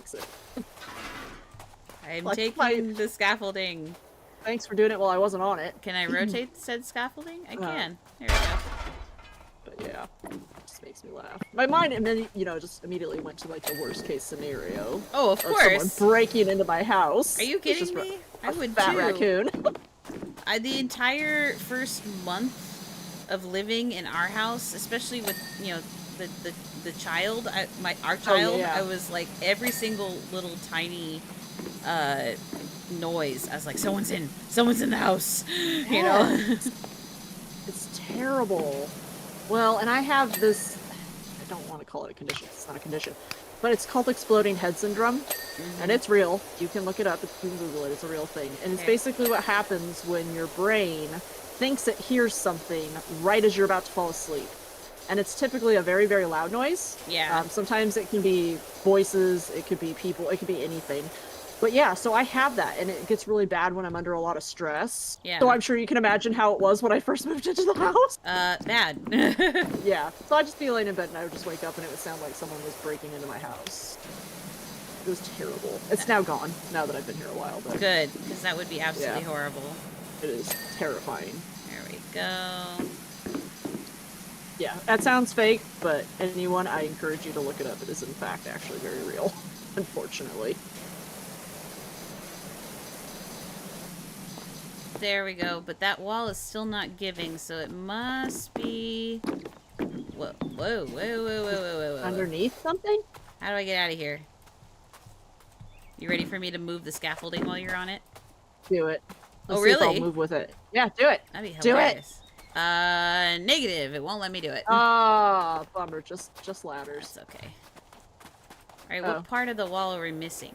I'm taking the scaffolding.
Thanks for doing it while I wasn't on it.
Can I rotate said scaffolding? I can. There we go.
But yeah, it just makes me laugh. My mind, and then just immediately went to like the worst case scenario.
Oh, of course.
Someone breaking into my house.
Are you kidding me? I would
fat
too.
Raccoon.
The entire first month of living in our house, especially with the child, our child,
yeah.
I was like every single little tiny noise. I was like, someone's in the house. You know.
It's terrible. Well, and I have this, I don't want to call it a condition, it's not a condition, but it's called exploding head syndrome, and it's real. You can look it up, you can Google it, it's a real thing. And it's basically what happens when your brain thinks it hears something right as you're about to fall asleep. And it's typically a very, very loud noise.
Yeah.
Sometimes it can be voices, it could be people, it could be anything. But yeah, so I have that, and it gets really bad when I'm under a lot of stress.
Yeah.
So I'm sure you can imagine how it was when I first moved into the house.
Bad.
Yeah. So I'd just be laying in bed, and I would just wake up, and it would sound like someone was breaking into my house. It was terrible. It's now gone, now that I've been here a while. But
Good, because that would be absolutely horrible.
it is terrifying.
There we go.
Yeah, that sounds fake, but anyone, I encourage you to look it up. It is, in fact, actually very real, unfortunately.
There we go, but that wall is still not giving, so it must be... Whoa.
Underneath something?
How do I get out of here? You ready for me to move the scaffolding while you're on it?
Do it. Let's
Oh,
see if
really?
I'll move with it. Yeah, do it.
That'd be
Do it.
hilarious. Negative. It won't let me do it.
Ah, bummer. Just ladders.
That's okay. Alright, what part of the wall are we missing?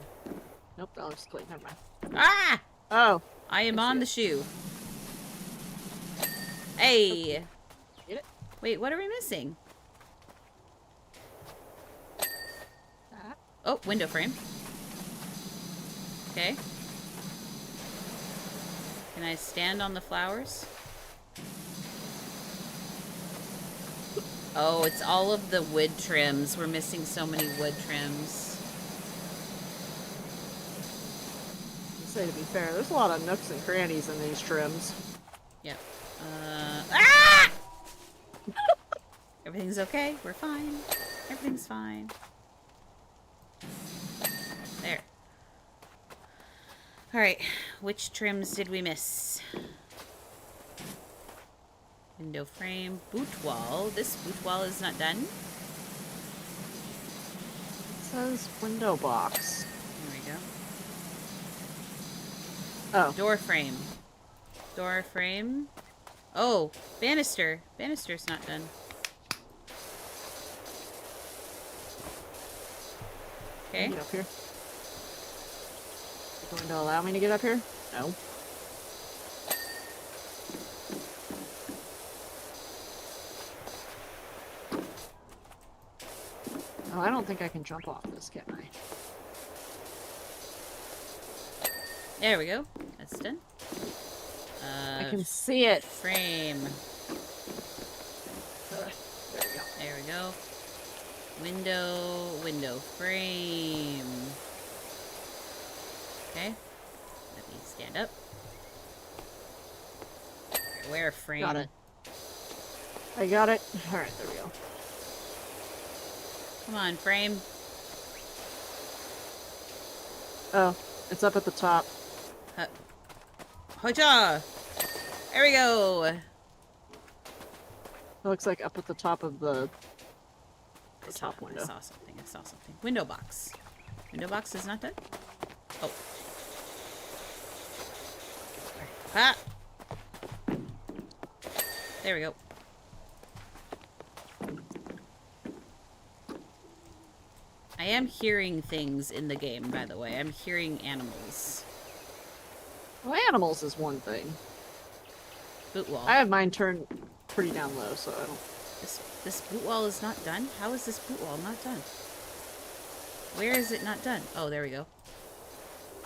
Nope, I'll just click. Never mind.
Ah!
Oh.
I am on the shoe. Hey!
Get it?
Wait, what are we missing?
That.
Oh, window frame. Okay. Can I stand on the flowers? Oh, it's all of the wood trims. We're missing so many wood trims.
Say, to be fair, there's a lot of nooks and crannies in these trims.
Yep. Ah! Everything's okay. We're fine. Everything's fine. There. Alright. Which trims did we miss? Window frame. Boot wall. This boot wall is not done.
It says window box.
There we go.
Oh.
Door frame. Door frame. Oh, banister. Banister's not done. Okay.
Get up here. You going to allow me to get up here? No. Oh, I don't think I can jump off this, can I?
There we go. That's done.
I can see it.
Frame.
There we go.
There we go. Window frame. Okay. Let me stand up. Where frame?
Got it. I got it. Alright, there we go.
Come on, frame.
Oh, it's up at the top.
Hoja! There we go!
It looks like up at the top of the top window.
I saw something. Window box. Window box is not done? Oh. Ah! There we go. I am hearing things in the game, by the way. I'm hearing animals.
Well, animals is one thing.
Boot wall.
I have mine turned pretty down low, so I don't...
This boot wall is not done? How is this boot wall not done? Where is it not done? Oh, there we go.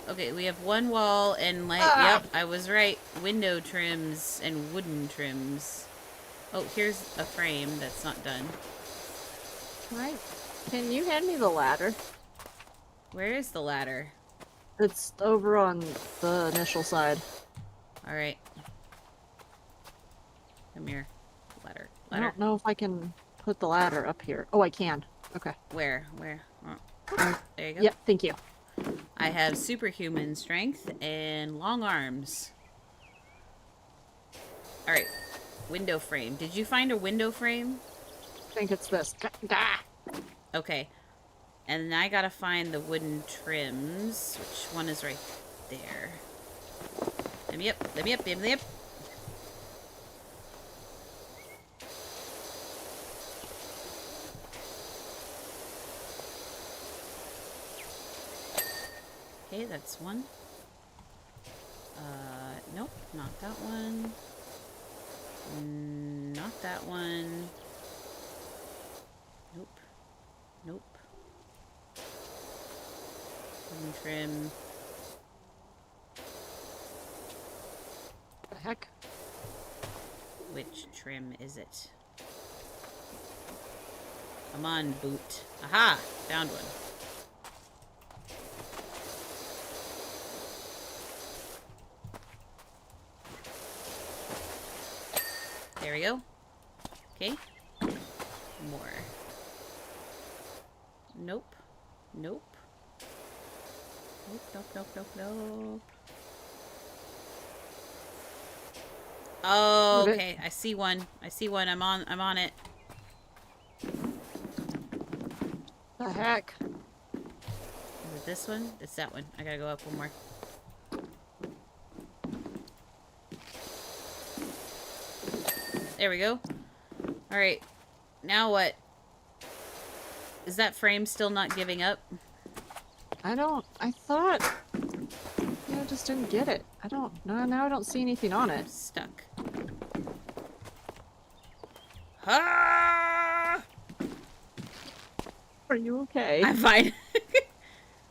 Okay, we have one wall and like, yep, I was right. Window trims and wooden trims. Oh, here's a frame that's not done.
Right. Can you hand me the ladder?
Where is the ladder?
It's over on the initial side.
Alright. Come here. Ladder.
I don't know if I can put the ladder up here. Oh, I can. Okay.
Where? Oh. There you go.
Yep, thank you.
I have superhuman strength and long arms. Alright. Window frame. Did you find a window frame?
I think it's this. Gah!
Okay. And then I gotta find the wooden trims. Which one is right there? Let me up. Okay, that's one. Nope, not that one. Not that one. Nope. Wooden trim.
The heck?
Which trim is it? Come on, boot. Aha! Found one. There we go. Okay. More. Nope. Oh, okay. I see one. I'm on it.
The heck?
Is it this one? It's that one. I gotta go up one more. There we go. Alright. Now what? Is that frame still not giving up?
I thought... Yeah, I just didn't get it. Now I don't see anything on it.
Stuck. Ah!
Are you okay?
I'm fine.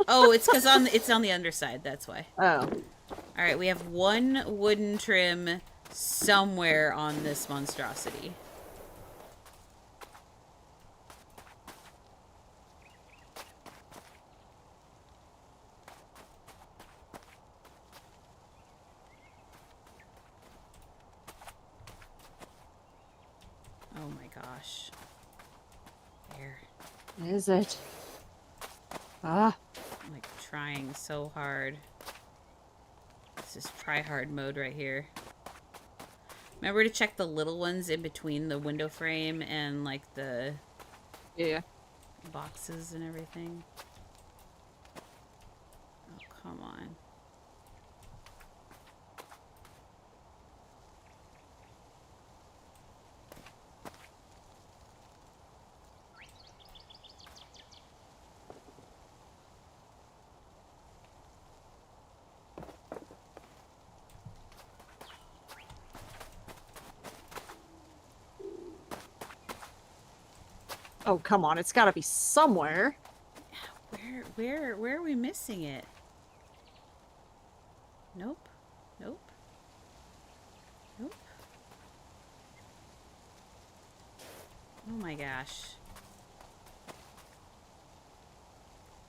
Oh, it's because it's on the underside. That's why.
Oh.
All right, we have one wooden trim somewhere on this monstrosity. Oh my gosh. Where?
Is it? Ah.
I'm like trying so hard. This is try hard mode right here. Remember to check the little ones in between the window frame and like the boxes and everything. Oh, come on.
Oh, come on. It's gotta be somewhere.
Where are we missing it? Nope. Oh my gosh.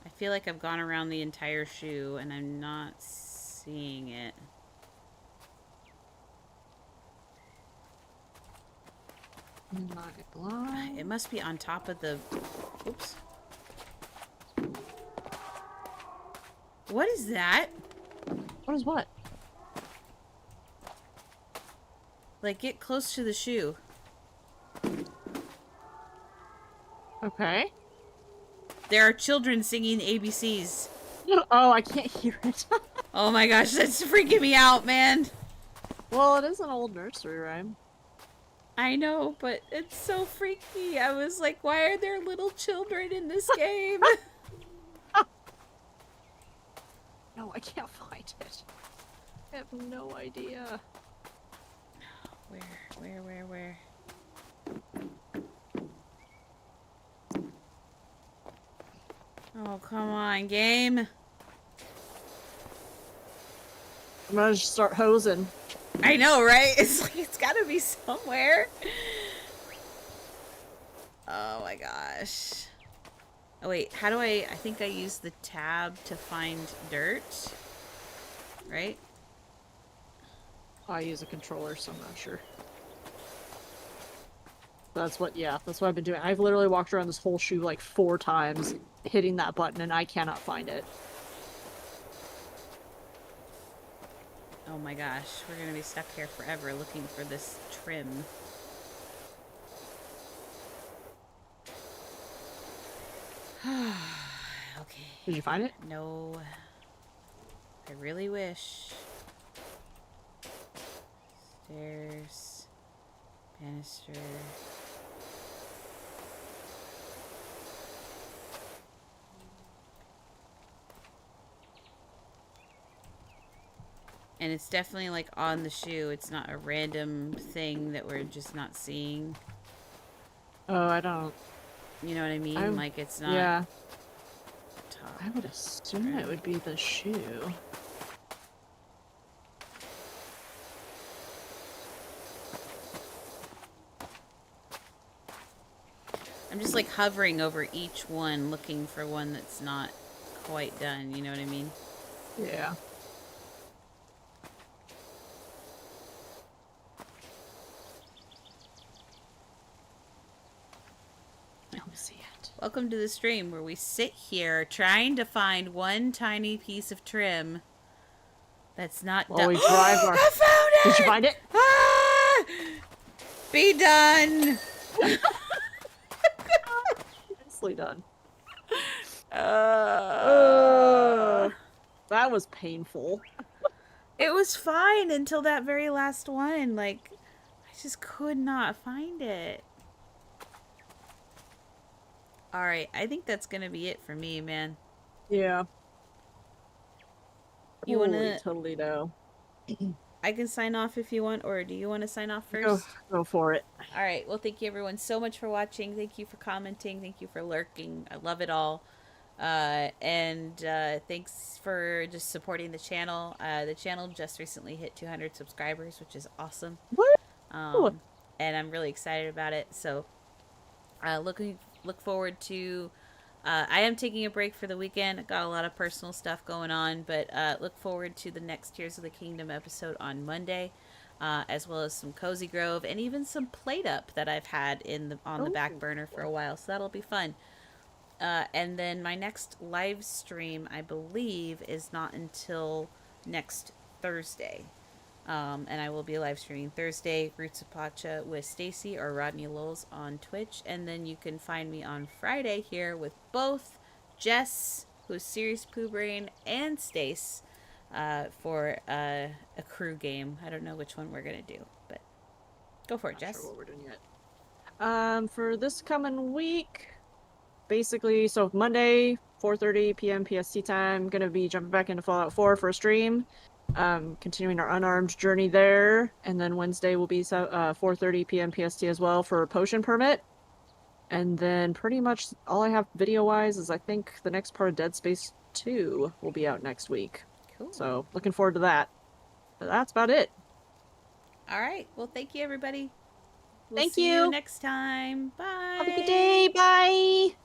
I feel like I've gone around the entire shoe and I'm not seeing it. It must be on top of the... Oops. What is that?
What is what?
Like, get close to the shoe.
Okay.
There are children singing ABCs.
Oh, I can't hear it.
Oh my gosh, that's freaking me out, man.
Well, it is an old nursery rhyme.
I know, but it's so freaky. I was like, why are there little children in this game?
No, I can't find it. I have no idea.
Where? Oh, come on, game.
I'm gonna just start hosing.
I know, right? It's like, it's gotta be somewhere. Oh my gosh. Oh wait, how do I think I use the tab to find dirt, right?
I use a controller, so I'm not sure. That's what I've been doing. I've literally walked around this whole shoe like 4 times, hitting that button, and I cannot find it.
Oh my gosh, we're gonna be stuck here forever looking for this trim. Okay.
Did you find it?
No. I really wish. Stairs. Banister. And it's definitely like on the shoe. It's not a random thing that we're just not seeing.
Oh, I don't.
You know what I mean? Like it's not.
Yeah.
Top.
I would assume it would be the shoe.
I'm just like hovering over each one looking for one that's not quite done. You know what I mean?
Yeah. I don't see it.
Welcome to the stream where we sit here trying to find one tiny piece of trim that's not done.
We drive our...
I found it!
Did you find it?
Ah! Be done!
Nicely done. That was painful.
It was fine until that very last one. Like, I just could not find it. Alright, I think that's gonna be it for me, man.
Yeah.
You wanna...
Totally know.
I can sign off if you want, or do you want to sign off first?
Go for it.
Alright, well, thank you everyone so much for watching. Thank you for commenting. Thank you for lurking. I love it all. Thanks for just supporting the channel. The channel just recently hit 200 subscribers, which is awesome.
What?
And I'm really excited about it. So, look forward to... I am taking a break for the weekend. I got a lot of personal stuff going on, but look forward to the next Tears of the Kingdom episode on Monday, as well as some Cozy Grove and even some Plate Up that I've had on the back burner for a while. So that'll be fun. And then my next live stream, I believe, is not until next Thursday. And I will be live streaming Thursday, Roots of Pacha with Stacy or Rodney Lowles on Twitch. And then you can find me on Friday here with both Jess, who's Serious Pooh Brain, and Stace for a crew game. I don't know which one we're going to do, but go for it, Jess.
Not sure what we're doing yet. For this coming week, basically, so Monday, 4:30 p.m. PST time, going to be jumping back into Fallout 4 for a stream. Continuing our unarmed journey there, and then Wednesday will be 4:30 p.m. PST as well for Potion Permit. And then pretty much all I have video-wise is I think the next part of Dead Space 2 will be out next week.
Cool.
So looking forward to that. But that's about it.
All right. Well, thank you, everybody. We'll
Thank
see you
you.
next time. Bye.
Have a good day. Bye.